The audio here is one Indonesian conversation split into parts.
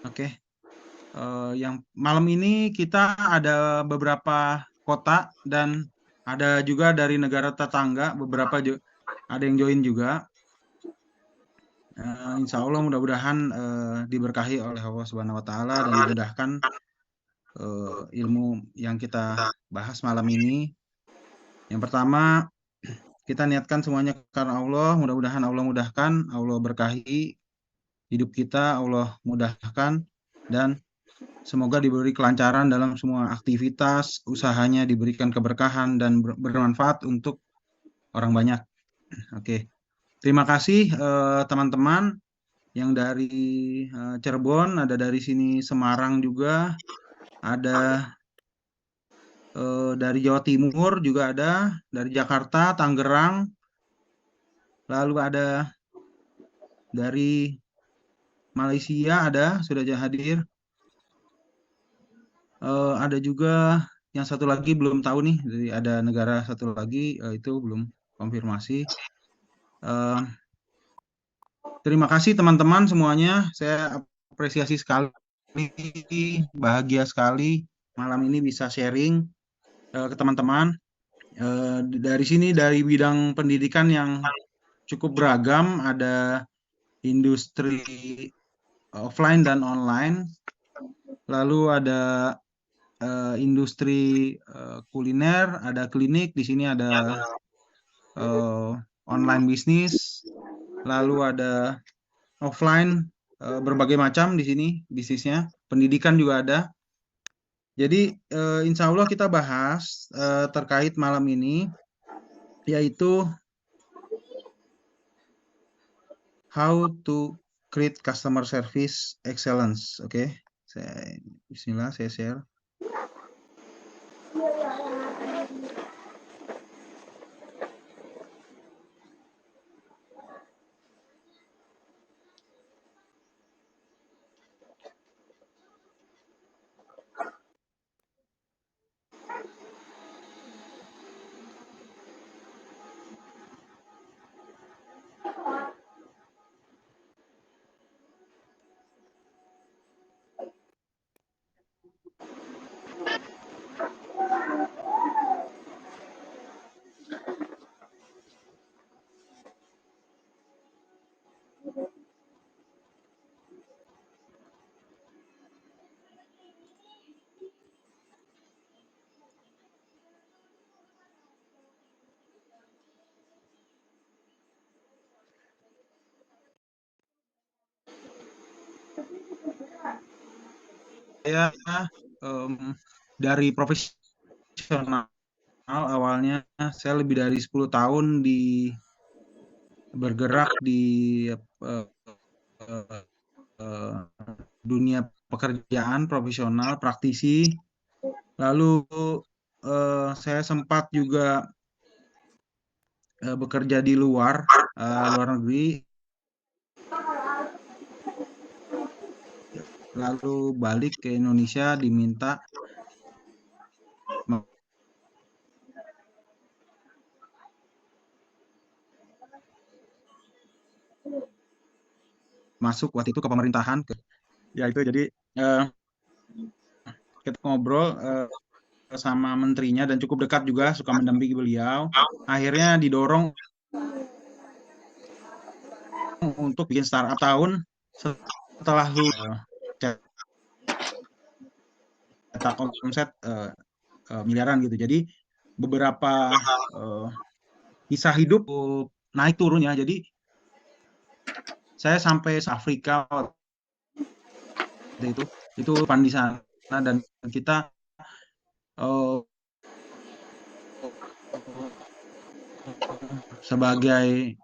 Oke. Yang malam ini kita ada beberapa kota dan ada juga dari negara tetangga, beberapa ada yang join juga. Insya Allah mudah-mudahan diberkahi oleh Allah Subhanahu Wa Taala dan dimudahkan ilmu yang kita bahas malam ini. Yang pertama, kita niatkan semuanya karena Allah, mudah-mudahan Allah mudahkan, Allah berkahi hidup kita, Allah mudahkan, dan semoga diberi kelancaran dalam semua aktivitas, usahanya diberikan keberkahan dan bermanfaat untuk orang banyak. Oke, terima kasih teman-teman yang dari Cirebon, ada dari sini Semarang juga, ada dari Jawa Timur juga ada, dari Jakarta, Tangerang, lalu ada dari Malaysia ada, sudah hadir. Ada juga yang satu lagi belum tahu nih, jadi ada negara satu lagi itu belum konfirmasi. Terima kasih teman-teman semuanya, saya apresiasi sekali, bahagia sekali malam ini bisa sharing ke teman-teman. Dari sini dari bidang pendidikan yang cukup beragam, ada industri offline dan online, lalu ada industri kuliner, ada klinik, di sini ada online bisnis, lalu ada offline berbagai macam di sini bisnisnya, pendidikan juga ada. Jadi insya Allah kita bahas terkait malam ini, yaitu how to create customer service excellence. Oke, Bismillah saya share. Saya dari profesional awalnya, saya lebih dari 10 tahun bergerak di dunia pekerjaan profesional, praktisi. Lalu saya sempat juga bekerja di luar negeri, lalu balik ke Indonesia diminta masuk waktu itu ke pemerintahan, ya itu jadi kita ngobrol sama menterinya dan cukup dekat juga, suka mendampingi beliau. Akhirnya didorong untuk bikin startup tahun setelah cetak omset miliaran gitu. Jadi beberapa kisah hidup naik turun ya. Jadi saya sampai Afrika waktu itu di sana dan kita sebagai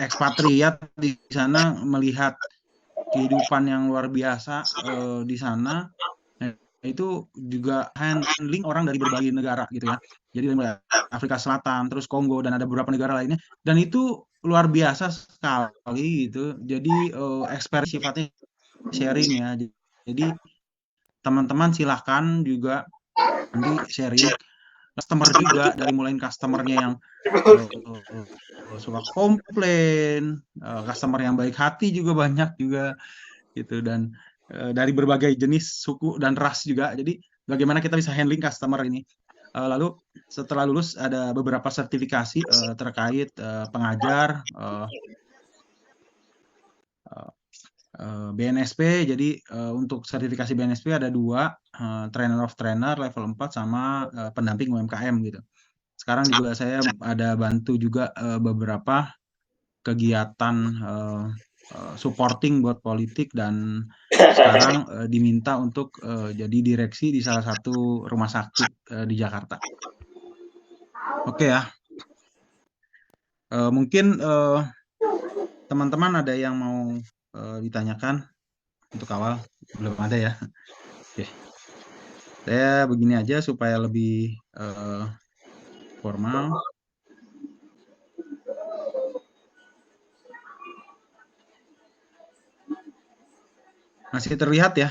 ekspatriat di sana melihat kehidupan yang luar biasa di sana. Itu juga handling orang dari berbagai negara gitu ya. Jadi dari Afrika Selatan, terus Kongo dan ada beberapa negara lainnya. Dan itu luar biasa sekali gitu. Jadi experience sifatnya sharing ya. Jadi teman-teman silahkan juga nanti sharing. customer juga, dari mulai customernya yang suka komplain, customer yang baik hati juga banyak juga gitu, dan dari berbagai jenis suku dan ras juga. Jadi bagaimana kita bisa handling customer ini. Lalu setelah lulus ada beberapa sertifikasi terkait pengajar, BNSP. Jadi untuk sertifikasi BNSP ada 2, trainer of trainer level 4 sama pendamping UMKM gitu. Sekarang juga saya ada bantu juga beberapa kegiatan supporting buat politik, dan sekarang diminta untuk jadi direksi di salah satu rumah sakit di Jakarta. Oke ya. Mungkin teman-teman ada yang mau ditanyakan untuk awal? Belum ada ya. Oke. Saya begini aja supaya lebih formal. Masih terlihat ya?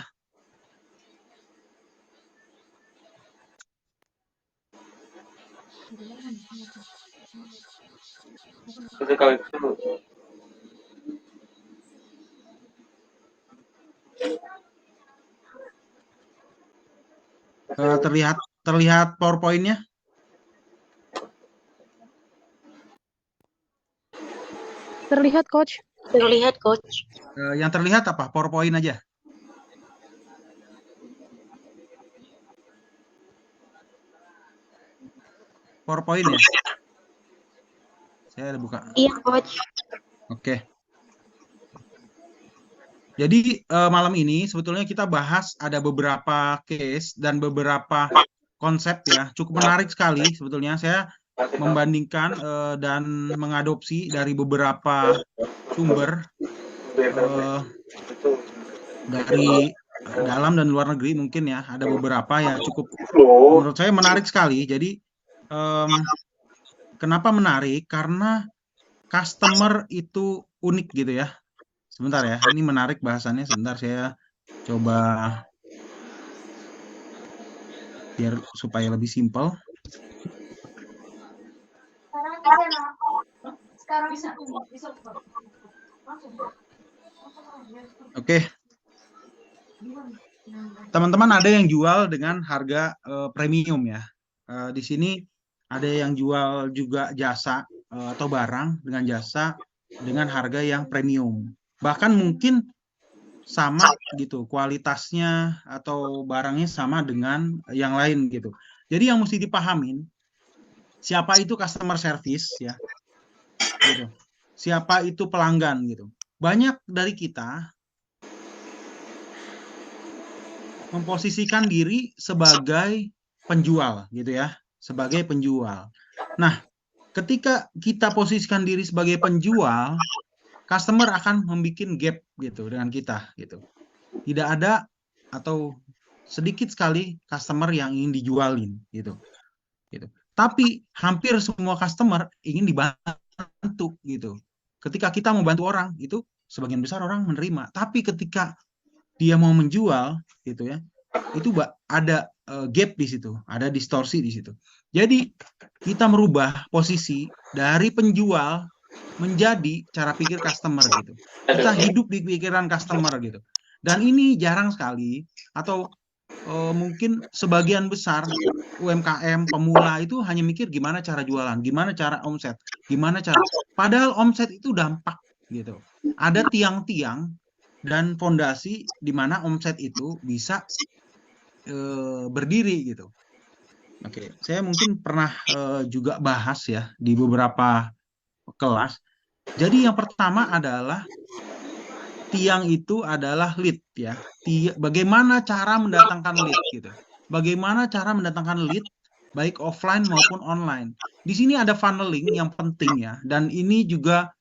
Terlihat PowerPoint-nya? Terlihat, Coach. Terlihat, Coach. Yang terlihat apa? PowerPoint aja? PowerPoint ya? Saya ada buka. Iya, Coach. Oke. Jadi malam ini sebetulnya kita bahas ada beberapa case dan beberapa konsep ya, cukup menarik sekali sebetulnya. Saya membandingkan dan mengadopsi dari beberapa sumber dari dalam dan luar negeri mungkin ya. Ada beberapa ya cukup menurut saya menarik sekali. Jadi kenapa menarik? Karena customer itu unik gitu ya. Sebentar ya, ini menarik bahasannya. Sebentar saya coba biar supaya lebih simpel. Oke. Teman-teman ada yang jual dengan harga premium ya. Di sini ada yang jual juga jasa atau barang dengan jasa dengan harga yang premium. Bahkan mungkin sama gitu kualitasnya atau barangnya sama dengan yang lain gitu. Jadi yang mesti dipahamin, siapa itu customer service ya, gitu. Siapa itu pelanggan gitu. Banyak dari kita memposisikan diri sebagai penjual gitu ya, sebagai penjual. Nah, ketika kita posisikan diri sebagai penjual, customer akan membuat gap gitu dengan kita gitu. Tidak ada atau sedikit sekali customer yang ingin dijualin gitu. Tapi hampir semua customer ingin dibantu gitu. Ketika kita mau bantu orang itu sebagian besar orang menerima. Tapi ketika dia mau menjual gitu ya, itu ada gap di situ, ada distorsi di situ. Jadi kita merubah posisi dari penjual menjadi cara pikir customer gitu. Kita hidup di pikiran customer gitu. Dan ini jarang sekali atau mungkin sebagian besar UMKM pemula itu hanya mikir gimana cara jualan, gimana cara omset, gimana cara. Padahal omset itu dampak gitu. Ada tiang-tiang dan fondasi di mana omset itu bisa berdiri gitu. Oke, saya mungkin pernah juga bahas ya di beberapa kelas. Jadi yang pertama adalah tiang itu adalah lead ya. Bagaimana cara mendatangkan lead gitu. Bagaimana cara mendatangkan lead baik offline maupun online. Di sini ada funneling yang penting ya, dan ini juga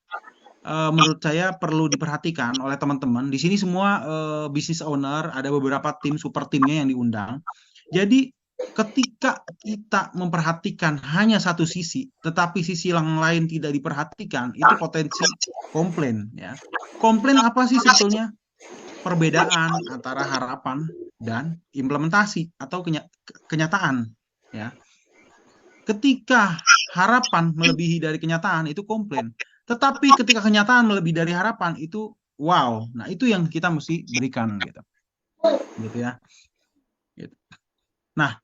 menurut saya perlu diperhatikan oleh teman-teman. Di sini semua business owner, ada beberapa tim super timnya yang diundang. Jadi ketika kita memperhatikan hanya satu sisi, tetapi sisi yang lain tidak diperhatikan, itu potensi komplain ya. Komplain apa sih sebetulnya? Perbedaan antara harapan dan implementasi atau kenyataan ya. Ketika harapan melebihi dari kenyataan itu komplain. Tetapi ketika kenyataan melebihi dari harapan itu wow. Nah, itu yang kita mesti berikan gitu. Gitu ya. Gitu. Nah,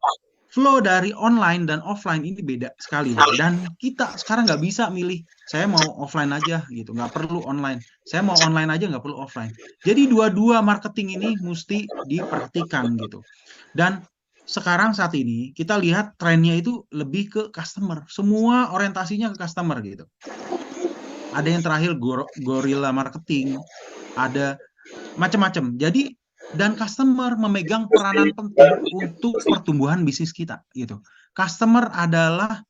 flow dari online dan offline ini beda sekali. Dan kita sekarang nggak bisa milih, saya mau offline aja gitu, nggak perlu online. Saya mau online aja, nggak perlu offline. Jadi dua-dua marketing ini mesti diperhatikan gitu. Dan sekarang saat ini kita lihat trennya itu lebih ke customer. Semua orientasinya ke customer gitu. Ada yang terakhir guerrilla marketing, ada macam-macam. Jadi dan customer memegang peranan penting untuk pertumbuhan bisnis kita gitu. Customer adalah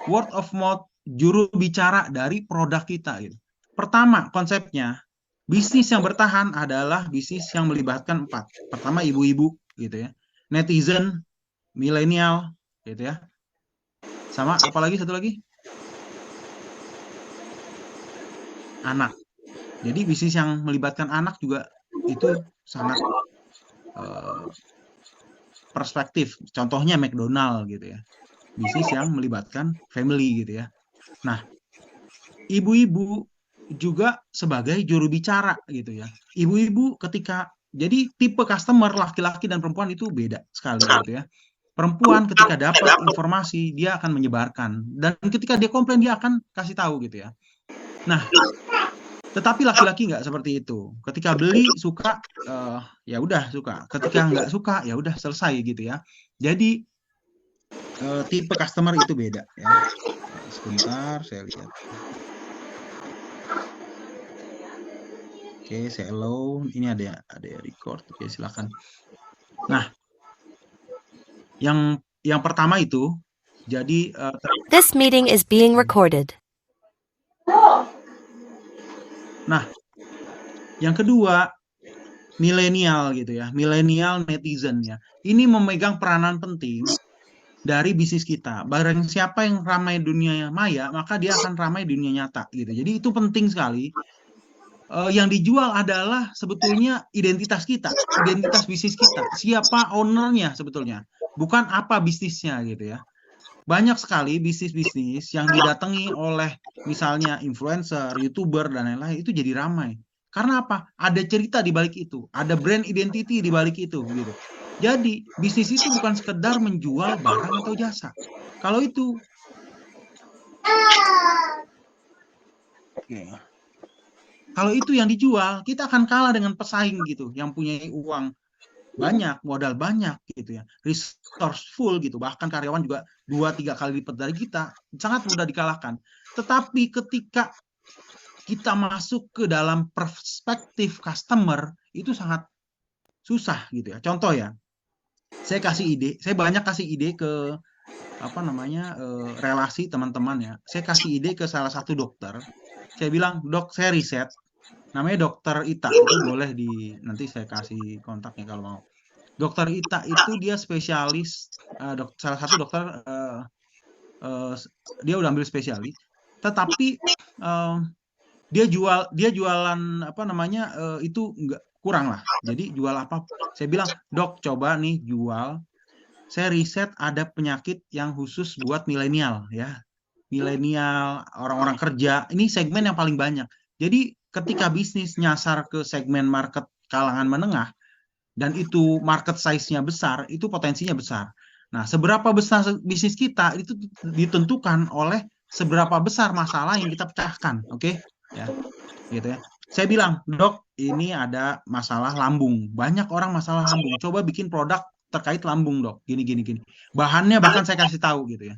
word of mouth, juru bicara dari produk kita gitu. Pertama, konsepnya bisnis yang bertahan adalah bisnis yang melibatkan 4. Pertama, ibu-ibu gitu ya. Netizen, milenial gitu ya. Sama apalagi satu lagi? Anak. Jadi bisnis yang melibatkan anak juga itu sangat perspektif. Contohnya McDonald gitu ya. Bisnis yang melibatkan family gitu ya. Nah, ibu-ibu juga sebagai juru bicara gitu ya. Ibu-ibu ketika jadi tipe customer laki-laki dan perempuan itu beda sekali gitu ya. Perempuan ketika dapat informasi dia akan menyebarkan dan ketika dia komplain dia akan kasih tahu gitu ya. Nah, tetapi laki-laki nggak seperti itu. Ketika beli suka ya udah suka. Ketika nggak suka ya udah selesai gitu ya. Jadi tipe customer itu beda ya. Sebentar saya lihat. Oke, saya allow. Ini ada record. Oke, silakan. Nah, yang pertama itu jadi This meeting is being recorded. nah, yang kedua milenial gitu ya. Milenial netizen ya. Ini memegang peranan penting dari bisnis kita. Barang siapa yang ramai dunia maya, maka dia akan ramai dunia nyata gitu. Jadi itu penting sekali. Yang dijual adalah sebetulnya identitas kita, identitas bisnis kita. Siapa ownernya sebetulnya, bukan apa bisnisnya gitu ya. Banyak sekali bisnis-bisnis yang didatangi oleh misalnya influencer, YouTuber dan lain-lain itu jadi ramai. Karena apa? Ada cerita di balik itu, ada brand identity di balik itu gitu. Jadi, bisnis itu bukan sekedar menjual barang atau jasa. Kalau itu kalau itu yang dijual, kita akan kalah dengan pesaing gitu, yang punya uang banyak, modal banyak gitu ya, resourceful gitu, bahkan karyawan juga 2-3 kali lipat dari kita, sangat mudah dikalahkan. Tetapi ketika kita masuk ke dalam perspektif customer, itu sangat susah gitu ya. Contoh ya, saya banyak kasih ide ke relasi teman-teman ya. Saya kasih ide ke salah satu dokter. Saya bilang, "Dok, saya riset. Namanya Dokter Ita. Itu boleh nanti saya kasih kontaknya kalau mau. Dokter Ita itu dia spesialis, salah satu dokter, dia udah ambil spesialis, tetapi dia jualan itu enggak kurang lah. Jadi jual apa? Saya bilang, "Dok, coba nih jual. Saya riset ada penyakit yang khusus buat milenial ya. Milenial, orang-orang kerja. Ini segmen yang paling banyak. Jadi ketika bisnis nyasar ke segmen market kalangan menengah dan itu market size-nya besar, itu potensinya besar. Nah, seberapa besar bisnis kita itu ditentukan oleh seberapa besar masalah yang kita pecahkan, oke? Ya, gitu ya. Saya bilang, "Dok, ini ada masalah lambung. Banyak orang masalah lambung. Coba bikin produk terkait lambung, Dok. Gini gini gini." Bahannya bahkan saya kasih tahu gitu ya.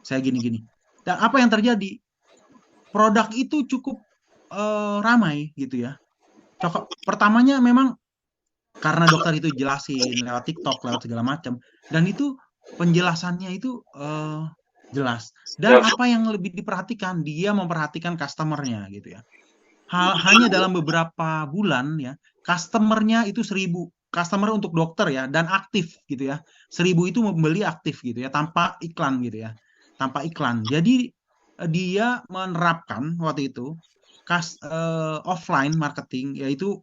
Saya gini-gini. Dan apa yang terjadi? Produk itu cukup ramai gitu ya. Pertamanya memang karena dokter itu jelasin lewat TikTok, lewat segala macam, dan itu penjelasannya itu jelas. Dan apa yang lebih diperhatikan, dia memperhatikan customer-nya gitu ya. Hanya dalam beberapa bulan ya, customer-nya itu 1.000 customer untuk dokter ya, dan aktif gitu ya. 1.000 itu membeli aktif gitu ya, tanpa iklan gitu ya, tanpa iklan. Jadi dia menerapkan waktu itu offline marketing, yaitu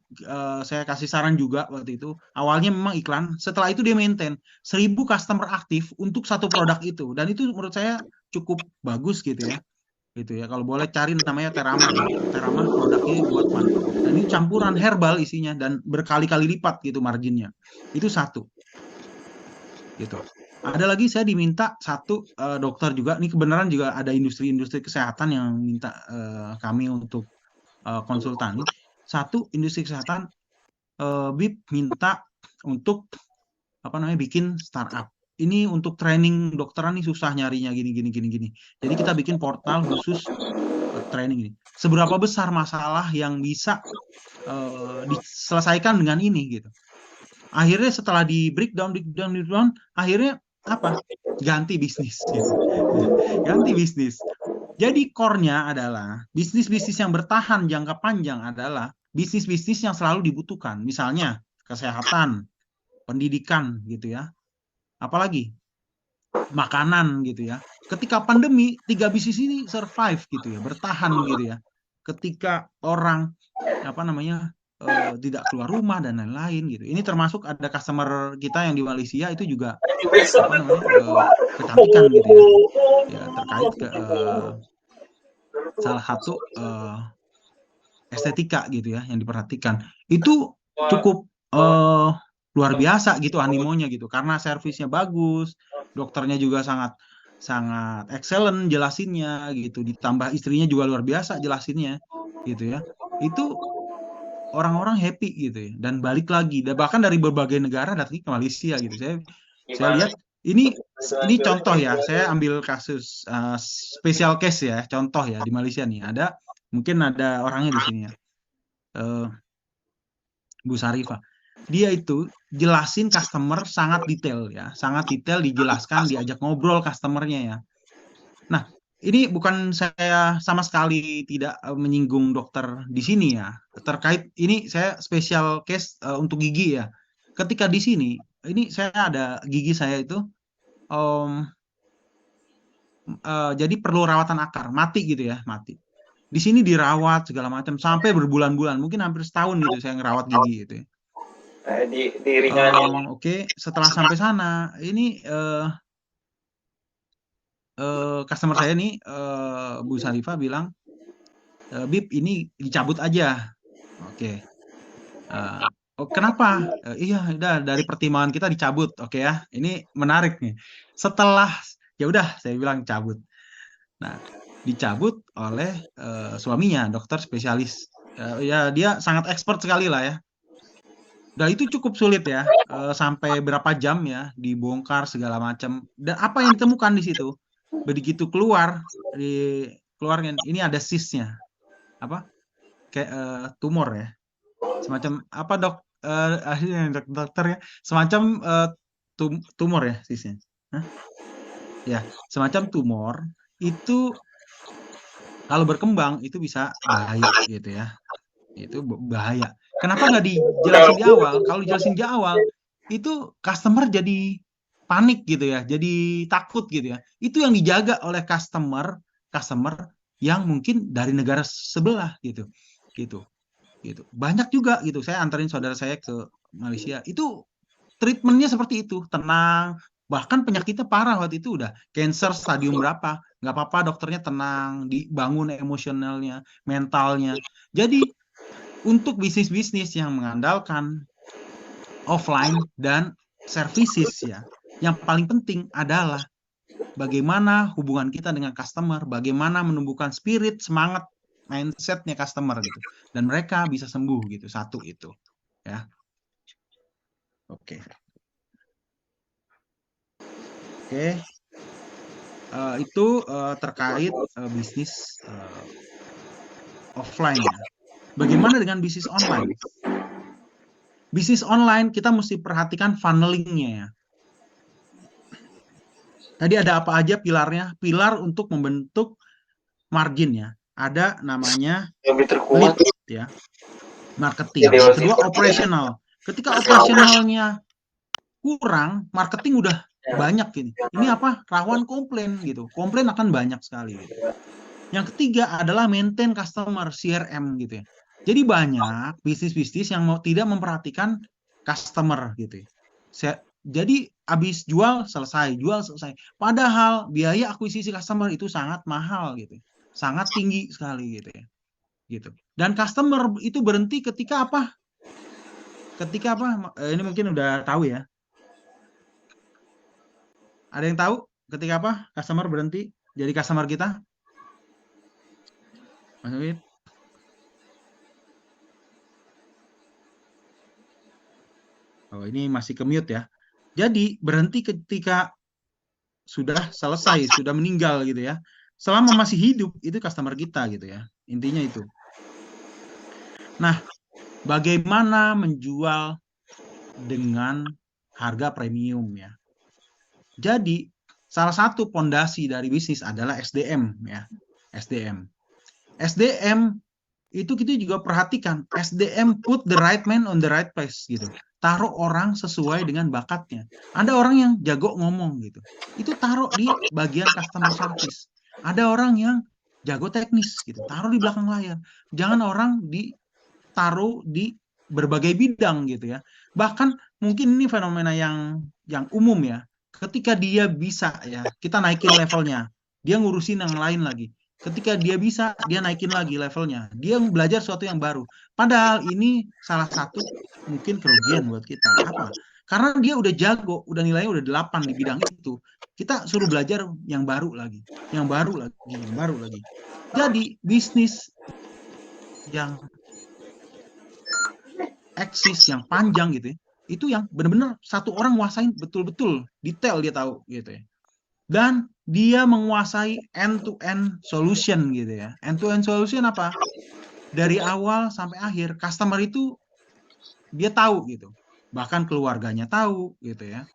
saya kasih saran juga waktu itu. Awalnya memang iklan, setelah itu dia maintain 1.000 customer aktif untuk satu produk itu, dan itu menurut saya cukup bagus gitu ya. Kalau boleh cari namanya Teramah ya. Teramah produknya buat mah. Dan ini campuran herbal isinya dan berkali-kali lipat gitu marginnya. Itu satu. Gitu. Ada lagi saya diminta satu dokter juga. Ini kebenaran juga ada industri-industri kesehatan yang minta kami untuk konsultan. Satu industri kesehatan BIP minta untuk bikin startup. Ini untuk training dokteran nih susah nyarinya gini. Jadi kita bikin portal khusus training ini. Seberapa besar masalah yang bisa diselesaikan dengan ini gitu. Akhirnya setelah di breakdown, akhirnya apa? Ganti bisnis gitu. Ganti bisnis. Jadi core-nya adalah bisnis-bisnis yang bertahan jangka panjang adalah bisnis-bisnis yang selalu dibutuhkan. Misalnya kesehatan, pendidikan gitu ya. Apalagi makanan gitu ya. Ketika pandemi, 3 bisnis ini survive gitu ya, bertahan gitu ya. Ketika orang tidak keluar rumah dan lain-lain gitu. Ini termasuk ada customer kita yang di Malaysia itu juga kecantikan gitu ya. Ya terkait ke salah satu estetika gitu ya yang diperhatikan. Itu cukup luar biasa gitu animonya gitu karena servisnya bagus, dokternya juga sangat excellent jelasinnya gitu, ditambah istrinya juga luar biasa jelasinnya gitu ya. Itu orang-orang happy gitu ya dan balik lagi bahkan dari berbagai negara datang ke Malaysia gitu. Saya lihat ini contoh ya, saya ambil kasus special case ya, contoh ya di Malaysia nih mungkin ada orangnya di sini ya, Bu Sarifah. Dia itu jelasin customer sangat detail ya, sangat detail dijelaskan, diajak ngobrol customernya ya. Nah, ini bukan saya sama sekali tidak menyinggung dokter di sini ya. Terkait ini saya special case untuk gigi ya. Ketika di sini, ini saya ada gigi saya itu jadi perlu rawatan akar, mati gitu ya, mati. Di sini dirawat segala macam sampai berbulan-bulan, mungkin hampir setahun gitu saya ngerawat gigi gitu ya. Oke, setelah sampai sana, ini customer saya nih, Bu Sarifah bilang, Bib ini dicabut aja. Oke. Kenapa? Iya, udah dari pertimbangan kita dicabut. Oke ya, ini menarik nih. Setelah ya udah saya bilang cabut. Nah, dicabut oleh suaminya, dokter spesialis. Ya dia sangat expert sekali lah ya. Nah itu cukup sulit ya, sampai berapa jam ya dibongkar segala macam. Dan apa yang ditemukan di situ? Begitu keluar keluarnya ini ada cyst-nya, kayak tumor ya, semacam apa dok? Akhirnya dokter ya, semacam tumor ya cyst-nya. Ya semacam tumor itu kalau berkembang itu bisa bahaya gitu ya. Itu bahaya. Kenapa nggak dijelasin di awal? Kalau dijelasin di awal, itu customer jadi panik gitu ya, jadi takut gitu ya. Itu yang dijaga oleh customer yang mungkin dari negara sebelah gitu. Banyak juga gitu. Saya anterin saudara saya ke Malaysia. Itu treatmentnya seperti itu, tenang. Bahkan penyakitnya parah waktu itu udah cancer stadium berapa. Nggak apa-apa dokternya tenang, dibangun emosionalnya, mentalnya. Jadi untuk bisnis-bisnis yang mengandalkan offline dan services ya, yang paling penting adalah bagaimana hubungan kita dengan customer, bagaimana menumbuhkan spirit, semangat, mindsetnya customer gitu, dan mereka bisa sembuh gitu. Satu itu ya. Oke. Itu terkait bisnis offline ya. Bagaimana dengan bisnis online? Bisnis online kita mesti perhatikan funnelingnya ya. Tadi ada apa aja pilarnya? Pilar untuk membentuk margin ya. Ada namanya lead ya, marketing. Yang kedua operational. Ketika operationalnya kurang, marketing udah banyak ini. Ini rawan komplain gitu. Komplain akan banyak sekali gitu. Yang ketiga adalah maintain customer, CRM gitu ya. Jadi banyak bisnis-bisnis yang tidak memperhatikan customer gitu ya. Jadi habis jual selesai. Padahal biaya akuisisi customer itu sangat mahal gitu. Sangat tinggi sekali gitu ya. Gitu. Dan customer itu berhenti ketika apa? Ketika apa? Ini mungkin udah tahu ya. Ada yang tahu ketika apa customer berhenti jadi customer kita? Mas Wid? Oh, ini masih ke-mute ya. Jadi berhenti ketika sudah selesai, sudah meninggal gitu ya. Selama masih hidup itu customer kita gitu ya. Intinya itu. Nah, bagaimana menjual dengan harga premium ya. Jadi salah satu pondasi dari bisnis adalah SDM ya. SDM itu kita juga perhatikan. SDM put the right man on the right place gitu. Taruh orang sesuai dengan bakatnya. Ada orang yang jago ngomong gitu. Itu taruh di bagian customer service. Ada orang yang jago teknis gitu. Taruh di belakang layar. Jangan orang ditaruh di berbagai bidang gitu ya. Bahkan mungkin ini fenomena yang umum ya. Ketika dia bisa ya, kita naikin levelnya. Dia ngurusin yang lain lagi. Ketika dia bisa, dia naikin lagi levelnya. Dia belajar sesuatu yang baru. Padahal ini salah satu mungkin kerugian buat kita. Apa? Karena dia udah jago, udah nilainya udah 8 di bidang itu. Kita suruh belajar yang baru lagi. Yang baru lagi. Jadi bisnis yang eksis, yang panjang gitu ya, itu yang benar-benar satu orang nguasain betul-betul, detail dia tahu gitu ya. Dan dia menguasai end-to-end solution gitu ya. End-to-end solution apa? Dari awal sampai akhir, customer itu dia tahu gitu. Bahkan keluarganya tahu gitu ya.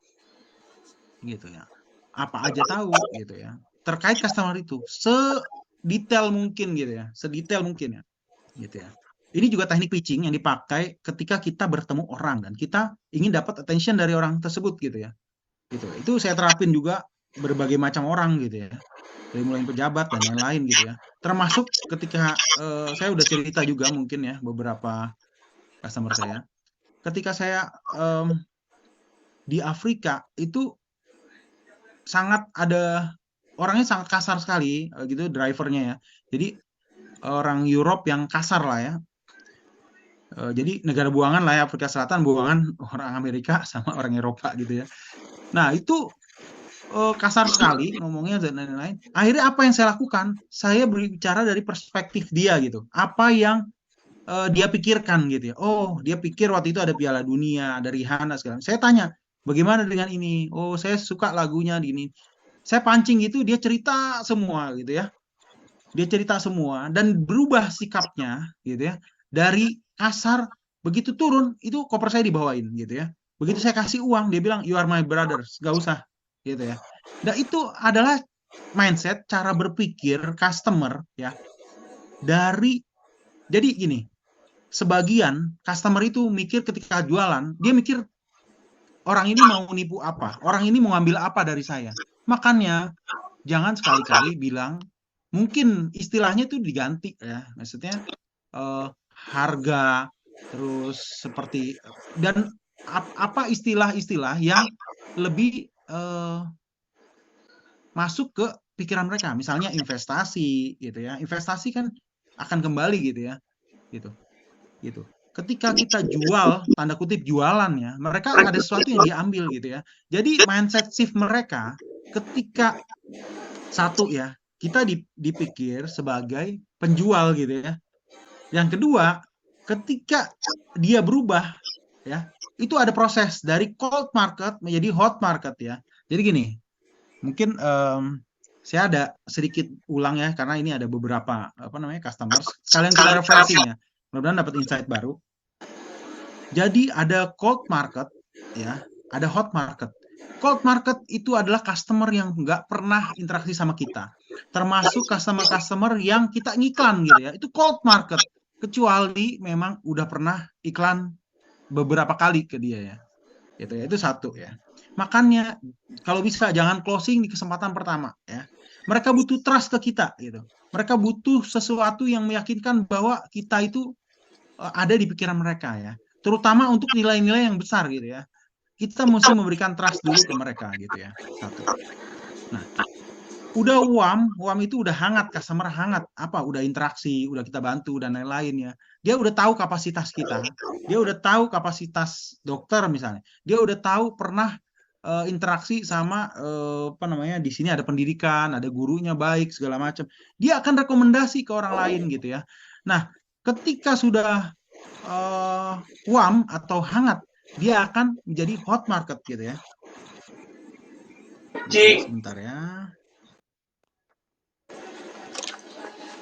Gitu ya. Apa aja tahu gitu ya. Terkait customer itu sedetail mungkin gitu ya. Sedetail mungkin ya. Gitu ya. Ini juga teknik pitching yang dipakai ketika kita bertemu orang dan kita ingin dapat attention dari orang tersebut gitu ya. Gitu. Itu saya terapin juga berbagai macam orang gitu ya. Dari mulai pejabat dan lain-lain gitu ya. Termasuk ketika saya udah cerita juga mungkin ya beberapa customer saya. Ketika saya di Afrika itu sangat ada orangnya sangat kasar sekali gitu drivernya ya. Jadi orang Europe yang kasar lah ya. Jadi negara buangan lah ya, Afrika Selatan buangan orang Amerika sama orang Eropa gitu ya. Nah itu kasar sekali ngomongnya dan lain-lain. Akhirnya apa yang saya lakukan? Saya berbicara dari perspektif dia gitu. Apa yang dia pikirkan gitu ya. Oh, dia pikir waktu itu ada Piala Dunia, ada Rihanna segala. Saya tanya, bagaimana dengan ini? Oh, saya suka lagunya ini. Saya pancing gitu, dia cerita semua gitu ya. Dia cerita semua dan berubah sikapnya gitu ya. Dari kasar begitu turun itu koper saya dibawain gitu ya. Begitu saya kasih uang dia bilang you are my brothers, gak usah gitu ya. Dan itu adalah mindset cara berpikir customer ya. Dari jadi gini, sebagian customer itu mikir ketika jualan, dia mikir orang ini mau nipu apa, orang ini mau ngambil apa dari saya. Makanya jangan sekali-kali bilang mungkin istilahnya itu diganti ya, maksudnya harga terus seperti dan apa istilah-istilah yang lebih masuk ke pikiran mereka. Misalnya investasi gitu ya. Investasi kan akan kembali gitu ya. Gitu. Ketika kita jual, tanda kutip jualan ya, mereka ada sesuatu yang diambil gitu ya. Jadi mindset shift mereka ketika satu ya, kita dipikir sebagai penjual gitu ya. Yang kedua, ketika dia berubah ya, itu ada proses dari cold market menjadi hot market ya. Jadi gini, mungkin saya ada sedikit ulang ya karena ini ada beberapa customers. Sekalian kita refreshing ya. Mudah-mudahan dapat insight baru. Jadi ada cold market ya, ada hot market. Cold market itu adalah customer yang nggak pernah interaksi sama kita. Termasuk customer-customer yang kita ngiklan gitu ya. Itu cold market. Kecuali memang udah pernah iklan beberapa kali ke dia ya. Gitu ya. Itu satu ya. Makanya kalau bisa jangan closing di kesempatan pertama ya. Mereka butuh trust ke kita gitu. Mereka butuh sesuatu yang meyakinkan bahwa kita itu ada di pikiran mereka ya. Terutama untuk nilai-nilai yang besar gitu ya. Kita mesti memberikan trust dulu ke mereka gitu ya. Satu. Nah, udah WAM itu udah hangat, customer hangat, udah interaksi, udah kita bantu dan lain-lain ya. Dia udah tahu kapasitas kita, dia udah tahu kapasitas dokter misalnya, dia udah tahu pernah interaksi sama di sini ada pendidikan, ada gurunya baik segala macam. Dia akan rekomendasi ke orang lain gitu ya. Nah, ketika sudah warm atau hangat, dia akan menjadi hot market gitu ya. Sebentar ya.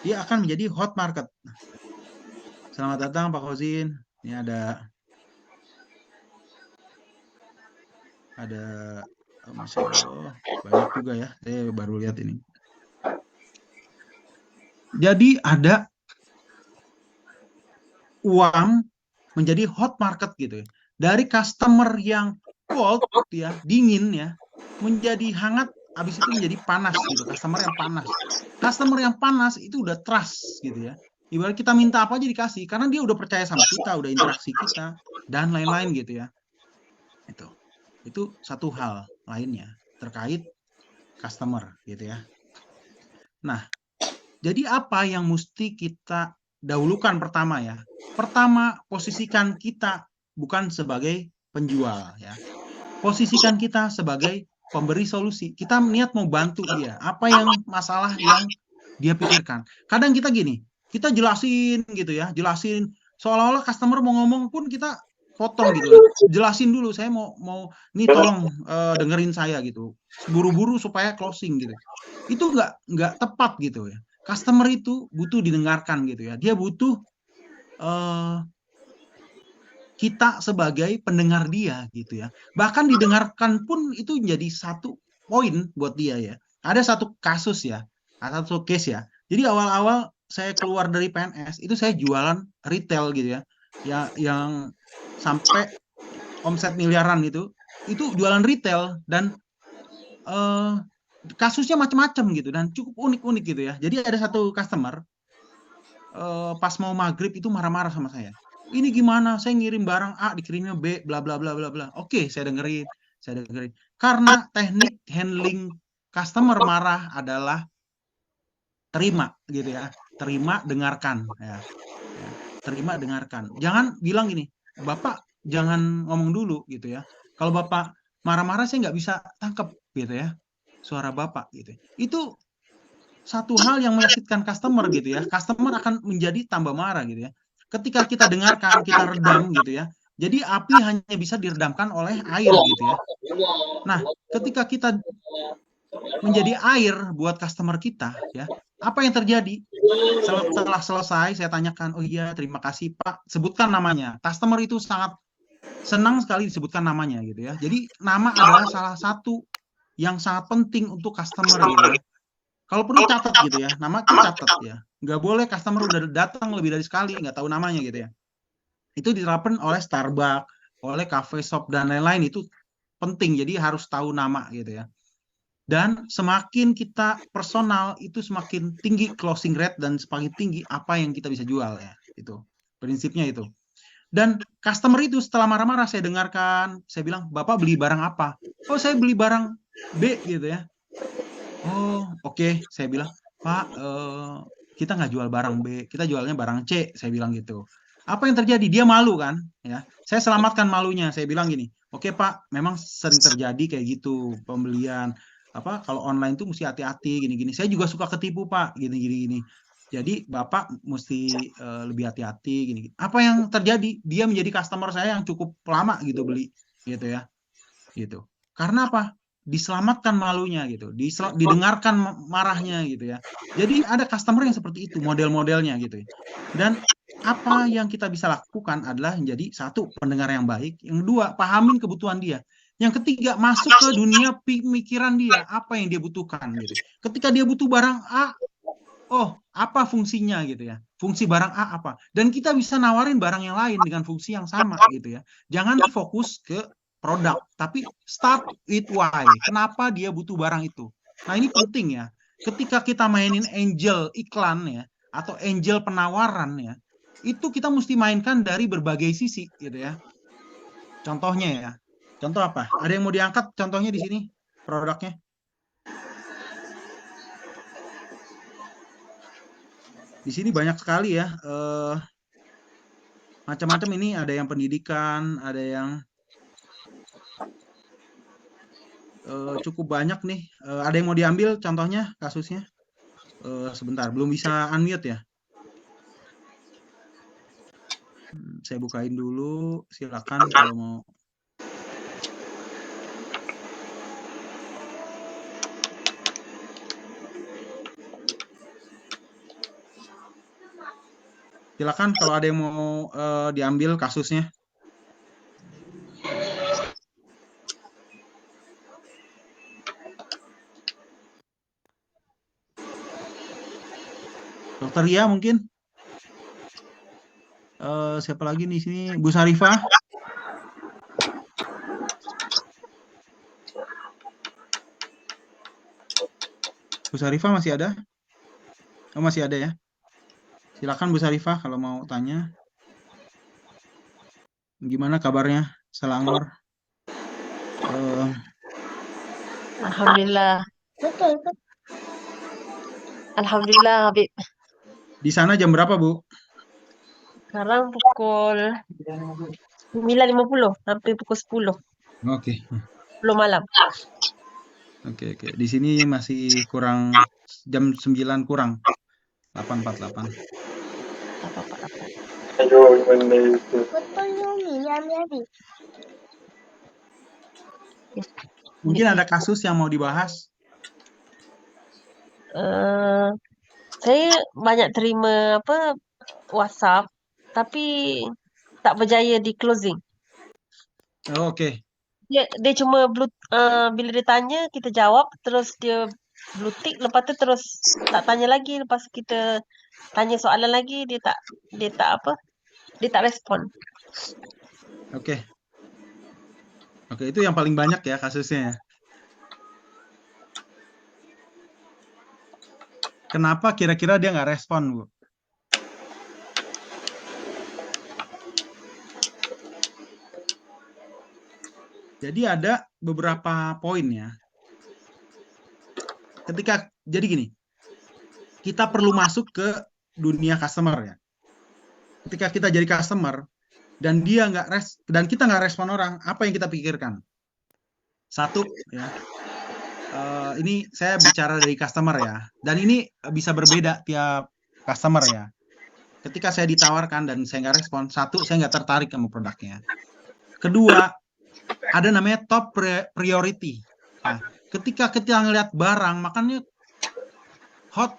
Dia akan menjadi hot market. Selamat datang Pak Kozin. Ini ada Masya Allah, banyak juga ya. Saya baru lihat ini. Jadi ada uang menjadi hot market gitu ya. Dari customer yang cold ya, dingin ya, menjadi hangat, habis itu menjadi panas gitu. Customer yang panas. Customer yang panas itu udah trust gitu ya. Ibarat kita minta apa aja dikasih karena dia udah percaya sama kita, udah interaksi kita dan lain-lain gitu ya. Itu satu hal lainnya terkait customer gitu ya. Nah, jadi apa yang mesti kita dahulukan pertama ya? Pertama, posisikan kita bukan sebagai penjual ya. Posisikan kita sebagai pemberi solusi. Kita niat mau bantu dia. Apa yang masalah yang dia pikirkan. Kadang kita gini, kita jelasin gitu ya, jelasin seolah-olah customer mau ngomong pun kita potong gitu. Jelasin dulu, saya mau nih tolong dengerin saya gitu. Buru-buru supaya closing gitu. Itu nggak tepat gitu ya. Customer itu butuh didengarkan gitu ya. Dia butuh kita sebagai pendengar dia gitu ya. Bahkan didengarkan pun itu menjadi satu poin buat dia ya. Ada satu kasus ya, ada satu case ya. Jadi awal-awal saya keluar dari PNS itu saya jualan retail gitu ya. Yang sampai omset miliaran itu jualan retail dan kasusnya macam-macam gitu dan cukup unik-unik gitu ya. Jadi ada satu customer pas mau maghrib itu marah-marah sama saya. Ini gimana? Saya ngirim barang A dikirimnya B, bla bla bla bla bla. Oke, saya dengerin. Karena teknik handling customer marah adalah terima gitu ya. Terima, dengarkan ya. Terima, dengarkan. Jangan bilang gini, Bapak jangan ngomong dulu gitu ya. Kalau Bapak marah-marah saya nggak bisa tangkap gitu ya. Suara Bapak gitu. Itu satu hal yang menyakitkan customer gitu ya. Customer akan menjadi tambah marah gitu ya. Ketika kita dengarkan, kita redam gitu ya. Jadi api hanya bisa diredamkan oleh air gitu ya. Nah, ketika kita menjadi air buat customer kita ya, apa yang terjadi? Setelah selesai saya tanyakan, oh iya terima kasih Pak, sebutkan namanya. Customer itu sangat senang sekali disebutkan namanya gitu ya. Jadi nama adalah salah satu yang sangat penting untuk customer gitu ya. Kalau perlu catat gitu ya, nama itu catat ya. Nggak boleh customer udah datang lebih dari sekali, nggak tahu namanya gitu ya. Itu diterapkan oleh Starbucks, oleh cafe shop, dan lain-lain, itu penting. Jadi harus tahu nama gitu ya. Dan semakin kita personal, itu semakin tinggi closing rate dan semakin tinggi apa yang kita bisa jual ya. Itu prinsipnya itu. Dan customer itu setelah marah-marah saya dengarkan, saya bilang, Bapak beli barang apa? Oh saya beli barang B gitu ya. Oh oke, saya bilang, Pak kita nggak jual barang B, kita jualnya barang C, saya bilang gitu. Apa yang terjadi? Dia malu kan ya. Saya selamatkan malunya, saya bilang gini, oke Pak, memang sering terjadi kayak gitu pembelian kalau online tuh mesti hati-hati gini-gini. Saya juga suka ketipu Pak, gini-gini. Jadi Bapak mesti lebih hati-hati gini. Apa yang terjadi? Dia menjadi customer saya yang cukup lama gitu beli gitu ya. Gitu. Karena apa? Diselamatkan malunya gitu, didengarkan marahnya gitu ya. Jadi ada customer yang seperti itu model-modelnya gitu. Dan apa yang kita bisa lakukan adalah menjadi satu, pendengar yang baik, yang kedua, pahamin kebutuhan dia, yang ketiga, masuk ke dunia pemikiran dia, apa yang dia butuhkan gitu. Ketika dia butuh barang A, oh apa fungsinya gitu ya, fungsi barang A apa, dan kita bisa nawarin barang yang lain dengan fungsi yang sama gitu ya. Jangan fokus ke produk, tapi start with why. Kenapa dia butuh barang itu? Nah ini penting ya. ketika kita mainin angel iklan ya, atau angel penawaran ya, itu kita mesti mainkan dari berbagai sisi gitu ya. Contohnya ya, contoh apa? Ada yang mau diangkat contohnya di sini produknya? Di sini banyak sekali ya, macam-macam. Ini ada yang pendidikan, ada yang cukup banyak nih. Ada yang mau diambil contohnya kasusnya? Sebentar, belum bisa unmute ya. Saya bukain dulu, silakan kalau mau. Silakan kalau ada yang mau diambil kasusnya. Dokter Ria mungkin? Siapa lagi di sini? Bu Sarifah? Bu Sarifah masih ada? Oh, masih ada ya. Silakan Bu Sarifah kalau mau tanya. Gimana kabarnya Selangor? Alhamdulillah. Alhamdulillah, Habib. Di sana jam berapa, Bu? Sekarang pukul 9.50 sampai pukul 10 Oke. malam. Oke. Di sini masih kurang jam 9 kurang. 8.48. Mungkin ada kasus yang mau dibahas? Saya banyak terima WhatsApp, tapi tak berjaya di closing. Oh, oke. Dia cuma bila dia tanya kita jawab, terus dia blue tick, lepas tu terus tak tanya lagi, lepas kita tanya soalan lagi dia tak respon. Oke, itu yang paling banyak ya kasusnya ya. Kenapa kira-kira dia nggak respon, Bu? Jadi ada beberapa poin ya. Jadi gini, kita perlu masuk ke dunia customer ya. Ketika kita jadi customer dan kita nggak respon orang, apa yang kita pikirkan? Satu ya, ini saya bicara dari customer ya, dan ini bisa berbeda tiap customer ya. Ketika saya ditawarkan dan saya nggak respon, satu, saya nggak tertarik sama produknya. Kedua, ada namanya top priority. Nah, ketika kita ngelihat barang, makanya hot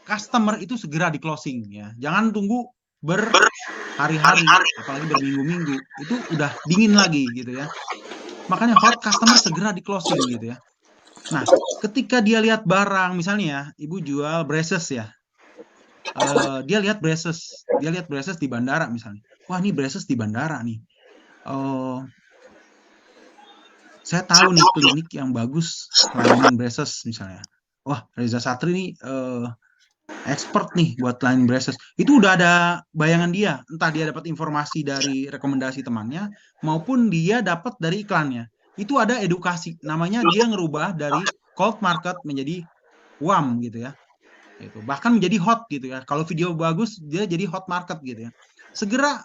customer itu segera di closing ya. Jangan tunggu berhari-hari, apalagi berminggu-minggu. Itu udah dingin lagi gitu ya. Makanya hot customer segera di closing gitu ya. Nah, ketika dia lihat barang, misalnya ya, ibu jual braces ya. Dia lihat braces di bandara misalnya. Wah, ini braces di bandara nih. Saya tahu nih klinik yang bagus layanin braces misalnya. Wah, Reza Satri nih expert nih buat layanin braces. Itu udah ada bayangan dia. Entah dia dapat informasi dari rekomendasi temannya maupun dia dapat dari iklannya. Itu ada edukasi. Namanya dia ngerubah dari cold market menjadi warm gitu ya. Gitu. Bahkan menjadi hot gitu ya. Kalau video bagus dia jadi hot market gitu ya. Segera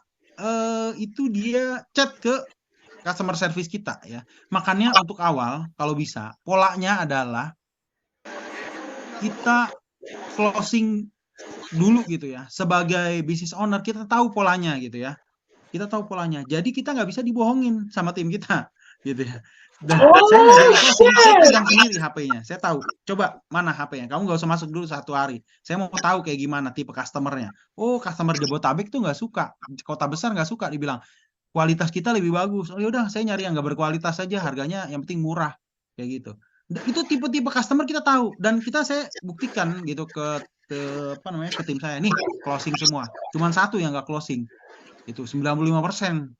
itu dia chat ke customer service kita ya. Makanya untuk awal kalau bisa polanya adalah kita closing dulu gitu ya. Sebagai business owner kita tahu polanya gitu ya. Kita tahu polanya. Jadi kita nggak bisa dibohongin sama tim kita gitu ya. Dan saya nggak closing, saya pegang sendiri HP-nya. Saya tahu. Coba mana HP-nya? Kamu nggak usah masuk dulu 1 hari. Saya mau tahu kayak gimana tipe customer-nya. Oh, customer Jabodetabek tuh nggak suka. Kota besar nggak suka dibilang. Kualitas kita lebih bagus. Oh yaudah, saya nyari yang nggak berkualitas saja, harganya yang penting murah, kayak gitu. Itu tipe-tipe customer kita tahu dan saya buktikan gitu ke tim saya nih closing semua. Cuman satu yang nggak closing. Itu 95%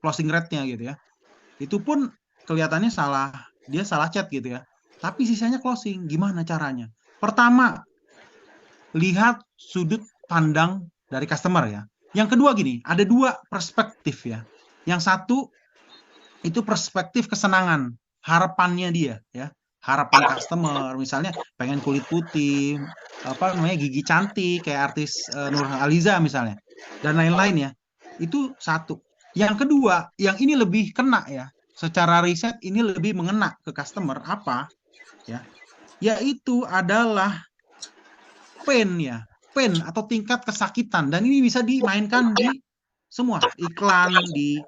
closing rate-nya gitu ya. Itu pun kelihatannya salah, dia salah chat gitu ya. tapi sisanya closing. Gimana caranya? Pertama, lihat sudut pandang dari customer ya. Yang kedua gini, ada 2 perspektif ya. Yang satu itu perspektif kesenangan, harapannya dia ya. Harapan customer misalnya pengen kulit putih, gigi cantik kayak artis Nurhaliza misalnya dan lain-lain ya. Itu satu. Yang kedua, yang ini lebih kena ya. Secara riset ini lebih mengena ke customer apa? Ya. Yaitu adalah pain atau tingkat kesakitan, dan ini bisa dimainkan di semua iklan, di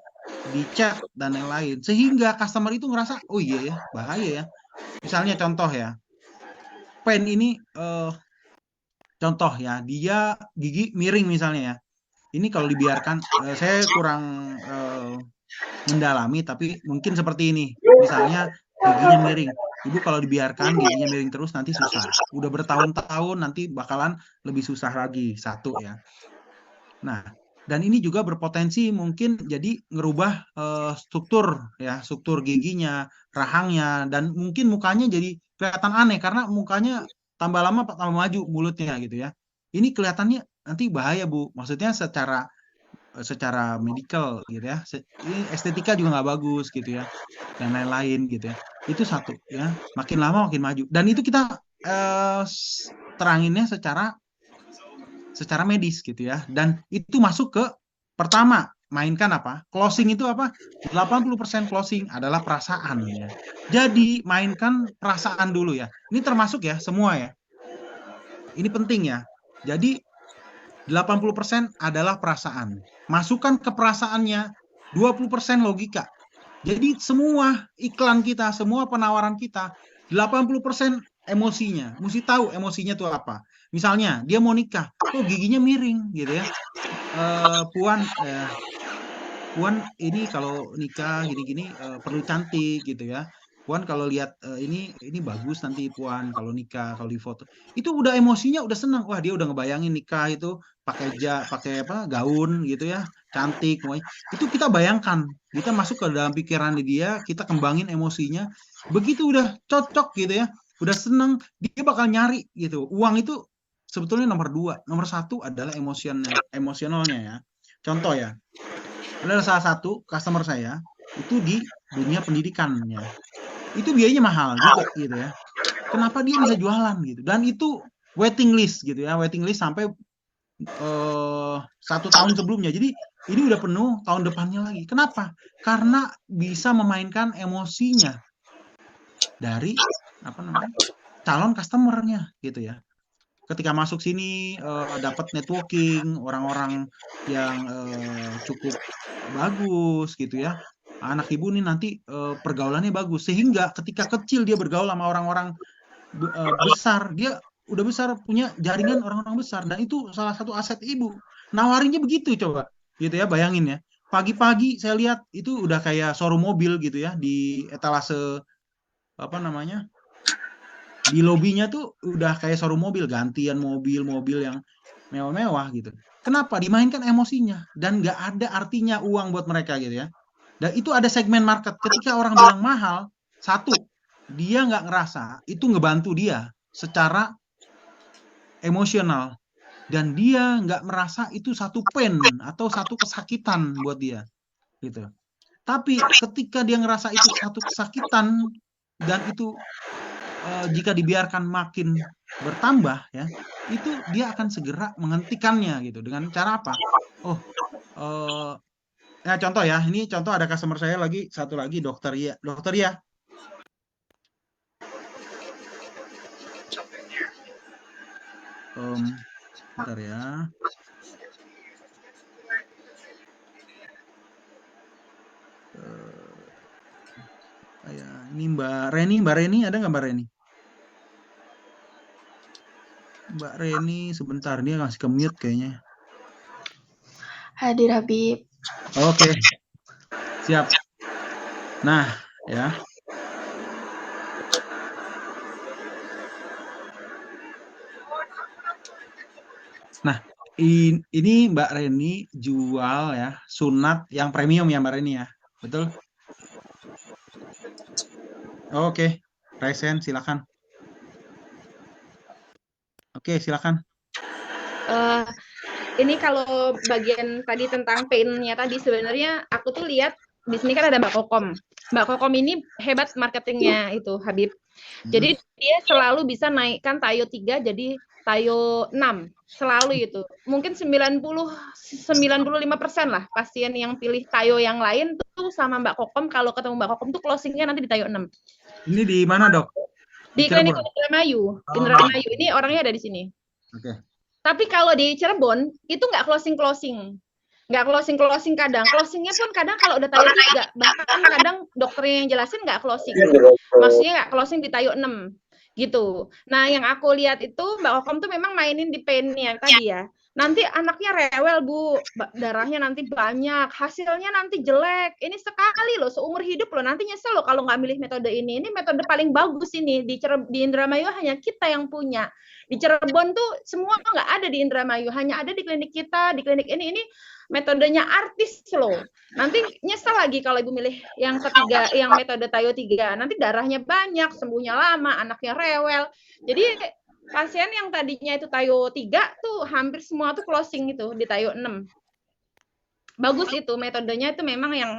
chat dan lain-lain, sehingga customer itu ngerasa oh iya ya bahaya ya. Misalnya contoh ya, pain ini contoh ya, dia gigi miring misalnya ya. Ini kalau dibiarkan, saya kurang mendalami, tapi mungkin seperti ini. Misalnya giginya miring. Ibu kalau dibiarkan giginya miring terus nanti susah. Udah bertahun-tahun nanti bakalan lebih susah lagi, satu ya. Nah, dan ini juga berpotensi mungkin jadi ngerubah struktur ya, struktur giginya, rahangnya, dan mungkin mukanya jadi kelihatan aneh karena mukanya tambah lama tambah maju mulutnya gitu ya. Ini kelihatannya nanti bahaya Bu. Maksudnya secara medikal gitu ya. Ini estetika juga nggak bagus gitu ya, dan lain-lain gitu ya. Itu satu ya. Makin lama makin maju. Dan itu kita teranginnya secara medis gitu ya. Dan itu masuk ke pertama, mainkan apa? Closing itu apa? 80% closing adalah perasaan ya. Jadi mainkan perasaan dulu ya. Ini termasuk ya semua ya. Ini penting ya. Jadi 80% adalah perasaan. Masukkan ke perasaannya 20% logika. Jadi semua iklan kita, semua penawaran kita 80% emosinya. Mesti tahu emosinya itu apa. Misalnya dia mau nikah, kok giginya miring gitu ya. Puan ini kalau nikah gini-gini perlu cantik gitu ya. Puan kalau lihat ini bagus nanti Puan kalau nikah, kalau di foto. Itu udah emosinya udah senang. Wah, dia udah ngebayangin nikah itu pakai gaun gitu ya, cantik. Itu kita bayangkan, kita masuk ke dalam pikiran dia, kita kembangin emosinya. Begitu udah cocok gitu ya, udah senang, dia bakal nyari gitu. Uang itu sebetulnya nomor 2, nomor 1 adalah emosionalnya ya. Contoh ya, ada salah satu customer saya itu di dunia pendidikannya, itu biayanya mahal juga gitu ya. Kenapa dia bisa jualan gitu? Dan itu waiting list gitu ya, waiting list sampai 1 tahun sebelumnya. Jadi ini udah penuh tahun depannya lagi. Kenapa? Karena bisa memainkan emosinya dari calon customernya gitu ya. Ketika masuk sini dapat networking orang-orang yang cukup bagus gitu ya. Anak ibu nih nanti pergaulannya bagus, sehingga ketika kecil dia bergaul sama orang-orang besar, dia udah besar punya jaringan orang-orang besar, dan itu salah satu aset ibu. Nawarinnya begitu coba gitu ya, bayangin ya. Pagi-pagi saya lihat itu udah kayak showroom mobil gitu ya, di etalase di lobinya tuh udah kayak showroom mobil, gantian mobil-mobil yang mewah-mewah gitu. Kenapa? Dimainkan emosinya, dan nggak ada artinya uang buat mereka gitu ya. Dan itu ada segmen market. Ketika orang bilang mahal, satu, dia nggak ngerasa itu ngebantu dia secara emosional, dan dia nggak merasa itu satu pain atau satu kesakitan buat dia gitu. Tapi ketika dia ngerasa itu satu kesakitan, dan itu jika dibiarkan makin bertambah ya, itu dia akan segera menghentikannya gitu. Dengan cara apa? Ya contoh ya, ini contoh ada customer saya lagi, satu lagi dokter ya. Bentar ya. Ini Mbak Reni, ada nggak Mbak Reni? Mbak Reni sebentar, dia ngasih ke mute kayaknya. Hadir Habib. Oke. Siap. Nah, ya. Nah, ini Mbak Reni jual ya, sunat yang premium ya Mbak Reni ya. Betul? Oke. Raisen, silakan. Oke, silakan. Ini kalau bagian tadi tentang pain-nya tadi, sebenarnya aku tuh lihat di sini kan ada Mbak Kokom. Mbak Kokom ini hebat marketingnya itu, Habib. Jadi dia selalu bisa naikkan Tayo 3 jadi Tayo 6. Selalu itu. Mungkin 95% lah pasien yang pilih Tayo yang lain tuh sama Mbak Kokom. Kalau ketemu Mbak Kokom tuh closingnya nanti di Tayo 6. Ini di mana, Dok? Di klinik Indramayu. Indramayu. Ini orangnya ada di sini. Oke. Tapi kalau di Cirebon itu nggak closing kadang. Closingnya pun kadang kalau udah Tayo 3, bahkan kadang dokternya yang jelasin nggak closing. Maksudnya nggak closing di Tayo 6 gitu. Nah, yang aku lihat itu Mbak Kokom tuh memang mainin di pain-nya tadi ya. Nanti anaknya rewel, Bu. Darahnya nanti banyak, hasilnya nanti jelek. Ini sekali loh, seumur hidup loh. Nanti nyesel loh kalau nggak milih metode ini. Ini metode paling bagus ini. Di Indramayu hanya kita yang punya. Di Cirebon tuh semua nggak ada di Indramayu, hanya ada di klinik kita, di klinik ini metodenya artis loh. Nanti nyesel lagi kalau Ibu milih yang ketiga, yang metode Tayo 3. Nanti darahnya banyak, sembuhnya lama, anaknya rewel. Jadi pasien yang tadinya itu Tayo 3 tuh hampir semua tuh closing itu di Tayo 6. Bagus itu metodenya, itu memang yang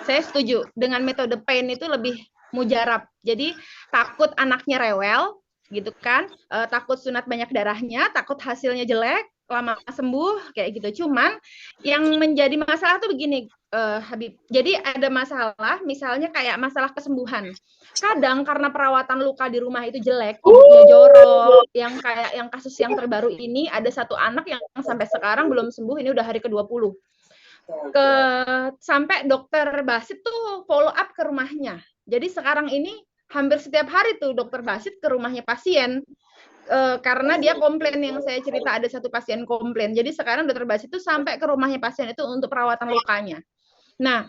saya setuju. Dengan metode pain itu lebih mujarab. Jadi takut anaknya rewel, gitu kan, takut sunat banyak darahnya, takut hasilnya jelek, lama sembuh, kayak gitu. Cuman yang menjadi masalah tuh begini, Habib. Jadi ada masalah, misalnya kayak masalah kesembuhan. Kadang karena perawatan luka di rumah itu jelek, ibunya jorok, yang kayak yang kasus yang terbaru ini, ada satu anak yang sampai sekarang belum sembuh, ini udah hari ke-20. Sampai dokter Basit tuh follow up ke rumahnya. Jadi sekarang ini hampir setiap hari tuh dokter Basit ke rumahnya pasien, karena dia komplain, yang saya cerita ada satu pasien komplain. Jadi sekarang dokter Basit tuh sampai ke rumahnya pasien itu untuk perawatan lukanya. Nah,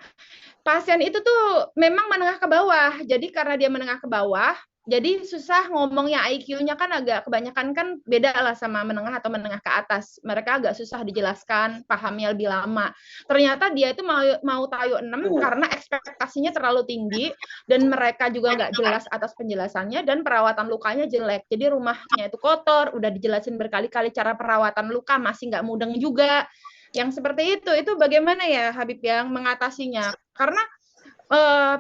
pasien itu tuh memang menengah ke bawah. Jadi karena dia menengah ke bawah, jadi susah ngomongnya, IQ-nya kan agak kebanyakan kan beda lah sama menengah atau menengah ke atas. Mereka agak susah dijelaskan, pahamnya lebih lama. Ternyata dia itu mau Tayo 6 karena ekspektasinya terlalu tinggi dan mereka juga nggak jelas atas penjelasannya dan perawatan lukanya jelek. Jadi rumahnya itu kotor, udah dijelasin berkali-kali cara perawatan luka masih nggak mudeng juga. Yang seperti itu bagaimana ya Habib yang mengatasinya? Karena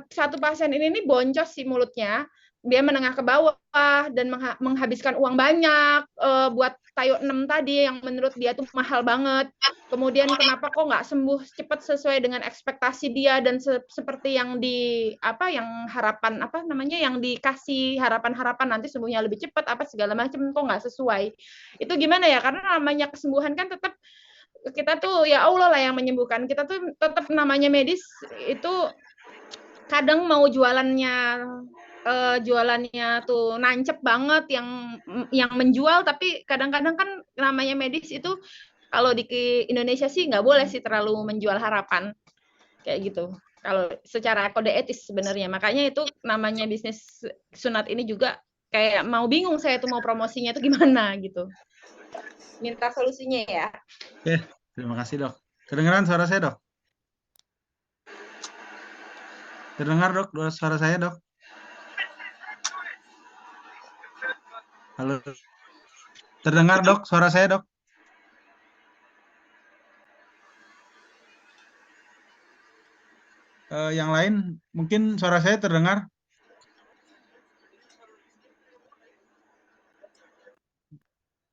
satu pasien ini boncos sih mulutnya, dia menengah ke bawah dan menghabiskan uang banyak buat Tayo 6 tadi yang menurut dia tuh mahal banget. Kemudian kenapa kok nggak sembuh cepat sesuai dengan ekspektasi dia dan seperti yang yang harapan yang dikasih harapan nanti sembuhnya lebih cepat segala macam, kok nggak sesuai. Itu gimana ya? Karena namanya kesembuhan kan tetap kita tuh ya Allah lah yang menyembuhkan. Kita tuh tetap namanya medis itu kadang mau jualannya tuh nancep banget yang menjual, tapi kadang-kadang kan namanya medis itu kalau di Indonesia sih nggak boleh sih terlalu menjual harapan kayak gitu. Kalau secara kode etis sebenarnya, makanya itu namanya bisnis sunat ini juga kayak mau bingung saya tuh mau promosinya itu gimana gitu. Minta solusinya ya. Oke, terima kasih, Dok. Kedengeran suara saya, Dok? Terdengar, Dok, suara saya, Dok? Halo. Terdengar, Dok, suara saya, Dok? Yang lain mungkin suara saya terdengar?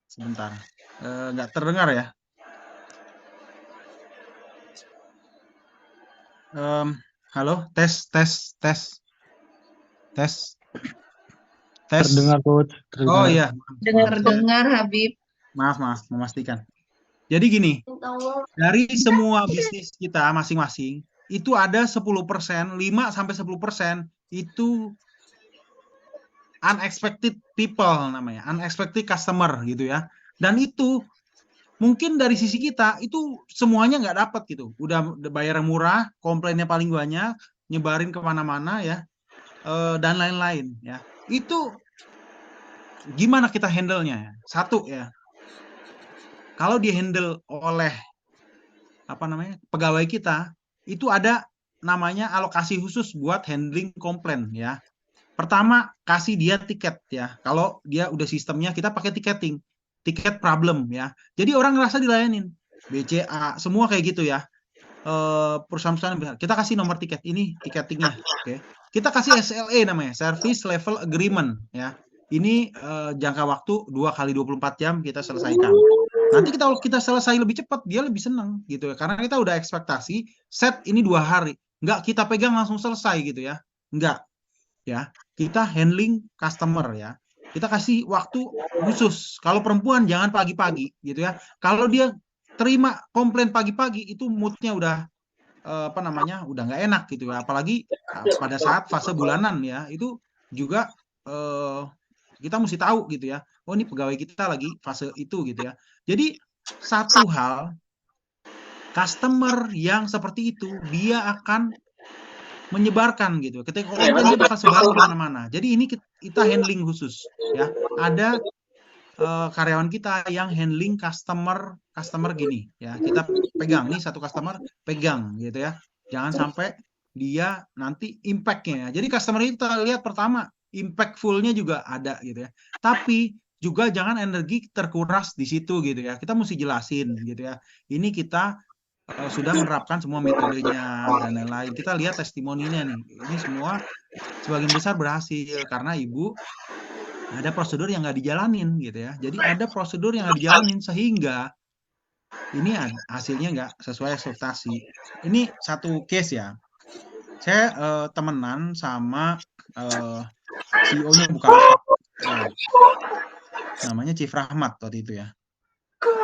Sebentar. Nggak terdengar ya? Halo, tes. Terdengar, Coach. Oh iya. Terdengar, Habib. Maaf, memastikan. Jadi gini, dari semua bisnis kita masing-masing, itu ada 10%, 5-10% itu unexpected people namanya, unexpected customer gitu ya. Dan itu mungkin dari sisi kita itu semuanya nggak dapat gitu. Udah bayar murah, komplainnya paling banyak, nyebarin kemana-mana ya, dan lain-lain ya. Itu gimana kita handle-nya? Satu ya, kalau di-handle oleh pegawai kita, itu ada namanya alokasi khusus buat handling komplain ya. Pertama, kasih dia tiket ya. Kalau dia udah sistemnya, kita pakai tiketing, tiket problem ya. Jadi orang ngerasa dilayanin. BCA, semua kayak gitu ya. Perusahaan-perusahaan bilang, kita kasih nomor tiket, ini tiketingnya. Oke. Kita kasih SLA namanya, Service Level Agreement ya. Ini jangka waktu 2 kali 24 jam kita selesaikan. Nanti kita selesai lebih cepat, dia lebih senang gitu ya. Karena kita udah ekspektasi set ini 2 hari. Enggak kita pegang langsung selesai gitu ya. Enggak ya. Kita handling customer ya. Kita kasih waktu khusus. Kalau perempuan jangan pagi-pagi gitu ya. Kalau dia terima komplain pagi-pagi itu moodnya udah udah nggak enak gitu ya. Apalagi pada saat fase bulanan ya, itu juga kita mesti tahu gitu ya. Oh, ini pegawai kita lagi fase itu gitu ya. Jadi satu hal, customer yang seperti itu dia akan menyebarkan gitu. Ketika komplain dia bakal sebar kemana-mana. Jadi ini kita handling khusus ya. Ada karyawan kita yang handling customer gini ya. Kita pegang nih satu customer, pegang gitu ya. Jangan sampai dia nanti impact-nya ya. Jadi customer itu kita lihat pertama impactful-nya juga ada gitu ya. Tapi juga jangan energi terkuras di situ gitu ya. Kita mesti jelasin gitu ya. Ini kita sudah menerapkan semua metodenya dan lain-lain. Kita lihat testimoninya nih. Ini semua sebagian besar berhasil karena ibu ada prosedur yang nggak dijalanin gitu ya. Jadi ada prosedur yang nggak dijalanin sehingga ini hasilnya nggak sesuai ekspektasi. Ini satu case ya. Saya temenan sama CEO-nya Bukalapak. Namanya Chief Rahmat waktu itu ya.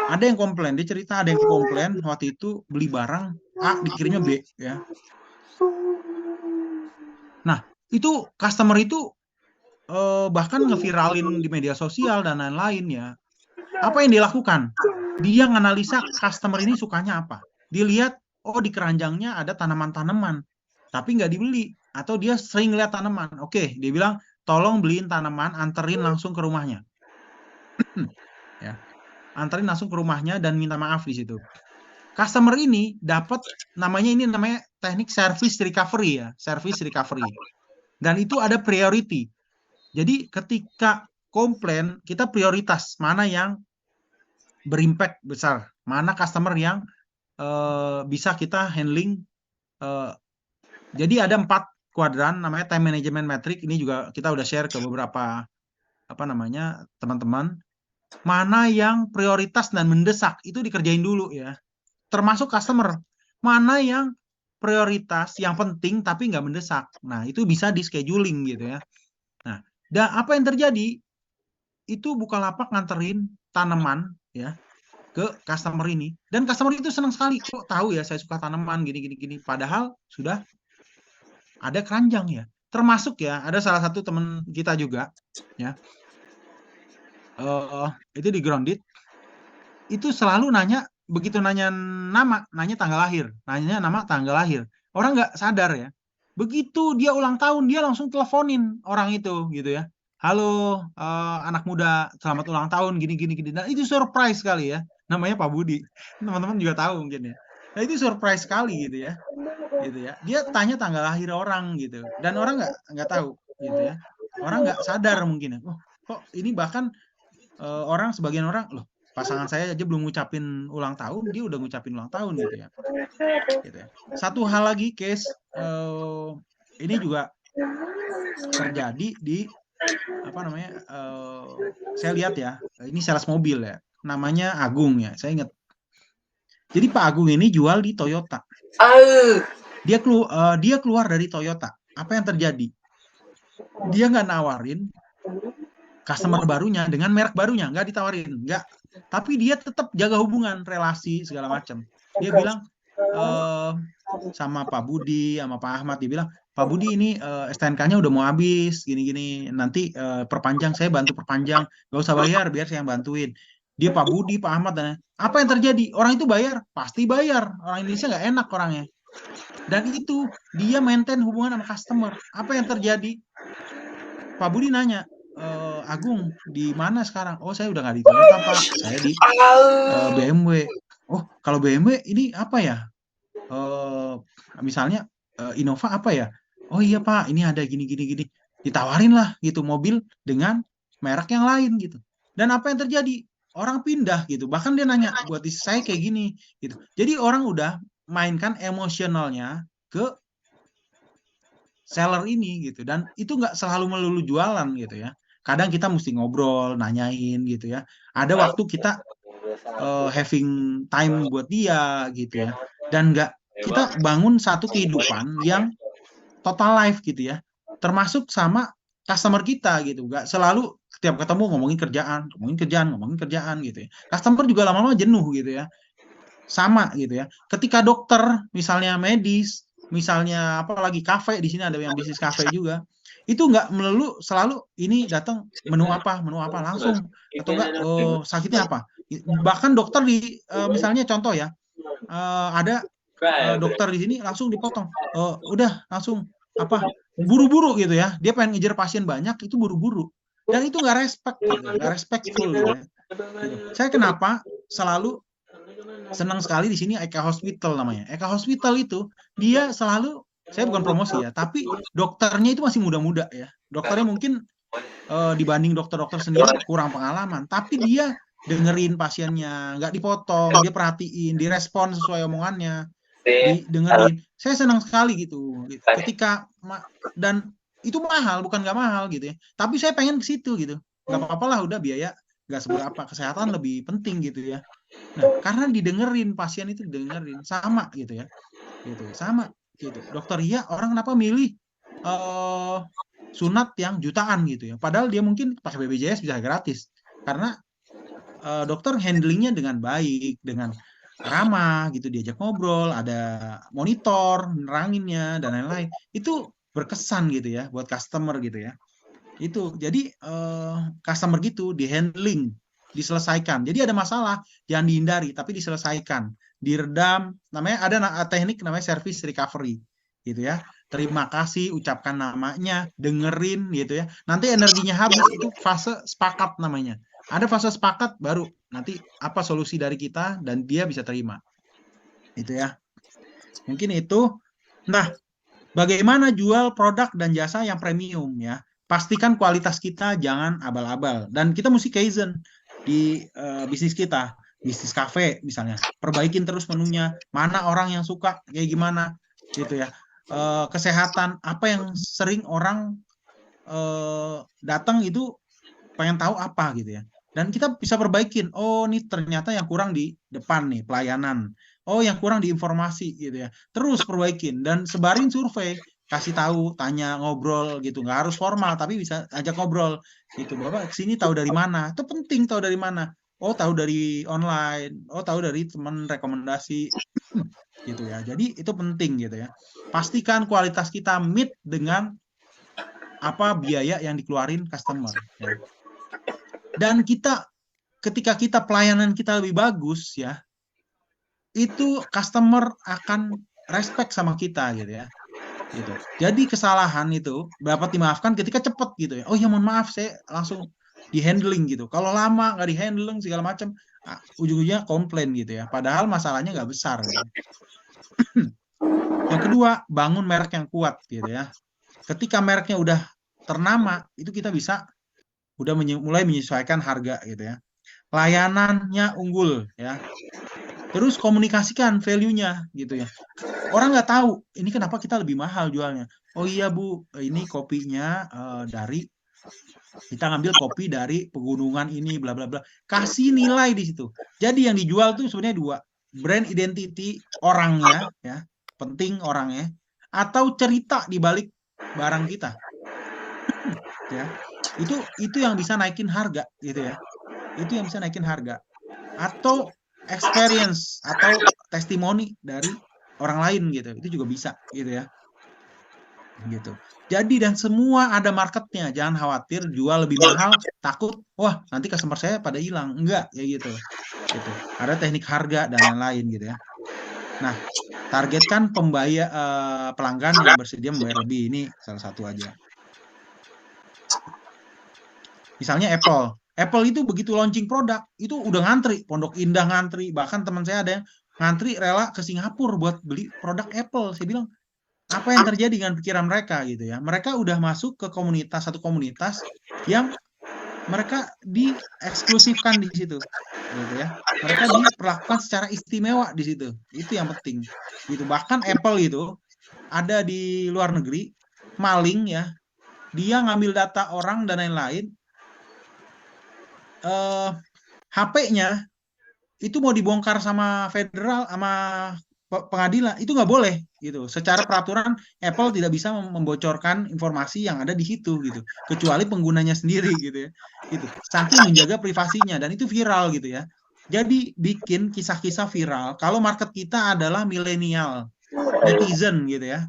Ada yang komplain, dia cerita ada yang komplain waktu itu beli barang A dikirimnya B ya. Nah, itu customer itu bahkan ngeviralin di media sosial dan lain-lain ya. Apa yang dilakukan? Dia nganalisa customer ini sukanya apa. Dia lihat, oh di keranjangnya ada tanaman-tanaman, tapi nggak dibeli. Atau dia sering lihat tanaman. Oke, dia bilang, tolong beliin tanaman, anterin langsung ke rumahnya. Ya, anterin langsung ke rumahnya dan minta maaf di situ. Customer ini dapat namanya teknik service recovery ya, service recovery. Dan itu ada priority. Jadi ketika komplain, kita prioritas mana yang berimpact besar, mana customer yang bisa kita handling. Jadi ada 4 kuadran namanya time management metric. Ini juga kita udah share ke beberapa teman-teman. Mana yang prioritas dan mendesak itu dikerjain dulu ya. Termasuk customer. Mana yang prioritas, yang penting tapi nggak mendesak. Nah, itu bisa di scheduling gitu ya. Nah, dan apa yang terjadi? Itu Bukalapak nganterin tanaman ya ke customer ini. Dan customer itu senang sekali. Kok tahu ya saya suka tanaman gini. Padahal sudah ada keranjang ya. Termasuk ya, ada salah satu teman kita juga ya. Itu di Grounded. Itu selalu nanya, begitu nanya nama, nanya tanggal lahir. Nanya nama tanggal lahir. Orang nggak sadar ya. Begitu dia ulang tahun, dia langsung teleponin orang itu gitu ya. Halo anak muda, selamat ulang tahun gini. Nah, itu surprise sekali ya. Namanya Pak Budi. Teman-teman juga tahu mungkin ya. Nah, itu surprise sekali gitu ya. Dia tanya tanggal lahir orang gitu. Dan orang nggak tahu gitu ya. Orang nggak sadar mungkin ya. Oh, kok ini bahkan sebagian orang loh, pasangan saya aja belum ngucapin ulang tahun, dia udah ngucapin ulang tahun gitu ya. Satu hal lagi case ini juga terjadi di saya lihat ya, ini sales mobil ya, namanya Agung ya, saya ingat. Jadi Pak Agung ini jual di Toyota. Dia keluar dari Toyota. Apa yang terjadi? Dia nggak nawarin customer barunya dengan merek barunya, nggak ditawarin, nggak. Tapi dia tetap jaga hubungan, relasi segala macam. Dia bilang sama Pak Budi, sama Pak Ahmad, dia bilang, Pak Budi ini STNK-nya udah mau habis, gini. Nanti perpanjang, saya bantu perpanjang, nggak usah bayar, biar saya yang bantuin. Dia Pak Budi, Pak Ahmad, dan apa yang terjadi? Orang itu bayar, pasti bayar. Orang Indonesia nggak enak orangnya. Dan itu dia maintain hubungan sama customer. Apa yang terjadi? Pak Budi nanya, Agung di mana sekarang? Oh, saya udah nggak di Toyota Pak, saya di BMW. Oh, kalau BMW ini apa ya? Misalnya Innova apa ya? Oh iya Pak, ini ada gini. ditawarin lah gitu mobil dengan merek yang lain gitu. Dan apa yang terjadi? Orang pindah gitu. Bahkan dia nanya, buat istri saya kayak gini gitu. Jadi orang udah mainkan emosionalnya ke seller ini gitu. Dan itu nggak selalu melulu jualan gitu ya. Kadang kita mesti ngobrol, nanyain gitu ya. Ada waktu kita having time buat dia gitu ya. Dan nggak kita bangun satu kehidupan yang total life gitu ya. Termasuk sama customer kita gitu. Nggak selalu setiap ketemu ngomongin kerjaan gitu ya. Customer juga lama-lama jenuh gitu ya. Sama gitu ya. Ketika dokter misalnya medis, misalnya apalagi kafe, di sini ada yang bisnis kafe juga. Itu nggak melulu selalu ini datang menu apa langsung atau enggak sakitnya apa. Bahkan dokter di misalnya contoh ya, ada dokter di sini langsung dipotong. Udah langsung apa buru-buru gitu ya. Dia pengen ngejar pasien banyak itu buru-buru. Dan itu nggak respect gitu, nggak respectful gitu ya. Gitu. Saya kenapa selalu senang sekali di sini Eka Hospital namanya. Eka Hospital itu dia selalu, saya bukan promosi ya, tapi dokternya itu masih muda-muda ya. Dokternya mungkin dibanding dokter-dokter sendiri kurang pengalaman, tapi dia dengerin pasiennya, nggak dipotong, dia perhatiin, direspon sesuai omongannya, didengerin. Saya senang sekali gitu. Ketika dan itu mahal, bukan nggak mahal gitu ya. Tapi saya pengen ke situ gitu. Nggak apa-apa lah, udah biaya nggak seberapa, kesehatan lebih penting gitu ya. Nah, karena didengerin, pasien itu didengerin, sama gitu ya. Gitu, sama gitu. Dokter iya, orang kenapa milih sunat yang jutaan gitu ya. Padahal dia mungkin pakai BPJS bisa gratis. Karena dokter handlingnya dengan baik, dengan ramah gitu, diajak ngobrol, ada monitor, neranginnya dan lain-lain. Itu berkesan gitu ya buat customer gitu ya. Itu jadi customer gitu di handling, diselesaikan. Jadi ada masalah jangan dihindari tapi diselesaikan, diredam. Namanya ada teknik namanya service recovery gitu ya. Terima kasih, ucapkan namanya, dengerin gitu ya. Nanti energinya habis, itu fase sepakat namanya. Ada fase sepakat baru nanti apa solusi dari kita dan dia bisa terima. Itu ya. Mungkin itu. Nah, bagaimana jual produk dan jasa yang premium ya? Pastikan kualitas kita jangan abal-abal. Dan kita mesti kaizen di bisnis kita. Bisnis kafe misalnya. Perbaikin terus menunya. Mana orang yang suka, kayak gimana gitu ya. Kesehatan, apa yang sering orang datang itu pengen tahu apa gitu ya. Dan kita bisa perbaikin. Oh, ini ternyata yang kurang di depan nih, pelayanan. Oh, yang kurang di informasi gitu ya. Terus perbaikin dan sebarin survei, kasih tahu, tanya, ngobrol gitu. Nggak harus formal, tapi bisa ajak ngobrol gitu. Bapak kesini tahu dari mana? Itu penting tahu dari mana. Oh, tahu dari online. Oh, tahu dari teman rekomendasi gitu ya. Jadi itu penting gitu ya. Pastikan kualitas kita meet dengan apa biaya yang dikeluarin customer ya. Dan kita ketika kita pelayanan kita lebih bagus ya, itu customer akan respect sama kita gitu ya. Gitu. Jadi kesalahan itu dapat dimaafkan ketika cepat gitu ya. Oh ya mohon maaf, saya langsung di handling gitu. Kalau lama nggak di handling segala macam, ujung-ujungnya komplain gitu ya. Padahal masalahnya nggak besar. Gitu. Yang kedua, bangun merek yang kuat gitu ya. Ketika mereknya udah ternama, itu kita bisa udah mulai menyesuaikan harga gitu ya. Layanannya unggul ya. Terus komunikasikan value-nya gitu ya. Orang nggak tahu ini kenapa kita lebih mahal jualnya. Oh iya Bu, ini kopinya dari kita ngambil kopi dari pegunungan ini bla bla bla. Kasih nilai di situ. Jadi yang dijual tuh sebenarnya dua. Brand identity orangnya ya, penting orangnya, atau cerita di balik barang kita. Ya. Itu yang bisa naikin harga gitu ya. Itu yang bisa naikin harga. Atau experience atau testimoni dari orang lain gitu. Itu juga bisa gitu ya. Gitu. Jadi dan semua ada marketnya. Jangan khawatir jual lebih mahal, takut wah nanti customer saya pada hilang. Enggak, ya gitu. Gitu. Ada teknik harga dan lain-lain gitu ya. Nah, targetkan pelanggan yang bersedia membayar lebih. Ini salah satu aja. Misalnya Apple itu begitu launching produk, itu udah ngantri, Pondok Indah ngantri, bahkan teman saya ada yang ngantri rela ke Singapura buat beli produk Apple. Saya bilang, apa yang terjadi dengan pikiran mereka gitu ya. Mereka udah masuk ke satu komunitas yang mereka dieksklusifkan di situ gitu ya. Mereka diperlakukan secara istimewa di situ. Itu yang penting. Gitu. Bahkan Apple itu ada di luar negeri, maling ya. Dia ngambil data orang dan lain-lain. HP-nya itu mau dibongkar sama federal, sama pengadilan, itu nggak boleh gitu. Secara peraturan Apple tidak bisa membocorkan informasi yang ada di situ gitu, kecuali penggunanya sendiri gitu ya. Gitu. Saking menjaga privasinya, dan itu viral gitu ya. Jadi bikin kisah-kisah viral. Kalau market kita adalah milenial, netizen gitu ya,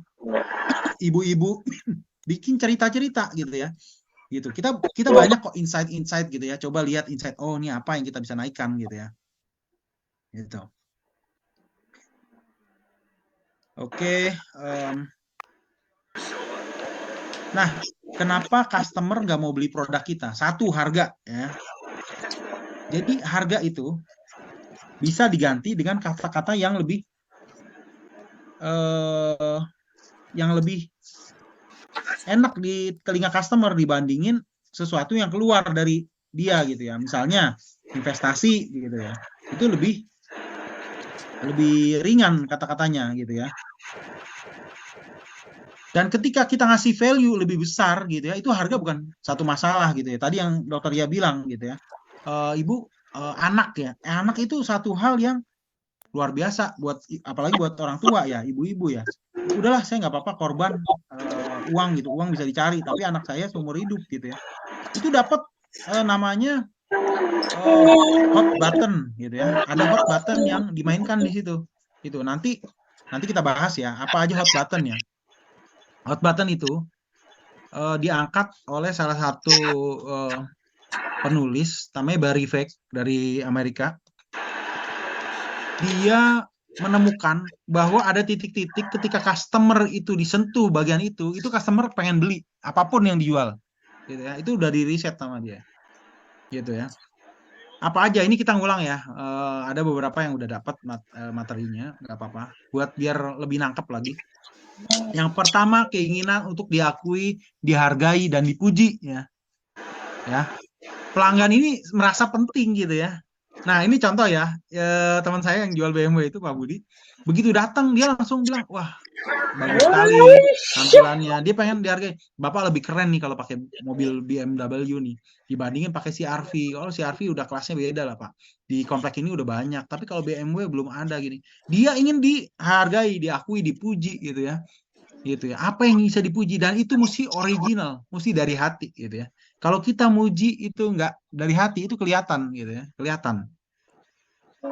ibu-ibu bikin cerita-cerita gitu ya. Gitu. Kita banyak kok insight gitu ya. Coba lihat insight. Oh, ini apa yang kita bisa naikkan gitu ya. Gitu. Oke. Nah, kenapa customer nggak mau beli produk kita? Satu, harga ya. Jadi harga itu bisa diganti dengan kata-kata yang lebih enak di telinga customer dibandingin sesuatu yang keluar dari dia gitu ya. Misalnya investasi gitu ya. Itu lebih ringan kata-katanya gitu ya. Dan ketika kita ngasih value lebih besar gitu ya, itu harga bukan satu masalah gitu ya. Tadi yang dokter Ria bilang gitu ya, Ibu, anak ya, anak itu satu hal yang luar biasa buat, apalagi buat orang tua ya, ibu-ibu ya. Udahlah, saya nggak apa-apa korban uang gitu, uang bisa dicari, tapi anak saya seumur hidup gitu ya. Itu dapat namanya hot button gitu ya. Ada hot button yang dimainkan di situ. Itu nanti kita bahas ya, apa aja hot button ya. Hot button itu diangkat oleh salah satu penulis, namanya Barry Fake dari Amerika. Dia menemukan bahwa ada titik-titik ketika customer itu disentuh bagian itu customer pengen beli apapun yang dijual. Gitu ya. Itu udah di riset sama dia. Gitu ya. Apa aja ini kita ngulang ya. Ada beberapa yang udah dapat materinya, nggak apa-apa. Buat biar lebih nangkep lagi. Yang pertama, keinginan untuk diakui, dihargai, dan dipuji ya. Pelanggan ini merasa penting gitu ya. Nah, ini contoh ya, teman saya yang jual BMW itu Pak Budi, begitu datang dia langsung bilang, wah bagus sekali tampilannya, dia pengen dihargai. Bapak lebih keren nih kalau pakai mobil BMW nih dibandingin pakai CR-V. Kalau CR-V udah kelasnya beda lah Pak, di komplek ini udah banyak, tapi kalau BMW belum ada gini. Dia ingin dihargai, diakui, dipuji gitu ya. Apa yang bisa dipuji, dan itu mesti original, mesti dari hati gitu ya. Kalau kita muji itu nggak dari hati, itu kelihatan gitu ya, kelihatan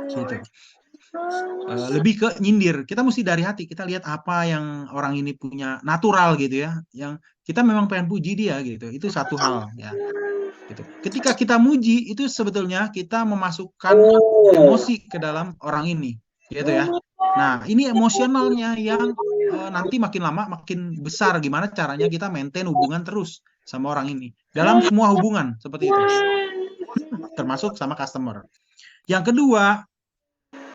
gitu. Lebih ke nyindir, kita mesti dari hati, kita lihat apa yang orang ini punya natural gitu ya, yang kita memang pengen puji dia gitu. Itu satu hal ya. Gitu. Ketika kita muji itu sebetulnya kita memasukkan emosi ke dalam orang ini gitu ya. Nah, ini emosionalnya yang nanti makin lama makin besar. Gimana caranya kita maintain hubungan terus sama orang ini dalam semua hubungan seperti itu, termasuk sama customer. Yang kedua,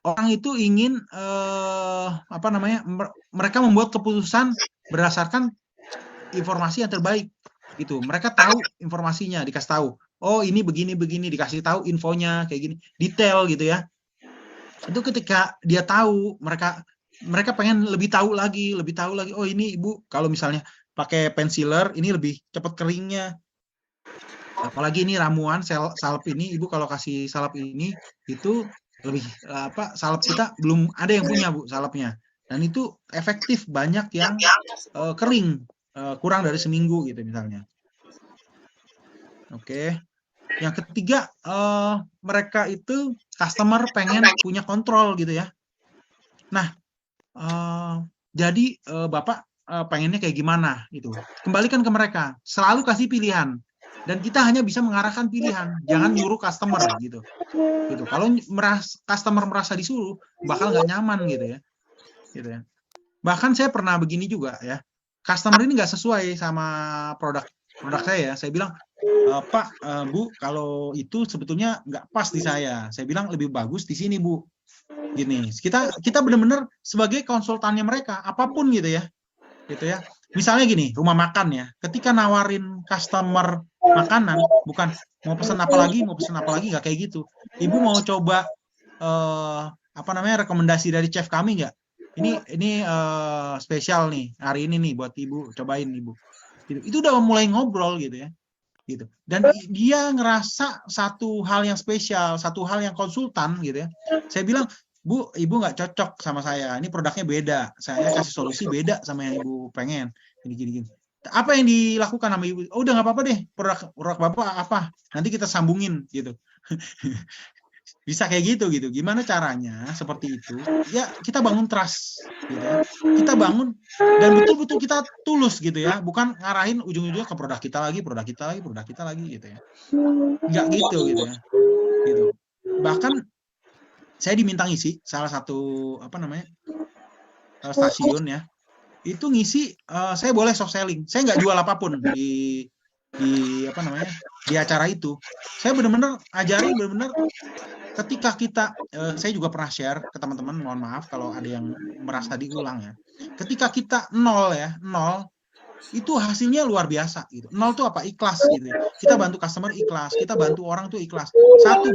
orang itu ingin mereka membuat keputusan berdasarkan informasi yang terbaik. Gitu. Mereka tahu informasinya, dikasih tahu. Oh, ini begini, dikasih tahu infonya kayak gini, detail gitu ya. Itu ketika dia tahu, mereka pengen lebih tahu lagi. Oh, ini Ibu kalau misalnya pakai pensiler ini lebih cepat keringnya. Apalagi ini ramuan salep ini, Ibu kalau kasih salep ini itu lebih salep kita belum ada yang punya Bu salepnya. Dan itu efektif, banyak yang kering kurang dari seminggu gitu misalnya. Oke. Yang ketiga, mereka itu customer pengen punya kontrol gitu ya. Nah, jadi Bapak pengennya kayak gimana itu. Kembalikan ke mereka, selalu kasih pilihan. Dan kita hanya bisa mengarahkan pilihan, jangan nyuruh customer gitu. Kalau customer merasa disuruh, bakal nggak nyaman gitu ya. Bahkan saya pernah begini juga ya, customer ini nggak sesuai sama produk saya. Saya bilang, Pak, Bu, kalau itu sebetulnya nggak pas di saya. Saya bilang lebih bagus di sini Bu. Gini, kita benar-benar sebagai konsultannya mereka, apapun gitu ya. gitu ya. Misalnya gini, rumah makan ya, ketika nawarin customer makanan, bukan mau pesan apa lagi, nggak kayak gitu. Ibu mau coba apa namanya rekomendasi dari chef kami nggak? Ini spesial nih hari ini nih buat ibu, cobain ibu. Gitu. Itu udah mulai ngobrol gitu ya. Gitu. Dan dia ngerasa satu hal yang spesial, satu hal yang konsultan gitu ya. Saya bilang, Bu, ibu nggak cocok sama saya. Ini produknya beda. Saya kasih solusi beda sama yang ibu pengen. Gini. Apa yang dilakukan sama ibu? Oh, udah nggak apa-apa deh. Produk bapak apa? Nanti kita sambungin gitu. Bisa kayak gitu. Gimana caranya seperti itu? Ya kita bangun trust gitu ya. Kita bangun dan betul-betul kita tulus gitu ya, bukan ngarahin ujung-ujungnya ke produk kita lagi gitu ya. Enggak gitu ya. Gitu. Bahkan saya diminta ngisi salah satu stasiun ya. Itu ngisi saya boleh soft selling. Saya nggak jual apapun di acara itu. Saya benar-benar ajarin ketika kita, saya juga pernah share ke teman-teman, mohon maaf kalau ada yang merasa diulang ya. Ketika kita nol, itu hasilnya luar biasa gitu. Nol itu apa? Ikhlas gitu ya. Kita bantu customer ikhlas, kita bantu orang tuh ikhlas. 1:0,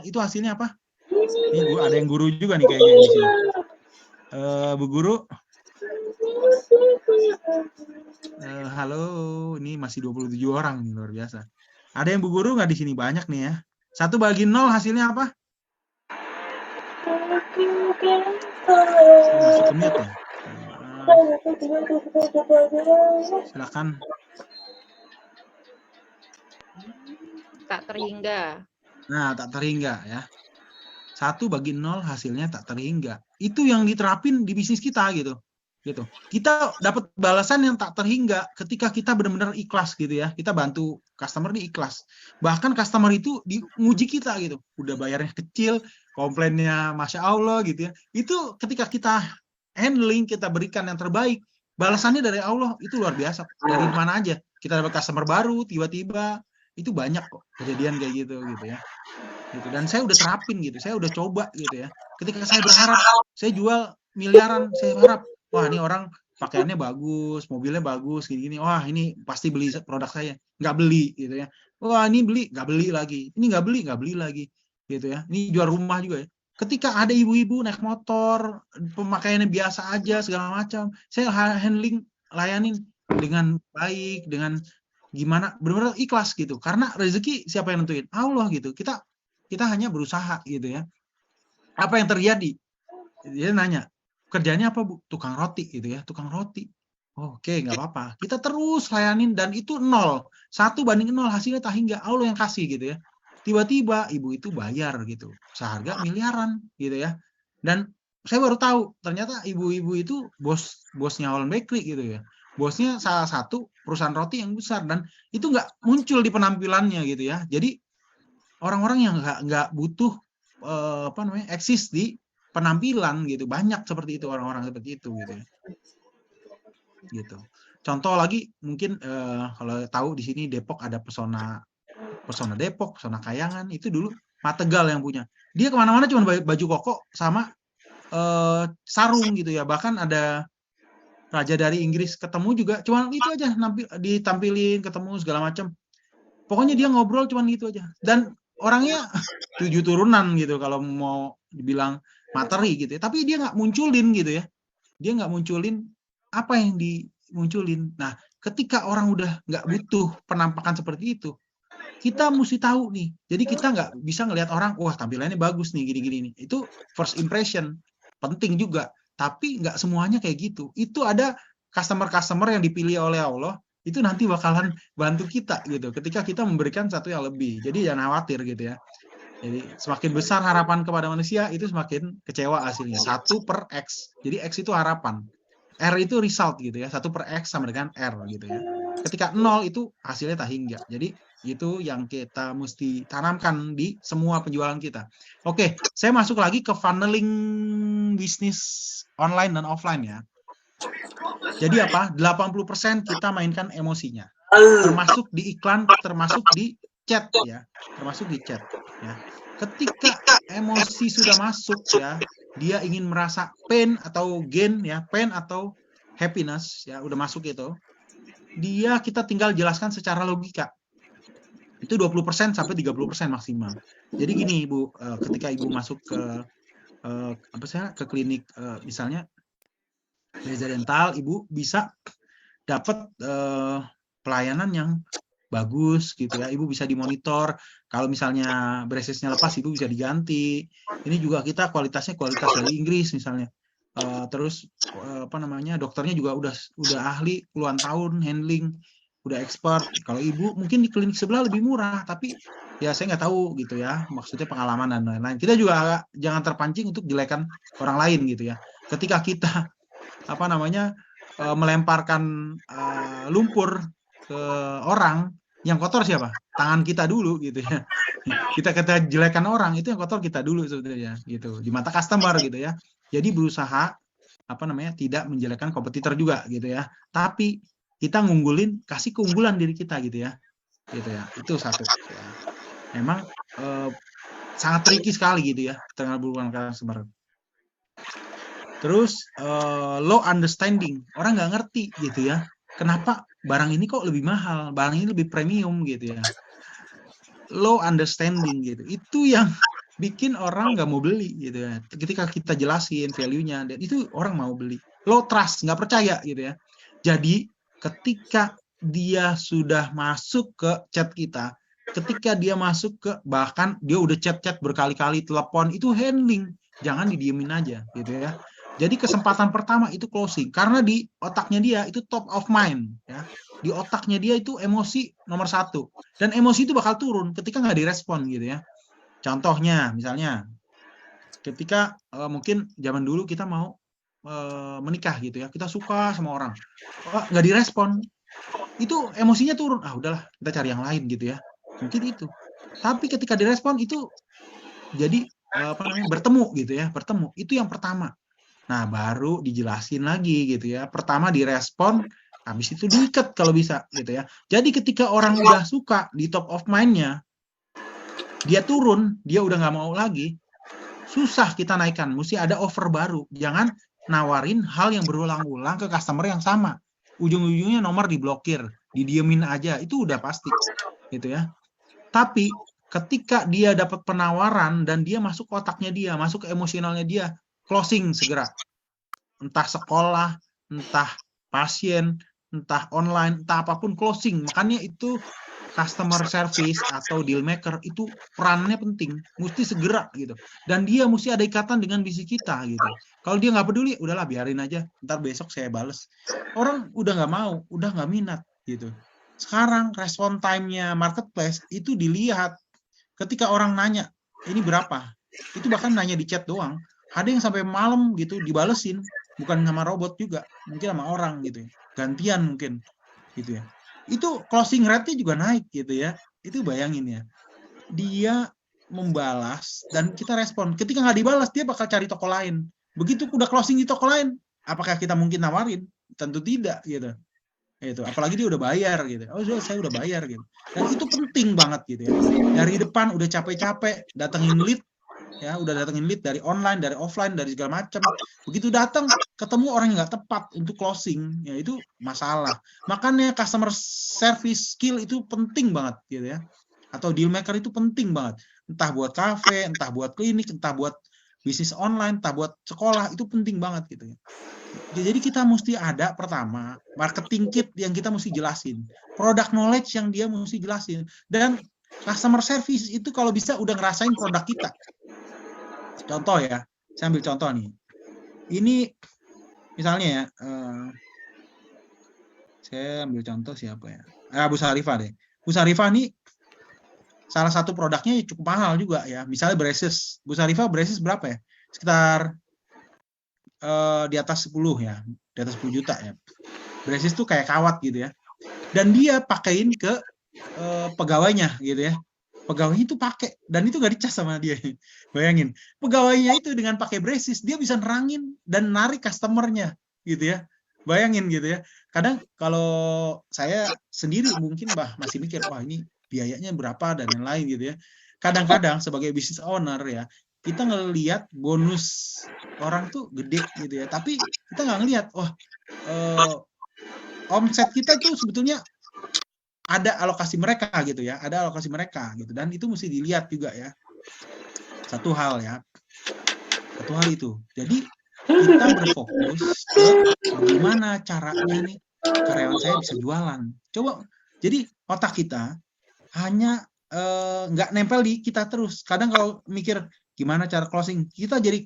itu hasilnya apa? Ini ada yang guru juga nih kayaknya di sini. Bu Guru. Halo, ini masih 27 orang nih, luar biasa. Ada yang Bu Guru nggak di sini? Banyak nih ya. 1/0 hasilnya apa? Saya masih kemit ya. Silakan. Tak terhingga. Nah, tak terhingga ya. 1/0 hasilnya tak terhingga. Itu yang diterapin di bisnis kita gitu. Kita dapat balasan yang tak terhingga ketika kita benar-benar ikhlas gitu ya. Kita bantu customer ini ikhlas. Bahkan customer itu diuji kita gitu. Udah bayarnya kecil, komplainnya Masya Allah gitu ya. Itu ketika kita handling, kita berikan yang terbaik, balasannya dari Allah itu luar biasa. Dari mana aja. Kita dapat customer baru, tiba-tiba itu banyak kok kejadian kayak gitu ya. Gitu. Dan saya udah terapin gitu, saya udah coba gitu ya. Ketika saya berharap, saya jual miliaran, saya berharap, wah ini orang pakaiannya bagus, mobilnya bagus, gini-gini, wah ini pasti beli produk saya, nggak beli gitu ya. Wah ini beli, nggak beli lagi, ini nggak beli lagi, gitu ya. Ini jual rumah juga ya. Ketika ada ibu-ibu naik motor, pemakaiannya biasa aja, segala macam, saya handling, layanin dengan baik, dengan gimana, benar-benar ikhlas gitu. Karena rezeki siapa yang nentuin? Allah gitu. Kita hanya berusaha gitu ya. Apa yang terjadi? Dia nanya, kerjanya apa Bu? Tukang roti gitu ya, tukang roti. Oke, nggak apa-apa. Kita terus layanin dan itu 0. 1/0 hasilnya tak hingga. Allah yang kasih gitu ya. Tiba-tiba ibu itu bayar gitu. Seharga miliaran gitu ya. Dan saya baru tahu ternyata ibu-ibu itu bosnya Holland Bakery gitu ya. Bosnya salah satu perusahaan roti yang besar dan itu nggak muncul di penampilannya gitu ya. Jadi orang-orang yang nggak butuh eksis di penampilan gitu, banyak seperti itu orang-orang seperti itu gitu ya. Gitu. Contoh lagi mungkin kalau tahu di sini Depok ada Pesona Depok, Pesona Kayangan, itu dulu Mategal yang punya. Dia kemana-mana cuma baju koko sama sarung gitu ya. Bahkan ada raja dari Inggris ketemu juga, cuma itu aja ditampilin, ketemu segala macam. Pokoknya dia ngobrol cuma gitu aja. Dan orangnya 7 turunan gitu kalau mau dibilang materi gitu ya. Tapi dia nggak munculin gitu ya. Dia nggak munculin apa yang dimunculin. Nah, ketika orang udah nggak butuh penampakan seperti itu, kita mesti tahu nih. Jadi kita nggak bisa ngelihat orang, wah tampilannya bagus nih, gini-gini nih. Itu first impression. Penting juga. Tapi nggak semuanya kayak gitu. Itu ada customer-customer yang dipilih oleh Allah, itu nanti bakalan bantu kita gitu ketika kita memberikan satu yang lebih. Jadi jangan khawatir gitu ya. Jadi semakin besar harapan kepada manusia, itu semakin kecewa hasilnya. 1/X. Jadi X itu harapan. R itu result gitu ya. 1/X sama dengan R gitu ya. Ketika 0 itu hasilnya tak hingga. Jadi itu yang kita mesti tanamkan di semua penjualan kita. Oke, saya masuk lagi ke funneling bisnis online dan offline ya. Jadi apa? 80% kita mainkan emosinya. Termasuk di iklan, termasuk di chat ya. Termasuk di chat ya. Ketika emosi sudah masuk ya, dia ingin merasa pain atau gain ya, pain atau happiness ya udah masuk itu, dia kita tinggal jelaskan secara logika. Itu 20% sampai 30% maksimal. Jadi gini Ibu, ketika Ibu masuk ke ke klinik misalnya laser dental, Ibu bisa dapat pelayanan yang bagus gitu ya. Ibu bisa dimonitor. Kalau misalnya bracesnya lepas, Ibu bisa diganti. Ini juga kita kualitasnya kualitas dari Inggris misalnya. Terus dokternya juga udah ahli puluhan tahun handling, udah expert. Kalau Ibu mungkin di klinik sebelah lebih murah, tapi ya saya nggak tahu gitu ya, maksudnya pengalaman dan lain-lain. Kita juga jangan terpancing untuk jelekan orang lain gitu ya. Ketika kita melemparkan lumpur ke orang, yang kotor siapa? Tangan kita dulu gitu ya. Kita jelekan orang, itu yang kotor kita dulu sebetulnya gitu, di mata customer gitu ya. Jadi berusaha tidak menjelekkan kompetitor juga gitu ya. Tapi kita kasih keunggulan diri kita gitu ya. Itu satu. Ya. Memang sangat tricky sekali gitu ya dengan berhubungan customer. Terus low understanding, orang nggak ngerti gitu ya. Kenapa barang ini kok lebih mahal, barang ini lebih premium gitu ya. Low understanding gitu. Itu yang bikin orang nggak mau beli gitu ya. Ketika kita jelasin value-nya, dan itu orang mau beli. Low trust, nggak percaya gitu ya. Jadi ketika dia sudah masuk ke chat kita, ketika dia masuk ke, bahkan dia udah chat-chat berkali-kali, telepon, itu handling. Jangan didiemin aja gitu ya. Jadi kesempatan pertama itu closing, karena di otaknya dia itu top of mind ya. Di otaknya dia itu emosi nomor 1, dan emosi itu bakal turun ketika nggak direspon gitu ya. Contohnya misalnya ketika mungkin zaman dulu kita mau menikah gitu ya, kita suka sama orang, nggak direspon, itu emosinya turun, udahlah kita cari yang lain gitu ya, mungkin itu. Tapi ketika direspon itu jadi bertemu gitu ya, bertemu, itu yang pertama. Nah baru dijelasin lagi gitu ya, pertama direspon, habis itu diikat kalau bisa gitu ya. Jadi ketika orang udah suka, di top of mind-nya dia turun, dia udah nggak mau lagi, susah kita naikkan, mesti ada offer baru. Jangan nawarin hal yang berulang-ulang ke customer yang sama, ujung-ujungnya nomor diblokir, didiemin aja, itu udah pasti gitu ya. Tapi ketika dia dapat penawaran dan dia masuk ke otaknya dia, masuk ke emosionalnya dia, closing segera. Entah sekolah, entah pasien, entah online, entah apapun, closing. Makanya itu customer service atau deal maker itu perannya penting, mesti segera gitu. Dan dia mesti ada ikatan dengan visi kita gitu. Kalau dia nggak peduli, udahlah biarin aja, ntar besok saya bales. Orang udah nggak mau, udah nggak minat gitu. Sekarang respon time-nya marketplace itu dilihat. Ketika orang nanya, ini berapa? Itu bahkan nanya di chat doang. Ada yang sampai malam gitu dibalesin, bukan sama robot juga, mungkin sama orang gitu ya. Gantian mungkin gitu ya. Itu closing rate-nya juga naik gitu ya. Itu bayangin ya. Dia membalas dan kita respon. Ketika nggak dibalas, dia bakal cari toko lain. Begitu udah closing di toko lain, apakah kita mungkin nawarin? Tentu tidak gitu. Itu apalagi dia udah bayar gitu. Oh saya udah bayar gitu. Dan itu penting banget gitu ya. Dari depan udah capek-capek datengin lead ya, udah datengin lead dari online, dari offline, dari segala macam. Begitu datang ketemu orang yang nggak tepat untuk closing, ya itu masalah. Makanya customer service skill itu penting banget gitu ya. Atau deal maker itu penting banget. Entah buat cafe, entah buat klinik, entah buat bisnis online, entah buat sekolah, itu penting banget gitu ya. Jadi kita mesti ada pertama marketing kit yang kita mesti jelasin, product knowledge yang dia mesti jelasin, dan customer service itu kalau bisa udah ngerasain produk kita. Contoh ya, saya ambil contoh nih. Ini misalnya ya, saya ambil contoh siapa ya? Bu Sarifah deh. Bu Sarifah nih salah satu produknya cukup mahal juga ya. Misalnya braces. Bu Sarifah braces berapa ya? Sekitar di atas 10 ya, di atas 10 juta ya. Braces tuh kayak kawat gitu ya. Dan dia pakein ke pegawainya gitu ya. Pegawainya itu pakai dan itu nggak dicas sama dia. Bayangin, pegawainya itu dengan pakai braces dia bisa nerangin dan narik customernya gitu ya. Bayangin gitu ya. Kadang kalau saya sendiri mungkin masih mikir, wah ini biayanya berapa dan lain-lain gitu ya. Kadang-kadang sebagai business owner ya, kita ngelihat bonus orang tuh gede gitu ya, tapi kita nggak ngelihat, wah omset kita tuh sebetulnya ada alokasi mereka gitu ya, ada alokasi mereka gitu, dan itu mesti dilihat juga ya. Satu hal itu. Jadi kita berfokus ke bagaimana caranya nih karyawan saya bisa jualan. Coba, jadi otak kita hanya nggak nempel di kita terus. Kadang kalau mikir gimana cara closing, kita jadi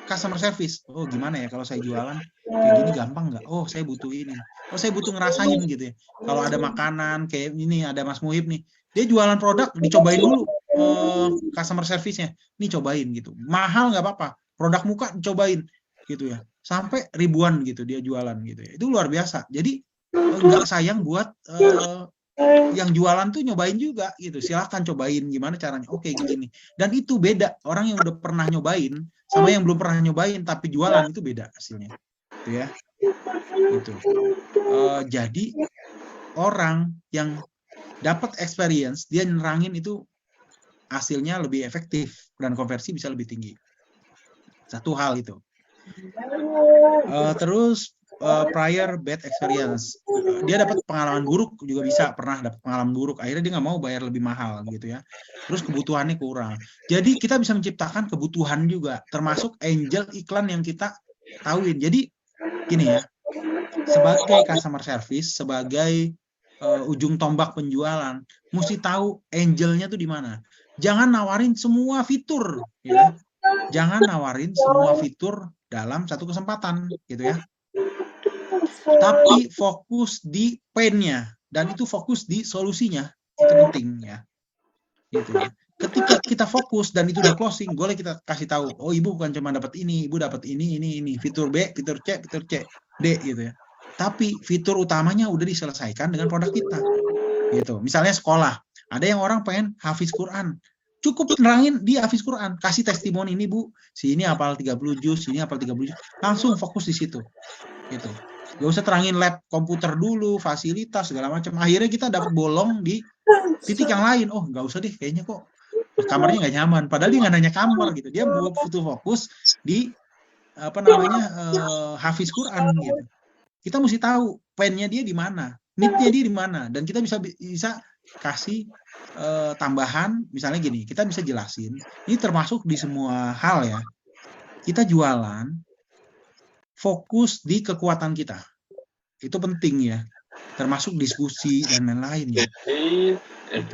customer service. Oh gimana ya kalau saya jualan kayak gini gampang nggak? Oh saya butuh ini. Oh saya butuh ngerasain gitu ya. Kalau ada makanan kayak ini, ada Mas Muhib nih, dia jualan produk, dicobain dulu customer service-nya. Nih cobain gitu. Mahal nggak apa-apa. Produk muka dicobain gitu ya. Sampai ribuan gitu dia jualan gitu ya. Itu luar biasa. Jadi nggak sayang buat yang jualan tuh nyobain juga gitu. Silahkan cobain gimana caranya. Oke gini. Dan itu beda. Orang yang udah pernah nyobain sama yang belum pernah nyobain tapi jualan itu beda hasilnya. Gitu ya. Gitu. Jadi orang yang dapat experience, dia nerangin itu hasilnya lebih efektif dan konversi bisa lebih tinggi. Satu hal itu. Terus prior bad experience, dia dapat pengalaman buruk juga bisa, pernah dapat pengalaman buruk, akhirnya dia nggak mau bayar lebih mahal gitu ya. Terus kebutuhannya kurang. Jadi kita bisa menciptakan kebutuhan juga, termasuk angel iklan yang kita tahuin. Jadi gini ya, sebagai customer service, sebagai ujung tombak penjualan, mesti tahu angelnya tuh di mana. Jangan nawarin semua fitur, ya. Jangan nawarin semua fitur dalam satu kesempatan, gitu ya. Tapi fokus di pain-nya dan itu fokus di solusinya, itu penting ya. Gitu ya. Ketika kita fokus dan itu udah closing, boleh kita kasih tahu, oh ibu bukan cuma dapat ini, ibu dapat ini, fitur B, fitur C, D gitu ya. Tapi fitur utamanya udah diselesaikan dengan produk kita. Gitu. Misalnya sekolah, ada yang orang pengen hafiz Quran. Cukup nerangin di hafiz Quran, kasih testimoni ini Bu, si ini hafal 30 juz, si ini hafal 30 juz. Langsung fokus di situ. Gitu. Gak usah terangin lab komputer dulu, fasilitas segala macam. Akhirnya kita dapat bolong di titik yang lain. Oh, nggak usah deh, kayaknya kok kamarnya nggak nyaman. Padahal dia nggak nanya kamar gitu. Dia butuh fokus di hafiz Quran gitu. Kita mesti tahu pain-nya dia di mana, need-nya dia di mana, dan kita bisa kasih tambahan. Misalnya gini, kita bisa jelasin. Ini termasuk di semua hal ya. Kita jualan, fokus di kekuatan kita. Itu penting ya. Termasuk diskusi dan lain-lain ya.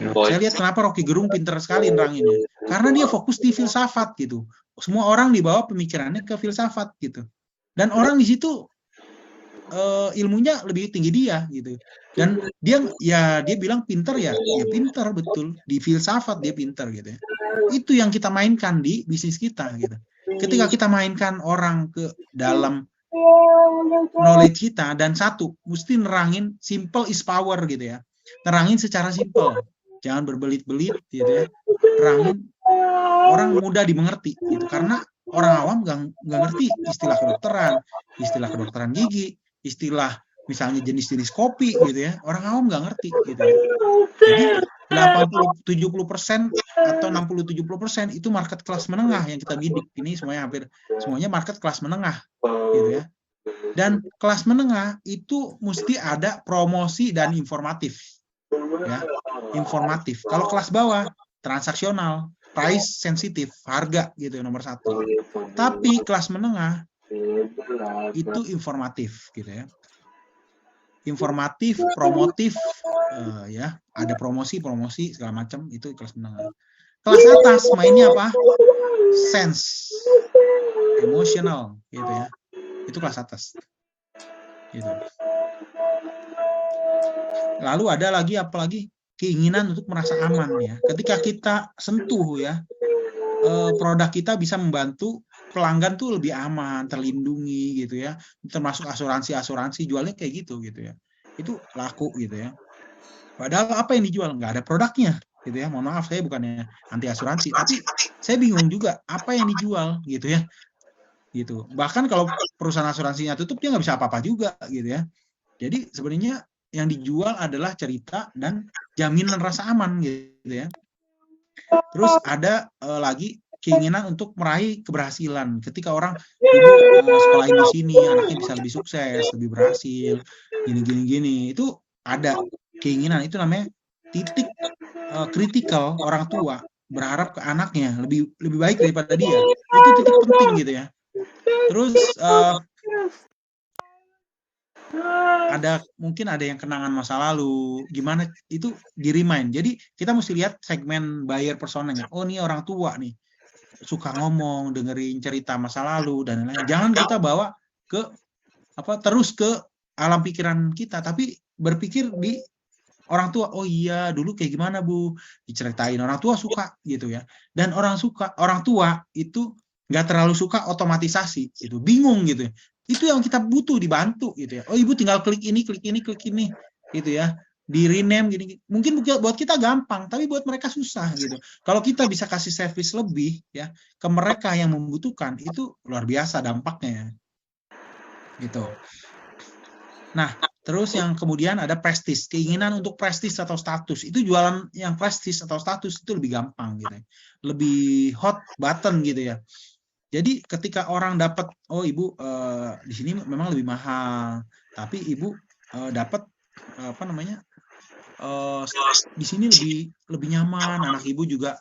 Saya lihat kenapa Rocky Gerung pintar sekali neranginnya. Karena dia fokus di filsafat gitu. Semua orang dibawa pemikirannya ke filsafat gitu. Dan orang di situ ilmunya lebih tinggi dia gitu. Dan dia bilang pintar ya pintar betul. Di filsafat dia pintar gitu ya. Itu yang kita mainkan di bisnis kita gitu. Ketika kita mainkan orang ke dalam knowledge kita, dan satu, mesti nerangin simple is power gitu ya. Nerangin secara simple, jangan berbelit-belit gitu ya. Nerangin orang mudah dimengerti gitu, karena orang awam nggak ngerti istilah kedokteran gigi, istilah misalnya jenis-jenis kopi gitu ya. Orang awam nggak ngerti gitu ya. Jadi 80-70% atau 60-70% itu market kelas menengah yang kita bidik. Ini semuanya market kelas menengah gitu ya. Dan kelas menengah itu mesti ada promosi dan informatif ya. Informatif. Kalau kelas bawah transaksional, price sensitif, harga gitu nomor 1. Tapi kelas menengah itu informatif gitu ya. Informatif, promotif ya, ada promosi segala macam, itu kelas menengah. Kelas atas mainnya apa? Sense, emosional gitu ya. Itu kelas atas. Gitu. Lalu ada lagi apalagi keinginan untuk merasa aman ya. Ketika kita sentuh ya, produk kita bisa membantu pelanggan tuh lebih aman, terlindungi gitu ya. Termasuk asuransi jualnya kayak gitu ya. Itu laku gitu ya. Padahal apa yang dijual? Nggak ada produknya gitu ya. Mohon maaf, saya bukannya anti asuransi, tapi saya bingung juga apa yang dijual gitu ya. Gitu. Bahkan kalau perusahaan asuransinya tutup, dia nggak bisa apa-apa juga gitu ya. Jadi sebenarnya yang dijual adalah cerita dan jaminan rasa aman gitu ya. Terus ada lagi keinginan untuk meraih keberhasilan. Ketika orang, ibu sekolahin di sini, anaknya bisa lebih sukses, lebih berhasil, gini. Itu ada keinginan, itu namanya titik kritikal orang tua berharap ke anaknya lebih baik daripada dia. Itu titik penting gitu ya. Terus mungkin ada yang kenangan masa lalu, gimana itu di-remind. Jadi kita mesti lihat segmen buyer personanya. Oh, nih orang tua nih, suka ngomong, dengerin cerita masa lalu dan lain-lain. Jangan kita bawa ke terus ke alam pikiran kita, tapi berpikir di orang tua. Oh iya, dulu kayak gimana Bu? Diceritain, orang tua suka gitu ya. Dan orang tua itu nggak terlalu suka otomatisasi, gitu. Bingung gitu ya. Itu yang kita butuh, dibantu gitu ya. Oh, Ibu tinggal klik ini gitu ya. Di rename gini. Mungkin buat kita gampang, tapi buat mereka susah gitu. Kalau kita bisa kasih service lebih ya ke mereka yang membutuhkan, itu luar biasa dampaknya gitu. Nah, terus yang kemudian ada prestis, keinginan untuk prestis atau status. Itu jualan yang prestis atau status itu lebih gampang gitu. Lebih hot button gitu ya. Jadi ketika orang dapat, oh Ibu di sini memang lebih mahal, tapi Ibu dapat di sini lebih nyaman, anak Ibu juga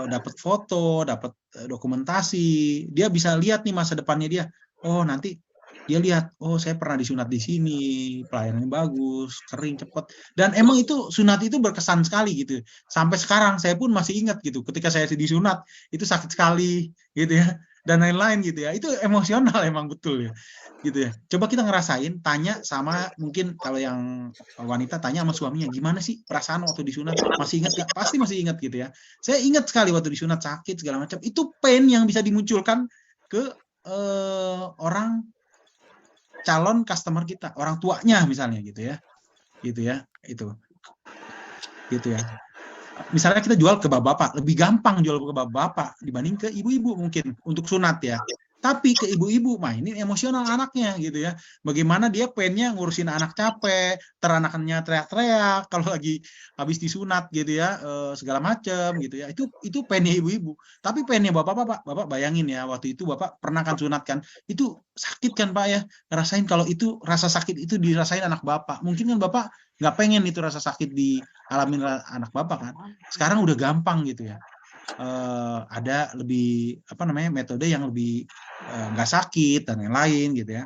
dapat foto, dapat dokumentasi, dia bisa lihat nih masa depannya dia. Oh, nanti dia lihat, oh saya pernah disunat di sini, pelayanannya bagus, kering, cepat. Dan emang itu sunat itu berkesan sekali gitu. Sampai sekarang saya pun masih ingat gitu, ketika saya disunat itu sakit sekali gitu ya, dan lain-lain gitu ya. Itu emosional emang betul ya. Gitu ya. Coba kita ngerasain, tanya sama, mungkin kalau yang wanita tanya sama suaminya, gimana sih perasaan waktu disunat? Masih ingat gak? Pasti masih ingat gitu ya. Saya ingat sekali waktu disunat sakit segala macam. Itu pain yang bisa dimunculkan ke orang calon customer kita, orang tuanya misalnya gitu ya. Gitu ya. Misalnya kita jual ke bapak-bapak, lebih gampang jual ke bapak-bapak dibanding ke ibu-ibu mungkin untuk sunat ya. Tapi ke ibu-ibu, ini emosional anaknya gitu ya. Bagaimana dia pengennya ngurusin anak capek, teranakannya teriak-teriak kalau lagi habis disunat gitu ya, segala macam gitu ya. Itu pengennya ibu-ibu. Tapi pengennya bapak-bapak, bapak bayangin ya, waktu itu bapak pernah kan sunat kan, itu sakit kan Pak ya. Ngerasain kalau itu rasa sakit itu dirasain anak bapak. Mungkin kan bapak nggak pengen itu rasa sakit dialamin anak bapak kan. Sekarang udah gampang gitu ya. Ada lebih metode yang lebih nggak sakit dan lain-lain gitu ya.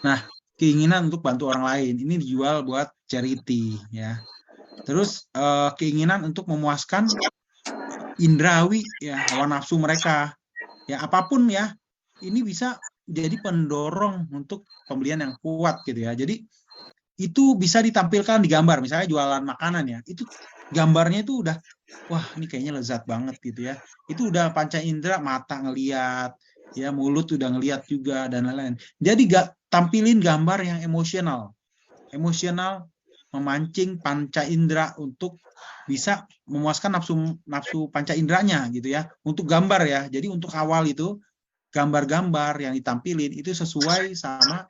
Nah, keinginan untuk bantu orang lain ini dijual buat charity ya. Terus keinginan untuk memuaskan indrawi ya, hawa nafsu mereka ya, apapun ya, ini bisa jadi pendorong untuk pembelian yang kuat gitu ya. Jadi itu bisa ditampilkan di gambar, misalnya jualan makanan ya, itu gambarnya itu udah, wah ini kayaknya lezat banget gitu ya. Itu udah panca indera, mata ngeliat ya, mulut udah ngeliat juga dan lain-lain. Jadi tampilin gambar yang emosional memancing panca indera untuk bisa memuaskan nafsu panca inderanya gitu ya, untuk gambar ya. Jadi untuk awal itu gambar-gambar yang ditampilin itu sesuai sama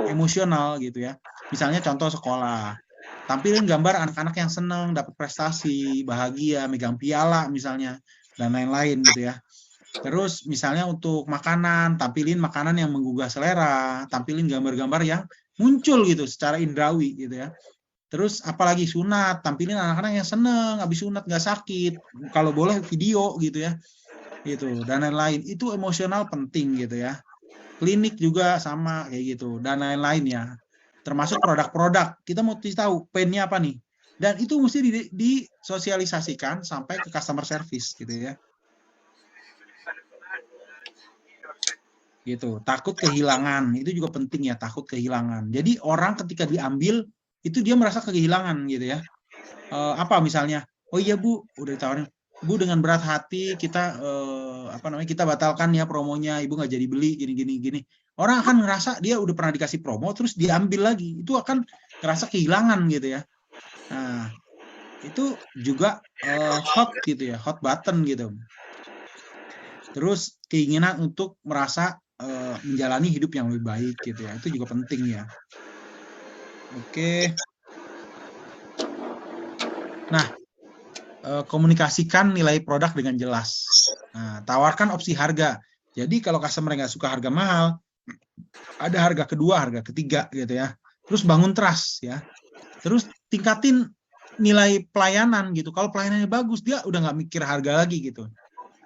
emosional gitu ya. Misalnya contoh sekolah, tampilin gambar anak-anak yang senang dapat prestasi, bahagia, megang piala misalnya dan lain-lain gitu ya. Terus misalnya untuk makanan, tampilin makanan yang menggugah selera, tampilin gambar-gambar yang muncul gitu secara indrawi gitu ya. Terus apalagi sunat, tampilin anak-anak yang seneng habis sunat nggak sakit, kalau boleh video gitu ya, gitu dan lain-lain. Itu emosional penting gitu ya. Klinik juga sama kayak gitu dan lain-lain ya. Termasuk produk-produk, kita mau tahu pain-nya apa nih, dan itu mesti disosialisasikan sampai ke customer service gitu ya. Gitu. Takut kehilangan itu juga penting ya, takut kehilangan. Jadi orang ketika diambil itu dia merasa kehilangan gitu ya. Apa misalnya, oh iya Bu, udah ditawarin, Bu dengan berat hati kita kita batalkan ya promonya, Ibu nggak jadi beli gini. Orang akan ngerasa dia udah pernah dikasih promo terus diambil lagi, itu akan ngerasa kehilangan gitu ya. Nah, itu juga hot gitu ya, hot button gitu. Terus keinginan untuk merasa menjalani hidup yang lebih baik gitu ya, itu juga penting ya. Oke. Nah, komunikasikan nilai produk dengan jelas. Nah, tawarkan opsi harga. Jadi kalau customer nggak suka harga mahal, ada harga kedua, harga ketiga gitu ya. Terus bangun trust ya. Terus tingkatin nilai pelayanan gitu. Kalau pelayanannya bagus, dia udah nggak mikir harga lagi gitu.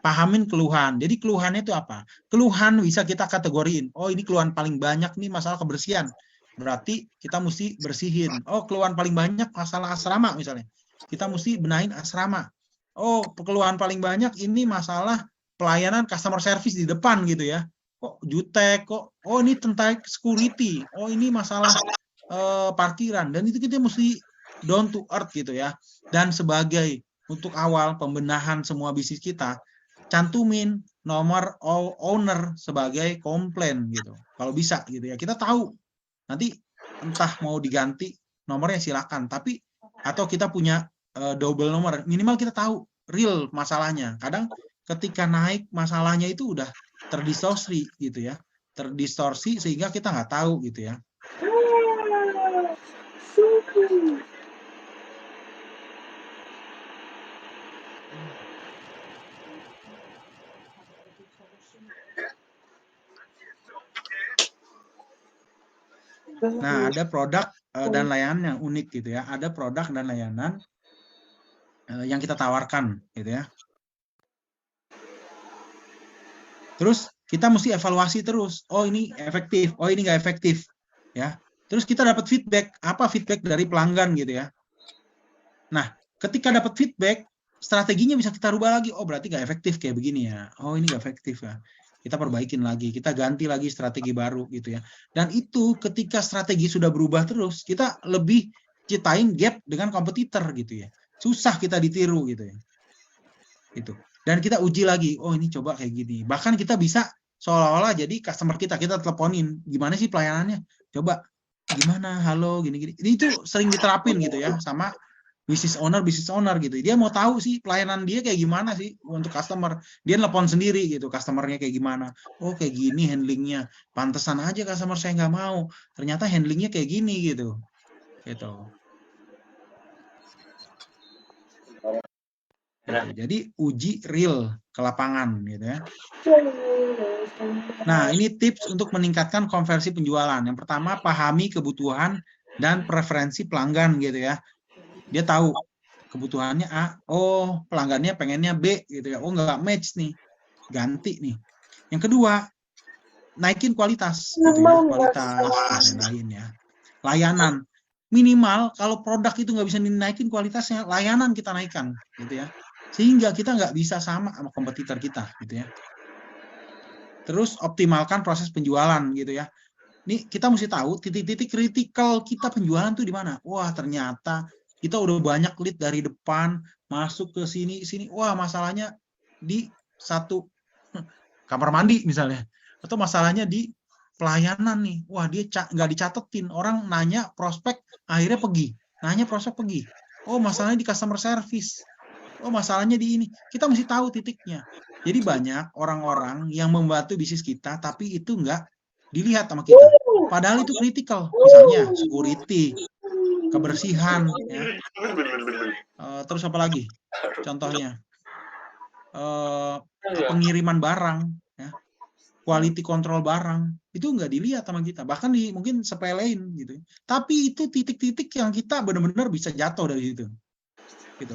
Pahamin keluhan. Jadi keluhannya itu apa? Keluhan bisa kita kategoriin. Oh, ini keluhan paling banyak nih masalah kebersihan. Berarti kita mesti bersihin. Oh, keluhan paling banyak masalah asrama misalnya. Kita mesti benahin asrama. Oh, keluhan paling banyak ini masalah pelayanan customer service di depan gitu ya. Kok jutek, kok oh ini tentang security. Oh, ini masalah parkiran. Dan itu kita mesti down to earth gitu ya. Dan sebagai untuk awal pembenahan semua bisnis kita, cantumin nomor owner sebagai komplain gitu. Kalau bisa gitu ya. Kita tahu nanti entah mau diganti nomornya silakan, tapi atau kita punya double nomor, minimal kita tahu real masalahnya. Kadang ketika naik masalahnya itu udah terdistorsi gitu ya. Terdistorsi sehingga kita nggak tahu gitu ya. Nah, ada produk dan layanan yang unik gitu ya. Ada produk dan layanan yang kita tawarkan gitu ya. Terus kita mesti evaluasi terus. Oh, ini efektif. Oh, ini nggak efektif. Ya. Terus kita dapat feedback. Apa feedback dari pelanggan gitu ya. Nah, ketika dapat feedback, strateginya bisa kita rubah lagi. Oh, berarti nggak efektif kayak begini ya. Oh, ini nggak efektif ya. Kita perbaikin lagi, kita ganti lagi strategi baru gitu ya. Dan itu ketika strategi sudah berubah terus, kita lebih ciptain gap dengan kompetitor gitu ya. Susah kita ditiru gitu ya. Itu. Dan kita uji lagi, oh ini coba kayak gini. Bahkan kita bisa seolah-olah jadi customer kita teleponin, gimana sih pelayanannya? Coba gimana, halo, gini-gini. Ini itu sering diterapin gitu ya sama business owner gitu. Dia mau tahu sih pelayanan dia kayak gimana sih untuk customer. Dia telepon sendiri gitu, customernya kayak gimana. Oh kayak gini handlingnya. Pantesan aja customer saya nggak mau. Ternyata handlingnya kayak gini gitu. Gitu. Jadi uji real ke lapangan gitu ya. Nah ini tips untuk meningkatkan konversi penjualan. Yang pertama pahami kebutuhan dan preferensi pelanggan gitu ya. Dia tahu kebutuhannya A, oh pelanggannya pengennya B gitu ya, oh nggak match nih, ganti nih. Yang kedua, naikin kualitas gitu ya, kualitas dan lain-lain ya. Layanan, minimal kalau produk itu nggak bisa dinaikin kualitasnya, layanan kita naikkan gitu ya, sehingga kita nggak bisa sama kompetitor kita gitu ya. Terus optimalkan proses penjualan gitu ya. Nih kita mesti tahu titik-titik kritikal kita penjualan tuh di mana. Wah ternyata kita udah banyak lead dari depan masuk ke sini. Wah masalahnya di satu kamar mandi misalnya, atau masalahnya di pelayanan nih. Wah dia nggak dicatetin. Orang nanya prospek akhirnya pergi. Nanya prospek pergi. Oh masalahnya di customer service. Oh masalahnya di ini. Kita mesti tahu titiknya. Jadi banyak orang-orang yang membantu bisnis kita tapi itu nggak dilihat sama kita. Padahal itu kritikal. Misalnya security, kebersihan, ya. Terus apa lagi? Contohnya pengiriman barang, ya. Quality control barang itu nggak dilihat sama kita. Bahkan mungkin sepelein gitu. Tapi itu titik-titik yang kita benar-benar bisa jatuh dari situ. Gitu.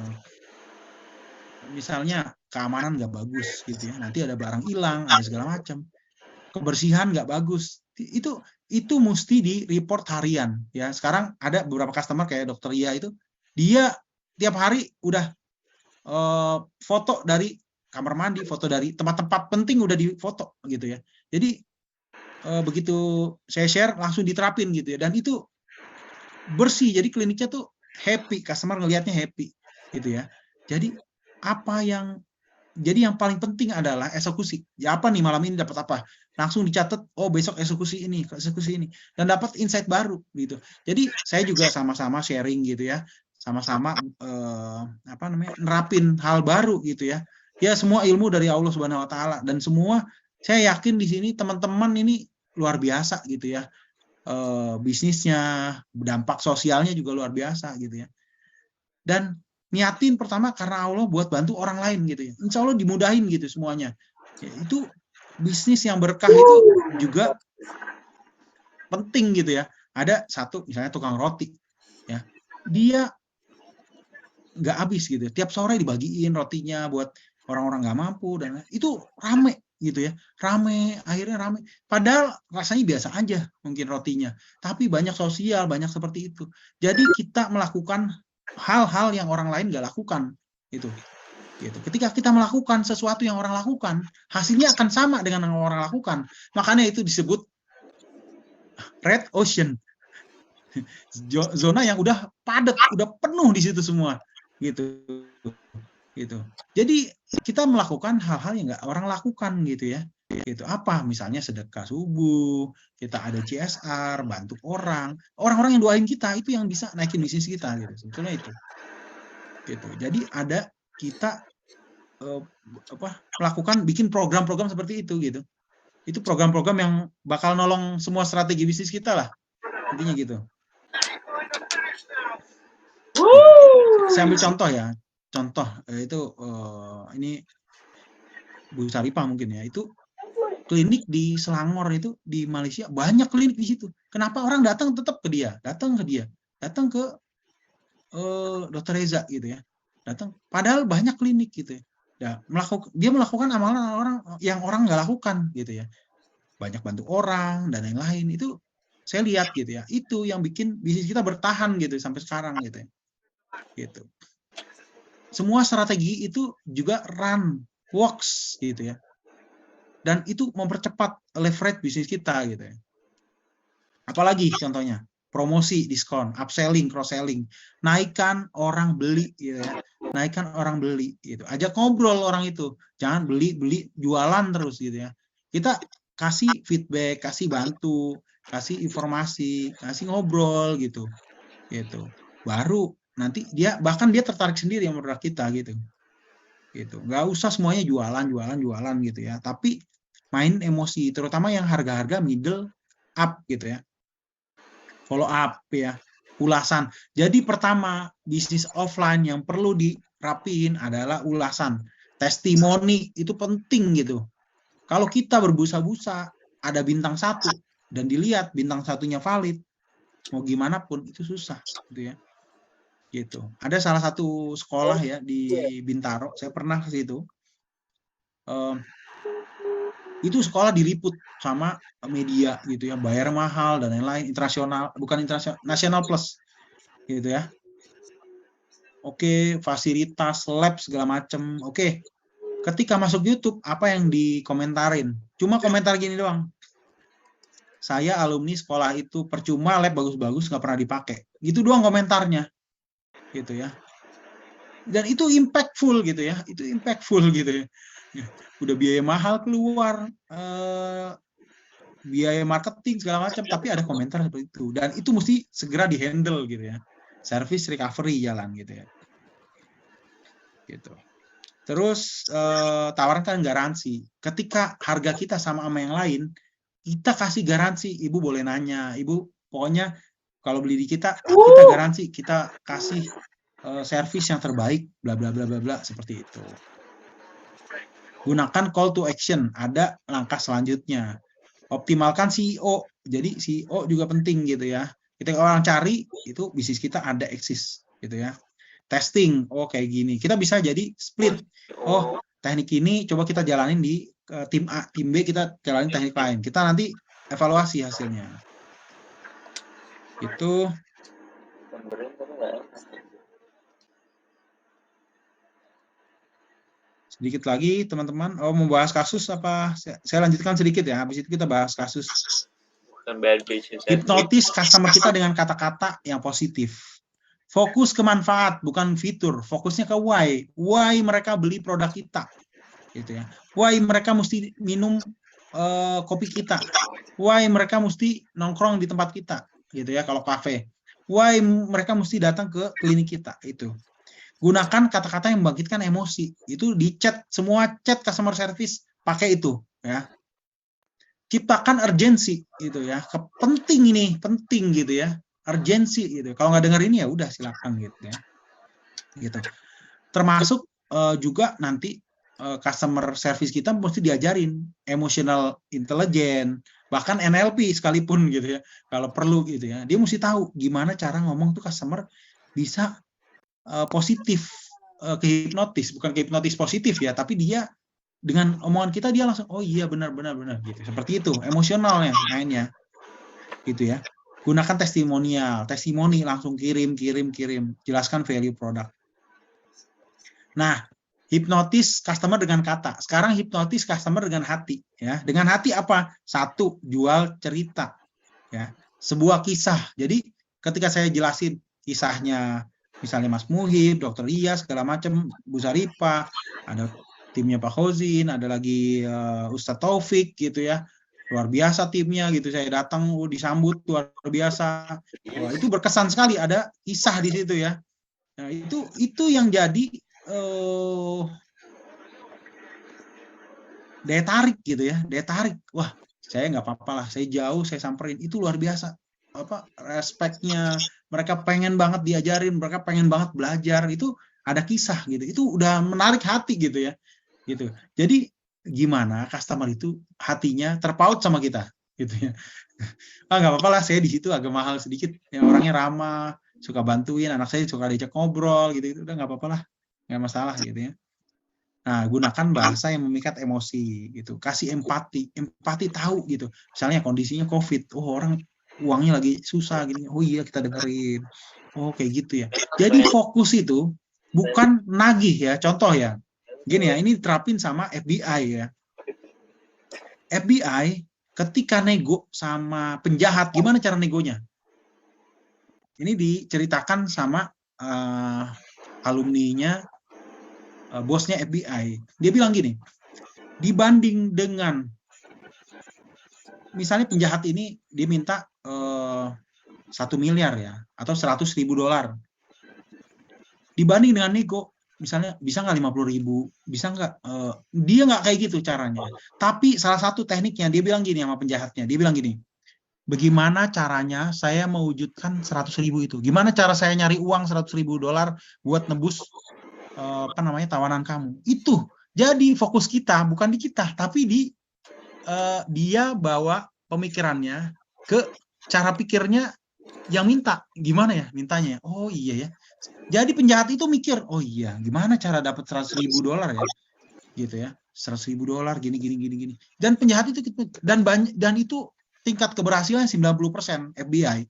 Misalnya keamanan nggak bagus, gitu ya. Nanti ada barang hilang, ada segala macam. Kebersihan nggak bagus. Itu mesti di report harian ya. Sekarang ada beberapa customer kayak Dokter Ia itu, dia tiap hari udah foto dari kamar mandi, foto dari tempat-tempat penting udah difoto gitu ya. Jadi begitu saya share langsung diterapin gitu ya. Dan itu bersih, jadi kliniknya tuh happy, customer ngelihatnya happy gitu ya. Jadi yang paling penting adalah eksekusi. Ya apa nih malam ini dapat apa? Langsung dicatat, oh besok eksekusi ini, dan dapat insight baru gitu. Jadi saya juga sama-sama sharing gitu ya. sama-sama nerapin hal baru gitu ya. Ya semua ilmu dari Allah Subhanahu wa taala, dan semua saya yakin di sini teman-teman ini luar biasa gitu ya. Bisnisnya, dampak sosialnya juga luar biasa gitu ya. Dan niatin pertama karena Allah buat bantu orang lain gitu ya. Insya Allah dimudahin gitu semuanya. Ya, itu bisnis yang berkah itu juga penting gitu ya. Ada satu misalnya tukang roti ya. Dia nggak habis gitu. Tiap sore dibagiin rotinya buat orang-orang nggak mampu, dan itu rame gitu ya. Akhirnya rame. Padahal rasanya biasa aja mungkin rotinya. Tapi banyak sosial, banyak seperti itu. Jadi kita melakukan hal-hal yang orang lain nggak lakukan itu. Gitu. Ketika kita melakukan sesuatu yang orang lakukan, hasilnya akan sama dengan yang orang lakukan. Makanya itu disebut red ocean. Zona yang udah padat, udah penuh di situ semua. Gitu. Jadi kita melakukan hal-hal yang nggak orang lakukan gitu ya. Gitu. Apa? Misalnya sedekah subuh, kita ada CSR, bantu orang-orang yang doain kita itu yang bisa naikin bisnis kita gitu. Sebetulnya itu. Gitu. Jadi ada kita melakukan bikin program-program seperti itu gitu. Itu program-program yang bakal nolong semua strategi bisnis kita lah. Intinya gitu. Saya ambil contoh ya. Contoh itu ini Bu Saripah mungkin ya. Itu klinik di Selangor itu di Malaysia, banyak klinik di situ. Kenapa orang datang tetap ke dia? Datang ke Dr. Reza gitu ya. Datang. Padahal banyak klinik gitu ya. Dia melakukan amalan orang yang orang nggak lakukan gitu ya. Banyak bantu orang dan lain-lain. Itu saya lihat gitu ya. Itu yang bikin bisnis kita bertahan gitu sampai sekarang gitu ya. Gitu. Semua strategi itu juga works gitu ya. Dan itu mempercepat leverage bisnis kita gitu ya. Apalagi contohnya promosi, diskon, upselling, cross-selling, naikkan orang beli gitu ya. Naikkan orang beli gitu. Ajak ngobrol orang itu. Jangan beli jualan terus gitu ya. Kita kasih feedback, kasih bantu, kasih informasi, kasih ngobrol gitu. Gitu. Baru nanti dia tertarik sendiri yang produk kita gitu. Gitu. Nggak usah semuanya jualan gitu ya. Tapi main emosi, terutama yang harga-harga middle up gitu ya. Follow up ya. Ulasan. Jadi pertama, bisnis offline yang perlu dirapiin adalah ulasan. Testimoni itu penting gitu. Kalau kita berbusa-busa, ada bintang 1 dan dilihat bintang 1-nya valid, mau gimana pun itu susah gitu ya. Gitu. Ada salah satu sekolah ya di Bintaro, saya pernah ke situ. Itu sekolah diliput sama media gitu ya, bayar mahal dan lain-lain, nasional plus gitu ya. Oke, fasilitas lab segala macem. Oke. Ketika masuk YouTube, apa yang dikomentarin? Cuma komentar gini doang. Saya alumni sekolah itu, percuma lab bagus-bagus nggak pernah dipakai. Gitu doang komentarnya. Gitu ya. Dan itu impactful gitu ya. Itu impactful gitu ya. Udah biaya mahal keluar, biaya marketing segala macam, tapi ada komentar seperti itu. Dan itu mesti segera dihandle gitu ya. Service recovery jalan gitu ya. Gitu. Terus tawarkan garansi. Ketika harga kita sama yang lain, kita kasih garansi. Ibu boleh nanya, Ibu pokoknya kalau beli di kita garansi, kita kasih servis yang terbaik, bla bla bla bla bla, seperti itu. Gunakan call to action, ada langkah selanjutnya. Optimalkan CEO. Jadi CEO juga penting gitu ya. Ketika orang cari, itu bisnis kita ada eksis gitu ya. Testing, oh kayak gini. Kita bisa jadi split. Oh, teknik ini coba kita jalanin di tim A, tim B kita jalanin teknik lain. Kita nanti evaluasi hasilnya. Itu. Sedikit lagi teman-teman. Oh, mau bahas kasus apa? Saya lanjutkan sedikit ya. Habis itu kita bahas kasus. Hipnotis customer kita dengan kata-kata yang positif. Fokus ke manfaat, bukan fitur. Fokusnya ke why. Why mereka beli produk kita. Gitu ya. Why mereka mesti minum kopi kita. Why mereka mesti nongkrong di tempat kita. Gitu ya, kalau kafe. why mereka mesti datang ke klinik kita itu. Gunakan kata-kata yang membangkitkan emosi. Itu di chat, semua chat customer service pakai itu ya. Ciptakan urgensi gitu ya. Penting ini, penting gitu ya. Urgensi gitu. Kalau nggak dengar ini ya udah silakan gitu ya. Gitu. Termasuk juga nanti customer service kita mesti diajarin emotional intelligence, bahkan NLP sekalipun gitu ya. Kalau perlu gitu ya. Dia mesti tahu gimana cara ngomong tuh customer bisa positif ke hipnotis, bukan ke hipnotis positif ya, tapi dia dengan omongan kita dia langsung oh iya benar gitu. Seperti itu emosionalnya mainnya gitu ya. Gunakan testimoni langsung kirim, jelaskan value produk. Nah, hipnotis customer dengan kata. Sekarang hipnotis customer dengan hati ya. Dengan hati apa? Satu, jual cerita ya. Sebuah kisah. Jadi ketika saya jelasin kisahnya misalnya Mas Muhib, Dr. Iyas, segala macam, Bu Saripah, ada timnya Pak Khozin, ada lagi Ustadz Taufik gitu ya, luar biasa timnya gitu. Saya datang disambut luar biasa. Wah, itu berkesan sekali, ada kisah di situ ya. Nah, itu yang jadi daya tarik gitu ya, daya tarik. Wah, saya nggak apa-apa lah, saya jauh, saya samperin, itu luar biasa. Apa respeknya, mereka pengen banget diajarin, mereka pengen banget belajar, itu ada kisah gitu, itu udah menarik hati gitu ya, gitu. Jadi gimana customer itu hatinya terpaut sama kita, gitu ya. Nggak apa-apa lah, saya di situ agak mahal sedikit, ya, orangnya ramah, suka bantuin, anak saya suka diajak ngobrol gitu, udah nggak apa-apa lah, nggak masalah gitu ya. Nah, gunakan bahasa yang memikat emosi gitu, kasih empati tahu gitu, misalnya kondisinya COVID, orang uangnya lagi susah gini, oh iya kita dengerin, oh kayak gitu ya. Jadi fokus itu bukan nagih ya, contoh ya, gini ya, ini diterapin sama FBI ya. FBI ketika nego sama penjahat, gimana cara negonya? Ini diceritakan sama alumninya bosnya FBI. Dia bilang gini, dibanding dengan misalnya penjahat ini dia minta 1 miliar ya, atau 100.000 dolar. Dibanding dengan nego, misalnya bisa nggak 50.000, bisa nggak? Dia nggak kayak gitu caranya. Tapi salah satu tekniknya, dia bilang gini sama penjahatnya, dia bilang gini, bagaimana caranya saya mewujudkan 100.000 itu? Gimana cara saya nyari uang 100.000 dolar buat nebus tawanan kamu? Itu. Jadi fokus kita bukan di kita, tapi di dia bawa pemikirannya ke cara pikirnya yang minta. Gimana ya mintanya? Oh iya ya. Jadi penjahat itu mikir, oh iya, gimana cara dapat 100.000 dolar ya? Gitu ya. 100.000 dolar gini. Dan penjahat itu dan itu tingkat keberhasilan 90% FBI.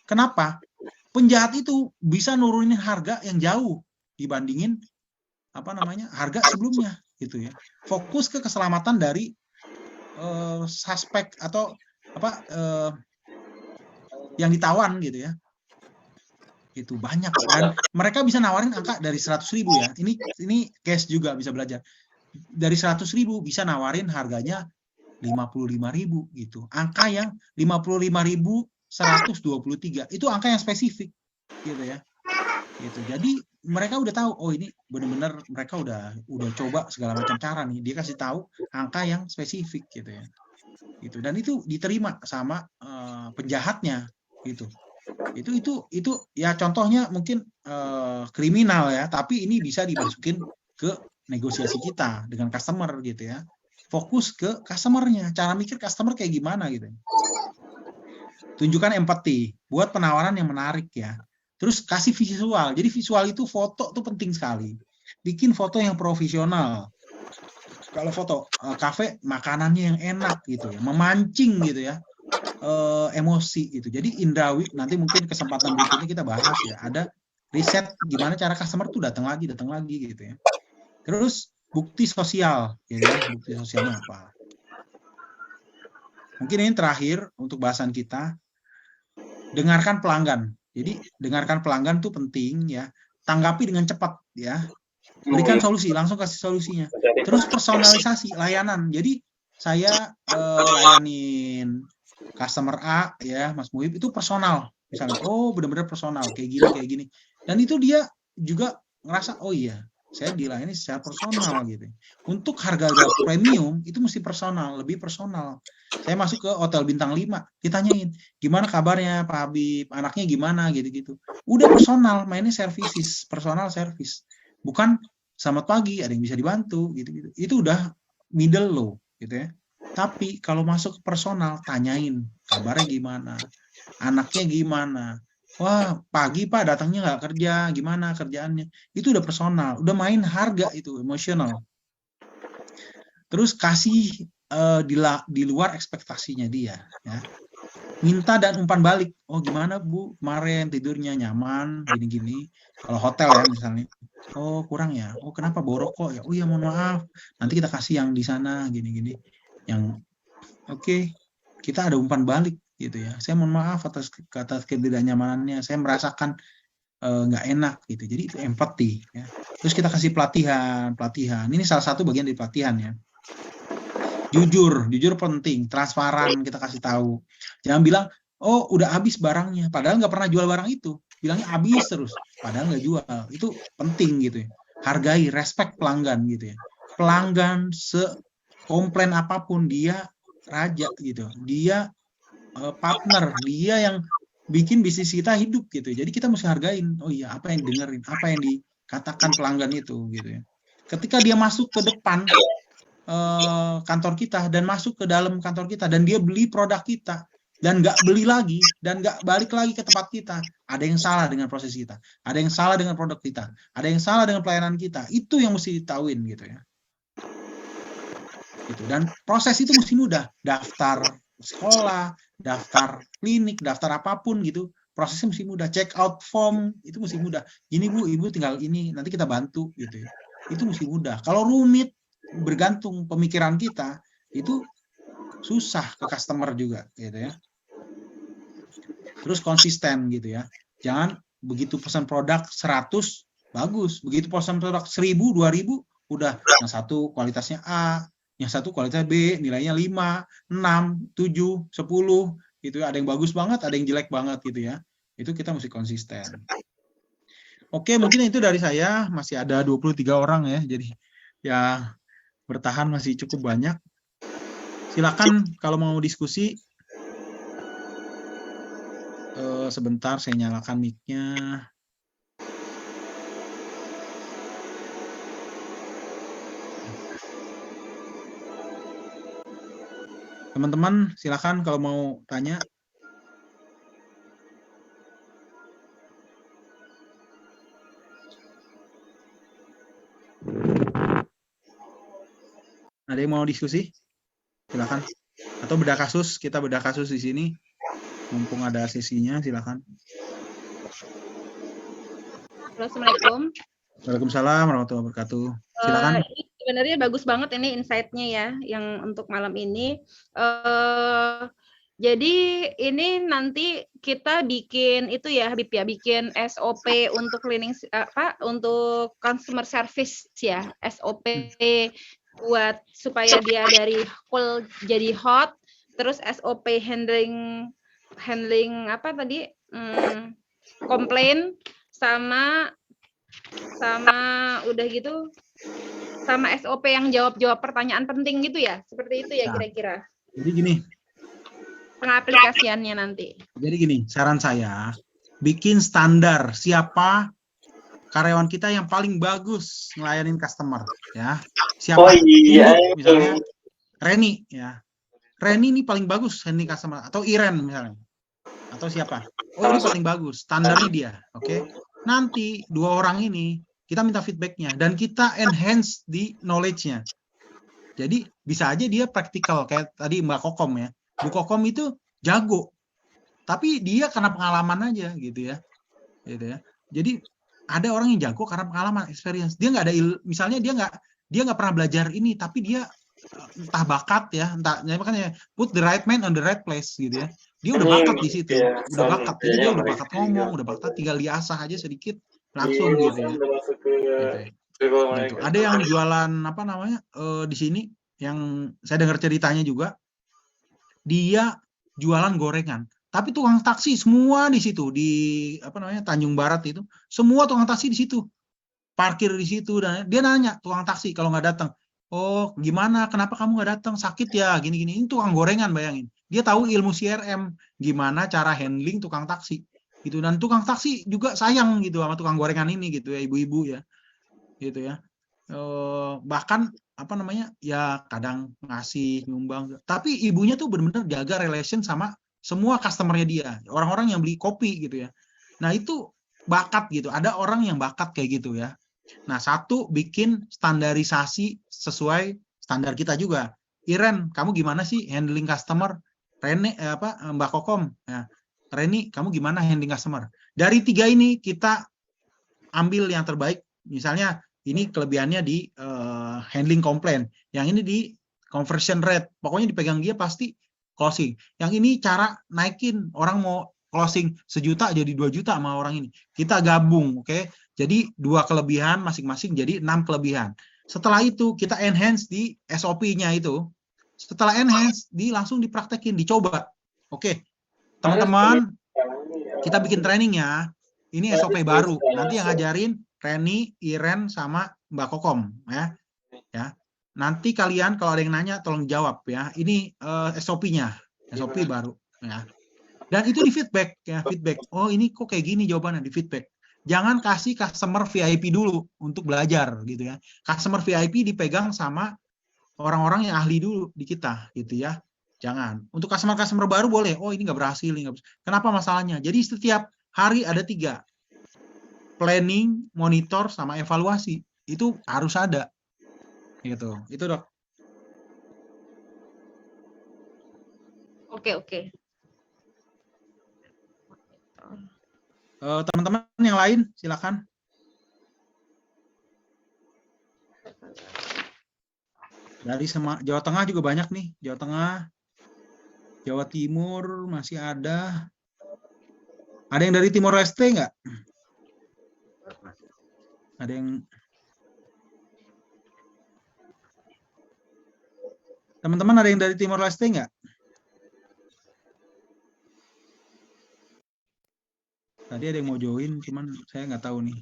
Kenapa? Penjahat itu bisa nurunin harga yang jauh dibandingin harga sebelumnya gitu ya. Fokus ke keselamatan dari suspek atau yang ditawan gitu ya. Itu banyak dan mereka bisa nawarin angka dari 100.000 ya. Ini case juga bisa belajar. Dari 100.000 bisa nawarin harganya 55.000 gitu. Angka yang 55.123 itu angka yang spesifik gitu ya. Gitu. Jadi mereka udah tahu, oh ini benar-benar mereka udah coba segala macam cara nih. Dia kasih tahu angka yang spesifik gitu ya. Gitu. Dan itu diterima sama penjahatnya gitu. Itu ya contohnya mungkin kriminal ya, tapi ini bisa dimasukin ke negosiasi kita dengan customer gitu ya. Fokus ke customernya, cara mikir customer kayak gimana gitu. Tunjukkan empati, buat penawaran yang menarik ya. Terus kasih visual. Jadi visual itu foto tuh penting sekali. Bikin foto yang profesional. Kalau foto kafe, makanannya yang enak gitu ya, memancing gitu ya, emosi gitu. Jadi indrawi, nanti mungkin kesempatan berikutnya kita bahas ya. Ada riset gimana cara customer tuh datang lagi gitu ya. Terus bukti sosial, ya, bukti sosialnya apa? Mungkin ini terakhir untuk bahasan kita. Dengarkan pelanggan. Jadi dengarkan pelanggan tuh penting ya. Tanggapi dengan cepat ya. Berikan solusi, langsung kasih solusinya. Terus personalisasi layanan. Jadi saya layanin customer A ya, Mas Muhib itu personal. misalnya, oh benar-benar personal, kayak gini. Dan itu dia juga ngerasa, oh iya, saya dilayani secara personal gitu. Untuk harga premium itu mesti personal, lebih personal. Saya masuk ke hotel bintang 5, ditanyain, gimana kabarnya Pak Habib, anaknya gimana gitu-gitu. Udah personal, mainnya services, personal service. Bukan selamat pagi, ada yang bisa dibantu gitu-gitu. Itu udah middle low gitu ya. Tapi kalau masuk ke personal, tanyain kabarnya gimana, anaknya gimana. Wah, pagi Pak datangnya nggak kerja, gimana kerjaannya. Itu udah personal, udah main harga itu, emosional. Terus kasih di luar ekspektasinya dia. Ya. Minta dan umpan balik. Oh gimana Bu, kemarin tidurnya nyaman, gini-gini. Kalau hotel ya misalnya. Oh kurang ya, oh kenapa bawa rokok ya, oh iya mohon maaf, nanti kita kasih yang di sana, gini-gini. Yang oke, kita ada umpan balik gitu ya. Saya mohon maaf atas ketidaknyamanannya. Saya merasakan nggak enak gitu. Jadi itu empati. Ya. Terus kita kasih pelatihan. Ini salah satu bagian dari pelatihan ya. Jujur penting. Transparan kita kasih tahu. Jangan bilang, oh udah habis barangnya. Padahal nggak pernah jual barang itu. Bilangnya habis terus. Padahal nggak jual. Itu penting gitu ya. Hargai, respect pelanggan gitu ya. Pelanggan komplain apapun dia raja gitu, dia partner, dia yang bikin bisnis kita hidup gitu. Jadi kita mesti hargain. Oh iya, apa yang dengerin, apa yang dikatakan pelanggan itu gitu ya. Ketika dia masuk ke depan kantor kita dan masuk ke dalam kantor kita dan dia beli produk kita dan nggak beli lagi dan nggak balik lagi ke tempat kita, ada yang salah dengan proses kita, ada yang salah dengan produk kita, ada yang salah dengan pelayanan kita. Itu yang mesti ditauin gitu ya. Gitu. Dan proses itu mesti mudah, daftar sekolah, daftar klinik, daftar apapun gitu, prosesnya mesti mudah, check out form itu mesti mudah. Ini Bu, Ibu tinggal ini, nanti kita bantu gitu ya. Itu mesti mudah. Kalau rumit, bergantung pemikiran kita, itu susah ke customer juga gitu ya. Terus konsisten gitu ya. Jangan begitu pesan produk 100 bagus, begitu pesan produk 1000, 2000 udah yang satu kualitasnya A, yang satu kualitas B, nilainya 5, 6, 7, 10 gitu ya. Ada yang bagus banget, ada yang jelek banget gitu ya. Itu kita mesti konsisten. Oke, mungkin itu dari saya. Masih ada 23 orang ya. Jadi ya bertahan masih cukup banyak. Silakan kalau mau diskusi. Sebentar saya nyalakan mic-nya. Teman-teman, silakan kalau mau tanya. Ada yang mau diskusi? Silakan. Atau bedah kasus, kita bedah kasus di sini. Mumpung ada sesinya, silakan. Assalamualaikum. Waalaikumsalam warahmatullahi wabarakatuh. Silakan. Sebenarnya bagus banget ini insight-nya ya, yang untuk malam ini. Jadi ini nanti kita bikin itu ya, Habib ya, bikin SOP untuk cleaning untuk customer service ya, SOP buat supaya dia dari cold jadi hot, terus SOP handling apa tadi? Komplain sama udah gitu sama SOP yang jawab pertanyaan penting gitu ya, seperti itu ya kira-kira. Jadi gini, pengaplikasiannya nanti. Jadi gini, saran saya bikin standar siapa karyawan kita yang paling bagus ngelayanin customer ya. Siapa? Misalnya Reni ya. Reni ini paling bagus handling customer, atau Iren misalnya. Atau siapa? Oh ini paling bagus, standarnya dia. Oke. Nanti 2 orang ini kita minta feedbacknya dan kita enhance di knowledge-nya. Jadi bisa aja dia praktikal kayak tadi Mbak Kokom ya. Bu Kokom itu jago, tapi dia karena pengalaman aja gitu ya. Jadi ada orang yang jago karena pengalaman, experience. Dia nggak ada misalnya dia nggak pernah belajar ini, tapi dia entah bakat ya, makanya put the right man on the right place gitu ya. Dia udah bakat di situ, udah bakat. Jadi dia udah bakat ngomong, udah bakat, tinggal diasah aja sedikit langsung gitu ya. Gitu. Ada yang jualan apa namanya di sini yang saya dengar ceritanya juga, dia jualan gorengan, Tapi tukang taksi semua di situ, di apa namanya Tanjung Barat itu, semua tukang taksi di situ, parkir di situ, dan dia nanya tukang taksi kalau nggak datang, oh gimana, kenapa kamu nggak datang, sakit ya, gini-gini. Ini tukang gorengan, bayangin. Dia tahu ilmu CRM, gimana cara handling tukang taksi, gitu. Dan tukang taksi juga sayang gitu sama tukang gorengan ini, gitu ya, ibu-ibu ya, gitu ya. Bahkan apa namanya ya kadang ngasih nyumbang, tapi ibunya tuh benar-benar jaga relation sama semua customernya dia, orang-orang yang beli kopi gitu ya. Nah itu bakat gitu, ada orang yang bakat kayak gitu ya. Nah satu, bikin standarisasi sesuai standar kita juga. Iren, kamu gimana sih handling customer? Mbak Kokom, ya. Reni, kamu gimana handling customer? Dari 3 ini kita ambil yang terbaik. Misalnya ini kelebihannya di handling komplain, yang ini di conversion rate, pokoknya dipegang dia pasti closing. Yang ini cara naikin, orang mau closing 1 juta jadi 2 juta sama orang ini. Kita gabung, oke? Jadi 2 kelebihan masing-masing jadi 6 kelebihan. Setelah itu kita enhance di SOP-nya itu. Setelah enhance, langsung dipraktekin, dicoba. Oke, teman-teman, kita bikin training ya. Ini SOP baru. Nanti yang ngajarin Reni, Iren, sama Mbak Kokom ya. Ya. Nanti kalian kalau ada yang nanya tolong jawab ya. Ini SOP-nya, SOP baru ya. Dan itu di feedback ya, feedback. Oh, ini kok kayak gini jawabannya, di feedback. Jangan kasih customer VIP dulu untuk belajar gitu ya. Customer VIP dipegang sama orang-orang yang ahli dulu di kita gitu ya. Jangan. Untuk customer baru boleh. Oh, ini nggak berhasil, ini nggak berhasil. Kenapa masalahnya? Jadi setiap hari ada 3. Planning, monitor, sama evaluasi. Itu harus ada. Gitu. Itu, Dok. Oke. Teman-teman yang lain silakan. Dari Jawa Tengah juga banyak nih. Jawa Tengah, Jawa Timur masih ada. Ada yang dari Timor Leste nggak? Ada yang... Teman-teman ada yang dari Timor Leste nggak? Tadi ada yang mau join, cuman saya nggak tahu nih.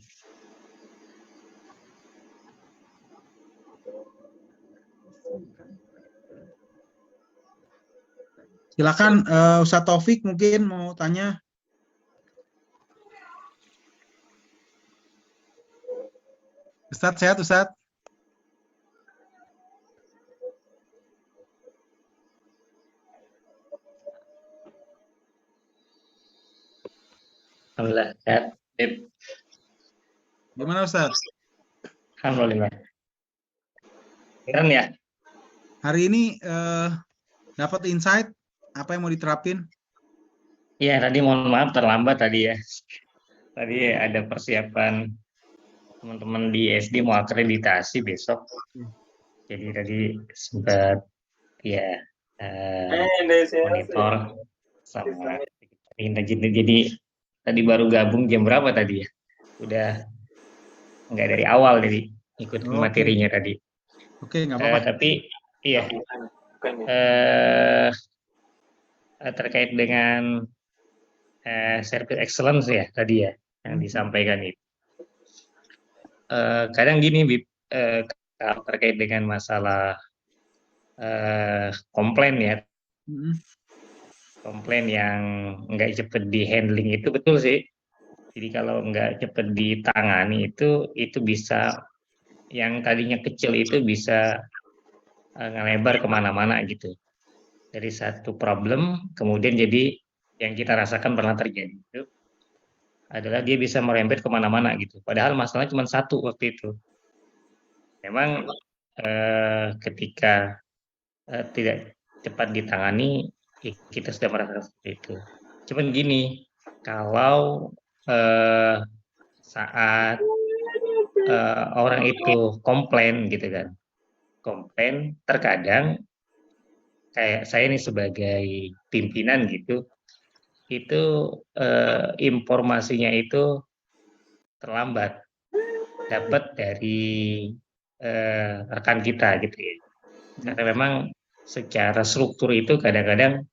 Silakan Ustadz Taufik mungkin mau tanya. Ustadz sehat, Ustadz? Alhamdulillah sehat. Gimana Ustadz? Alhamdulillah. Keren ya. Hari ini dapat insight apa yang mau diterapin? Iya, tadi mohon maaf terlambat tadi ya. Tadi ada persiapan teman-teman di SD mau akreditasi besok. Jadi tadi sempat ya monitor sama jadi tadi baru gabung jam berapa tadi ya? Udah nggak dari awal jadi ikut materinya tadi. Oke, nggak apa-apa. Tapi iya terkait dengan service excellence ya tadi ya yang disampaikan itu. Kadang gini, Bib, kalau terkait dengan masalah komplain ya, komplain yang nggak cepet di handling itu betul sih. Jadi kalau nggak cepet ditangani itu bisa yang tadinya kecil itu bisa ngelebar kemana-mana gitu. Dari satu problem kemudian jadi yang kita rasakan pernah terjadi itu adalah dia bisa merembet kemana-mana gitu. Padahal masalahnya cuma satu waktu itu. Memang ketika tidak cepat ditangani, kita sudah merasakan seperti itu. Cuman gini, kalau saat orang itu komplain gitu kan, komplain terkadang kayak saya nih sebagai pimpinan gitu, itu informasinya itu terlambat dapat dari rekan kita gitu ya. Karena memang secara struktur itu kadang-kadang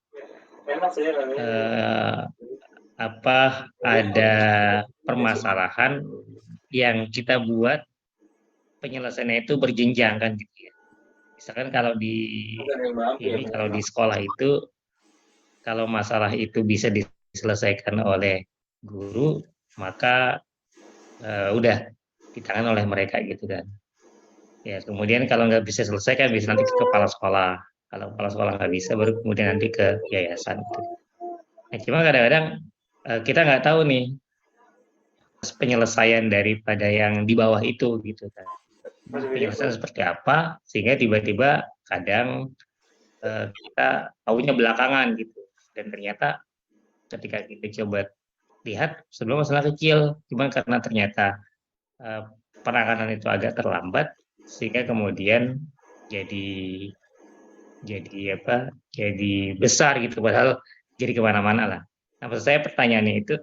ada permasalahan yang kita buat penyelesaiannya itu berjenjang kan gitu ya. Misalkan kalau di sekolah itu, kalau masalah itu bisa diselesaikan oleh guru, maka udah ditangani oleh mereka gitu kan. Ya, kemudian kalau nggak bisa selesai kan bisa nanti ke kepala sekolah. Kalau kepala sekolah nggak bisa, baru kemudian nanti ke yayasan. Gitu. Nah, cuma kadang-kadang kita nggak tahu nih penyelesaian daripada yang di bawah itu gitu kan. Penyelesaian seperti apa, sehingga tiba-tiba kadang kita tahunya belakangan gitu. Dan ternyata ketika kita coba lihat sebelum masalah kecil, cuma karena ternyata penanganan itu agak terlambat, sehingga kemudian jadi besar gitu, padahal jadi kemana-mana lah. Nah, maksud saya pertanyaannya itu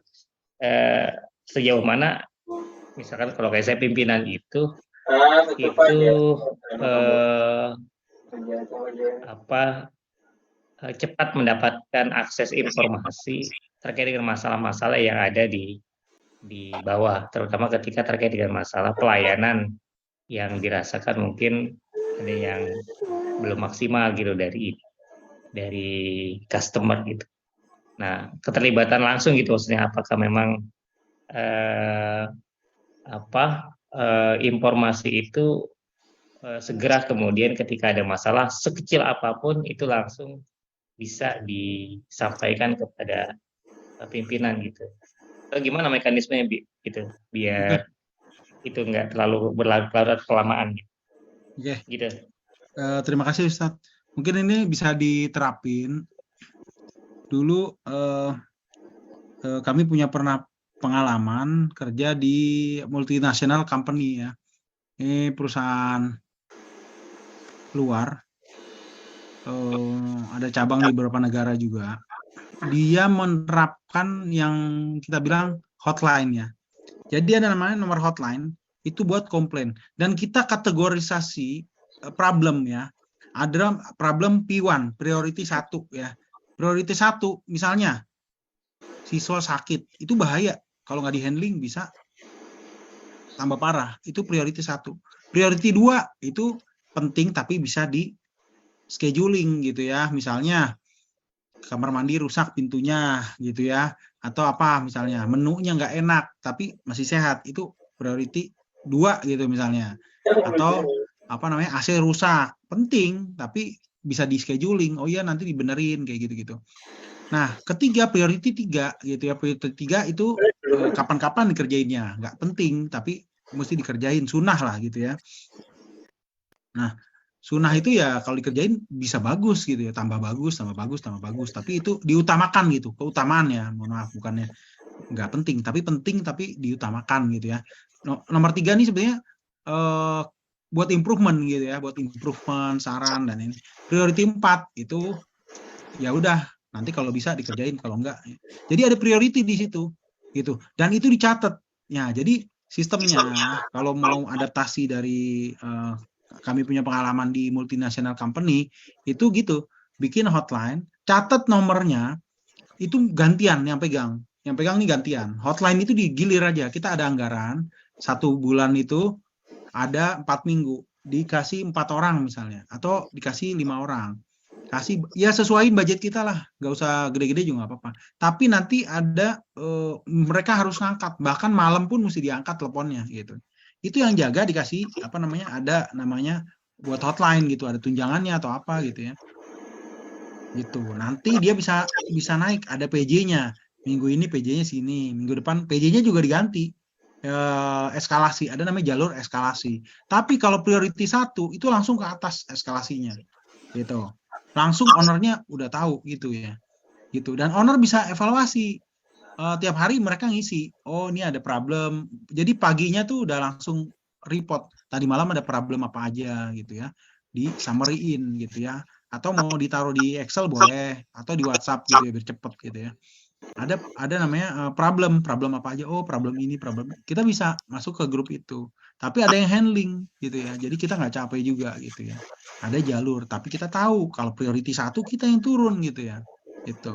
sejauh mana, misalkan kalau kayak saya pimpinan itu cepat mendapatkan akses informasi terkait dengan masalah-masalah yang ada di bawah, terutama ketika terkait dengan masalah pelayanan yang dirasakan mungkin ada yang belum maksimal gitu dari customer gitu. Nah, keterlibatan langsung gitu maksudnya, apakah memang informasi itu segera kemudian ketika ada masalah sekecil apapun itu langsung bisa disampaikan kepada pimpinan gitu. Atau gimana mekanismenya gitu biar itu nggak terlalu berlarut-larut kelamaan gitu. Gitu. Terima kasih Ustadz. Mungkin ini bisa diterapin. Dulu kami pernah pengalaman kerja di multinational company ya. Ini perusahaan luar, ada cabang di beberapa negara juga. Dia menerapkan yang kita bilang hotline ya. Jadi ada namanya nomor hotline, itu buat komplain. Dan kita kategorisasi problem ya. Ada problem P1, priority 1 ya. Priority 1 misalnya siswa sakit, itu bahaya. Kalau nggak di handling bisa tambah parah. Itu priority 1. Priority 2 itu penting tapi bisa di scheduling gitu ya. Misalnya kamar mandi rusak pintunya gitu ya, atau apa misalnya menunya nggak enak tapi masih sehat, itu priority 2 gitu misalnya. Atau AC rusak, penting tapi bisa di scheduling, oh iya nanti dibenerin kayak gitu-gitu. Nah, ketiga priority 3 gitu ya. Priority 3 itu kapan-kapan dikerjainnya, nggak penting tapi mesti dikerjain, sunnah lah gitu ya. Nah, sunnah itu ya kalau dikerjain bisa bagus gitu ya, tambah bagus, tapi itu diutamakan gitu, keutamaannya, mohon maaf bukannya nggak penting tapi diutamakan gitu ya. Nomor 3 nih sebenarnya buat improvement gitu ya, buat improvement, saran dan ini. Priority 4 itu ya udah nanti kalau bisa dikerjain, kalau enggak. Jadi ada priority di situ gitu, dan itu dicatat. Ya, jadi sistemnya kalau mau adaptasi dari kami punya pengalaman di multinational company itu gitu, bikin hotline, catat nomornya, itu gantian yang pegang nih gantian. Hotline itu digilir aja, kita ada anggaran 1 bulan itu ada 4 minggu, dikasih 4 orang misalnya, atau dikasih 5 orang, kasih ya sesuai budget kita lah, nggak usah gede-gede juga nggak apa-apa. Tapi nanti ada mereka harus ngangkat, bahkan malam pun mesti diangkat teleponnya gitu. Itu yang jaga dikasih ada namanya buat hotline gitu, ada tunjangannya atau apa gitu ya. Gitu. Nanti dia bisa naik, ada PJ-nya. Minggu ini PJ-nya sini, minggu depan PJ-nya juga diganti. Eskalasi, ada namanya jalur eskalasi. Tapi kalau priority 1 itu langsung ke atas eskalasinya. Gitu. Langsung ownernya udah tahu gitu ya. Gitu. Dan owner bisa evaluasi. Tiap hari mereka ngisi, oh ini ada problem, jadi paginya tuh udah langsung report, tadi malam ada problem apa aja gitu ya, di summary-in gitu ya, atau mau ditaruh di Excel boleh, atau di WhatsApp gitu ya, biar cepet gitu ya. Ada namanya problem apa aja, oh problem ini, kita bisa masuk ke grup itu, tapi ada yang handling gitu ya, jadi kita nggak capek juga gitu ya, ada jalur, tapi kita tahu kalau priority 1 kita yang turun gitu ya, Gitu.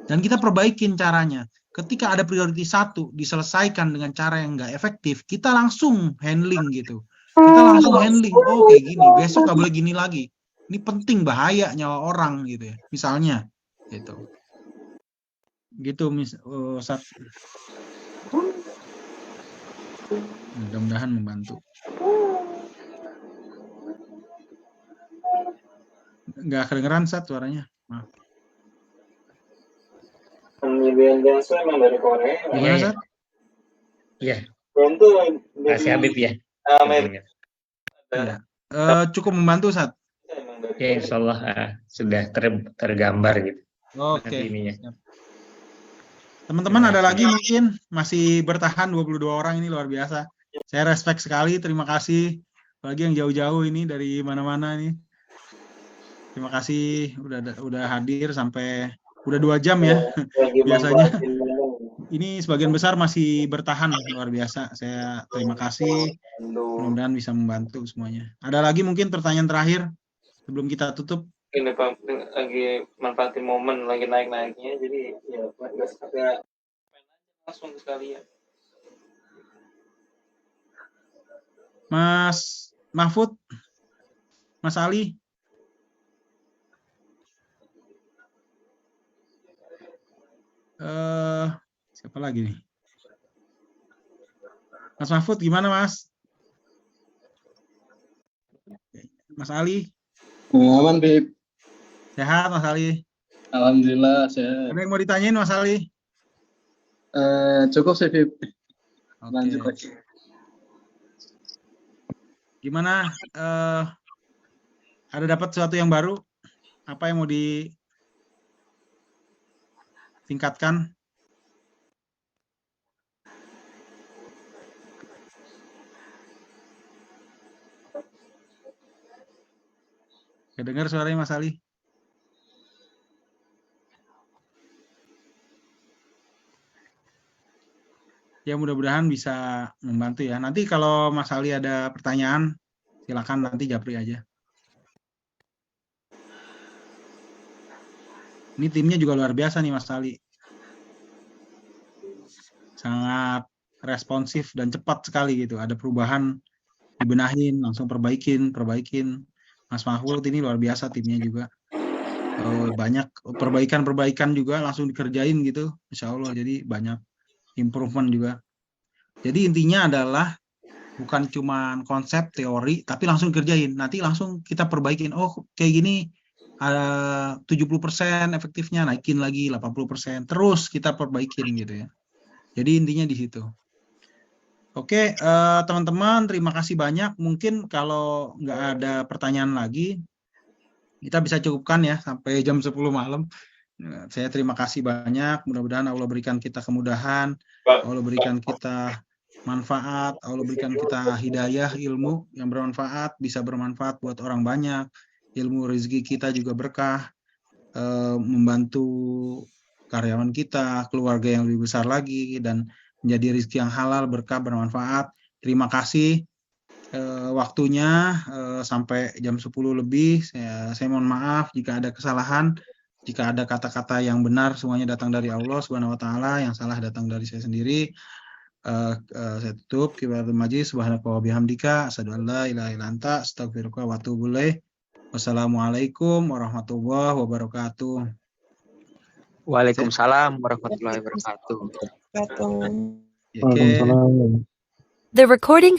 Dan kita perbaikin caranya. Ketika ada priority 1 diselesaikan dengan cara yang nggak efektif, kita langsung handling gitu. Kita langsung handling. Oh kayak gini, besok nggak boleh gini lagi. Ini penting, bahaya nyawa orang gitu ya. Misalnya gitu. Gitu Sat. Mudah-mudahan membantu. Nggak kedengeran Sat suaranya. Maaf. Penyediaan jasa emang dari Korea. Gimana Sat? Iya, Itu Kasih Habib ya. Amerika. Ya. Cukup membantu Sat. Ya, insya Allah sudah tergambar gitu. Oke. Nanti ininya. Siap. Teman-teman ada lagi mungkin masih bertahan 22 orang, ini luar biasa. Saya respect sekali, terima kasih. Apalagi yang jauh-jauh ini dari mana-mana nih. Terima kasih udah hadir sampai udah 2 jam ya. Biasanya ini sebagian besar masih bertahan, luar biasa. Saya terima kasih. Mudah-mudahan bisa membantu semuanya. Ada lagi mungkin pertanyaan terakhir sebelum kita tutup? Ini lagi manfaatin momen lagi naik-naiknya, jadi ya nggak langsung sekalian. Mas Mahfud, Mas Ali. Siapa lagi nih? Mas Mahfud gimana Mas? Mas Ali? Aman, Bib. Sehat Mas Ali? Alhamdulillah sehat. Ada yang mau ditanyain Mas Ali? Cukup sih, Bib. Oke. Lanjut aja. Gimana? Ada dapat sesuatu yang baru? Apa yang mau ditingkatkan? Kedengar suaranya Mas Ali? Ya mudah-mudahan bisa membantu ya. Nanti kalau Mas Ali ada pertanyaan, silakan nanti japri aja. Ini timnya juga luar biasa nih Mas Ali. Sangat responsif dan cepat sekali gitu. Ada perubahan, dibenahin, langsung perbaikin. Mas Mahfud ini luar biasa timnya juga. Banyak perbaikan juga langsung dikerjain gitu. Insya Allah, jadi banyak improvement juga. Jadi intinya adalah bukan cuma konsep teori, tapi langsung kerjain. Nanti langsung kita perbaikin. Oh kayak gini, 70% efektifnya, naikin lagi 80%. Terus kita perbaikin gitu ya. Jadi intinya di situ. Oke, teman-teman, terima kasih banyak. Mungkin kalau nggak ada pertanyaan lagi, kita bisa cukupkan ya sampai jam 10 malam. Saya terima kasih banyak. Mudah-mudahan Allah berikan kita kemudahan, Allah berikan kita manfaat, Allah berikan kita hidayah, ilmu yang bermanfaat, bisa bermanfaat buat orang banyak. Ilmu rezeki kita juga berkah, membantu karyawan kita, keluarga yang lebih besar lagi, dan menjadi rezeki yang halal, berkah, bermanfaat. Terima kasih waktunya sampai jam 10 lebih. Saya mohon maaf jika ada kesalahan, jika ada kata-kata yang benar semuanya datang dari Allah Subhanahu wa taala, yang salah datang dari saya sendiri. Saya tutup. Kifaratul majlis, subhanaka wa bihamdika, asyhadu an la ilaha illa anta, astaghfiruka wa atubu ilaik. Wassalamualaikum warahmatullahi wabarakatuh. Waalaikumsalam warahmatullahi wabarakatuh. Oke. The recording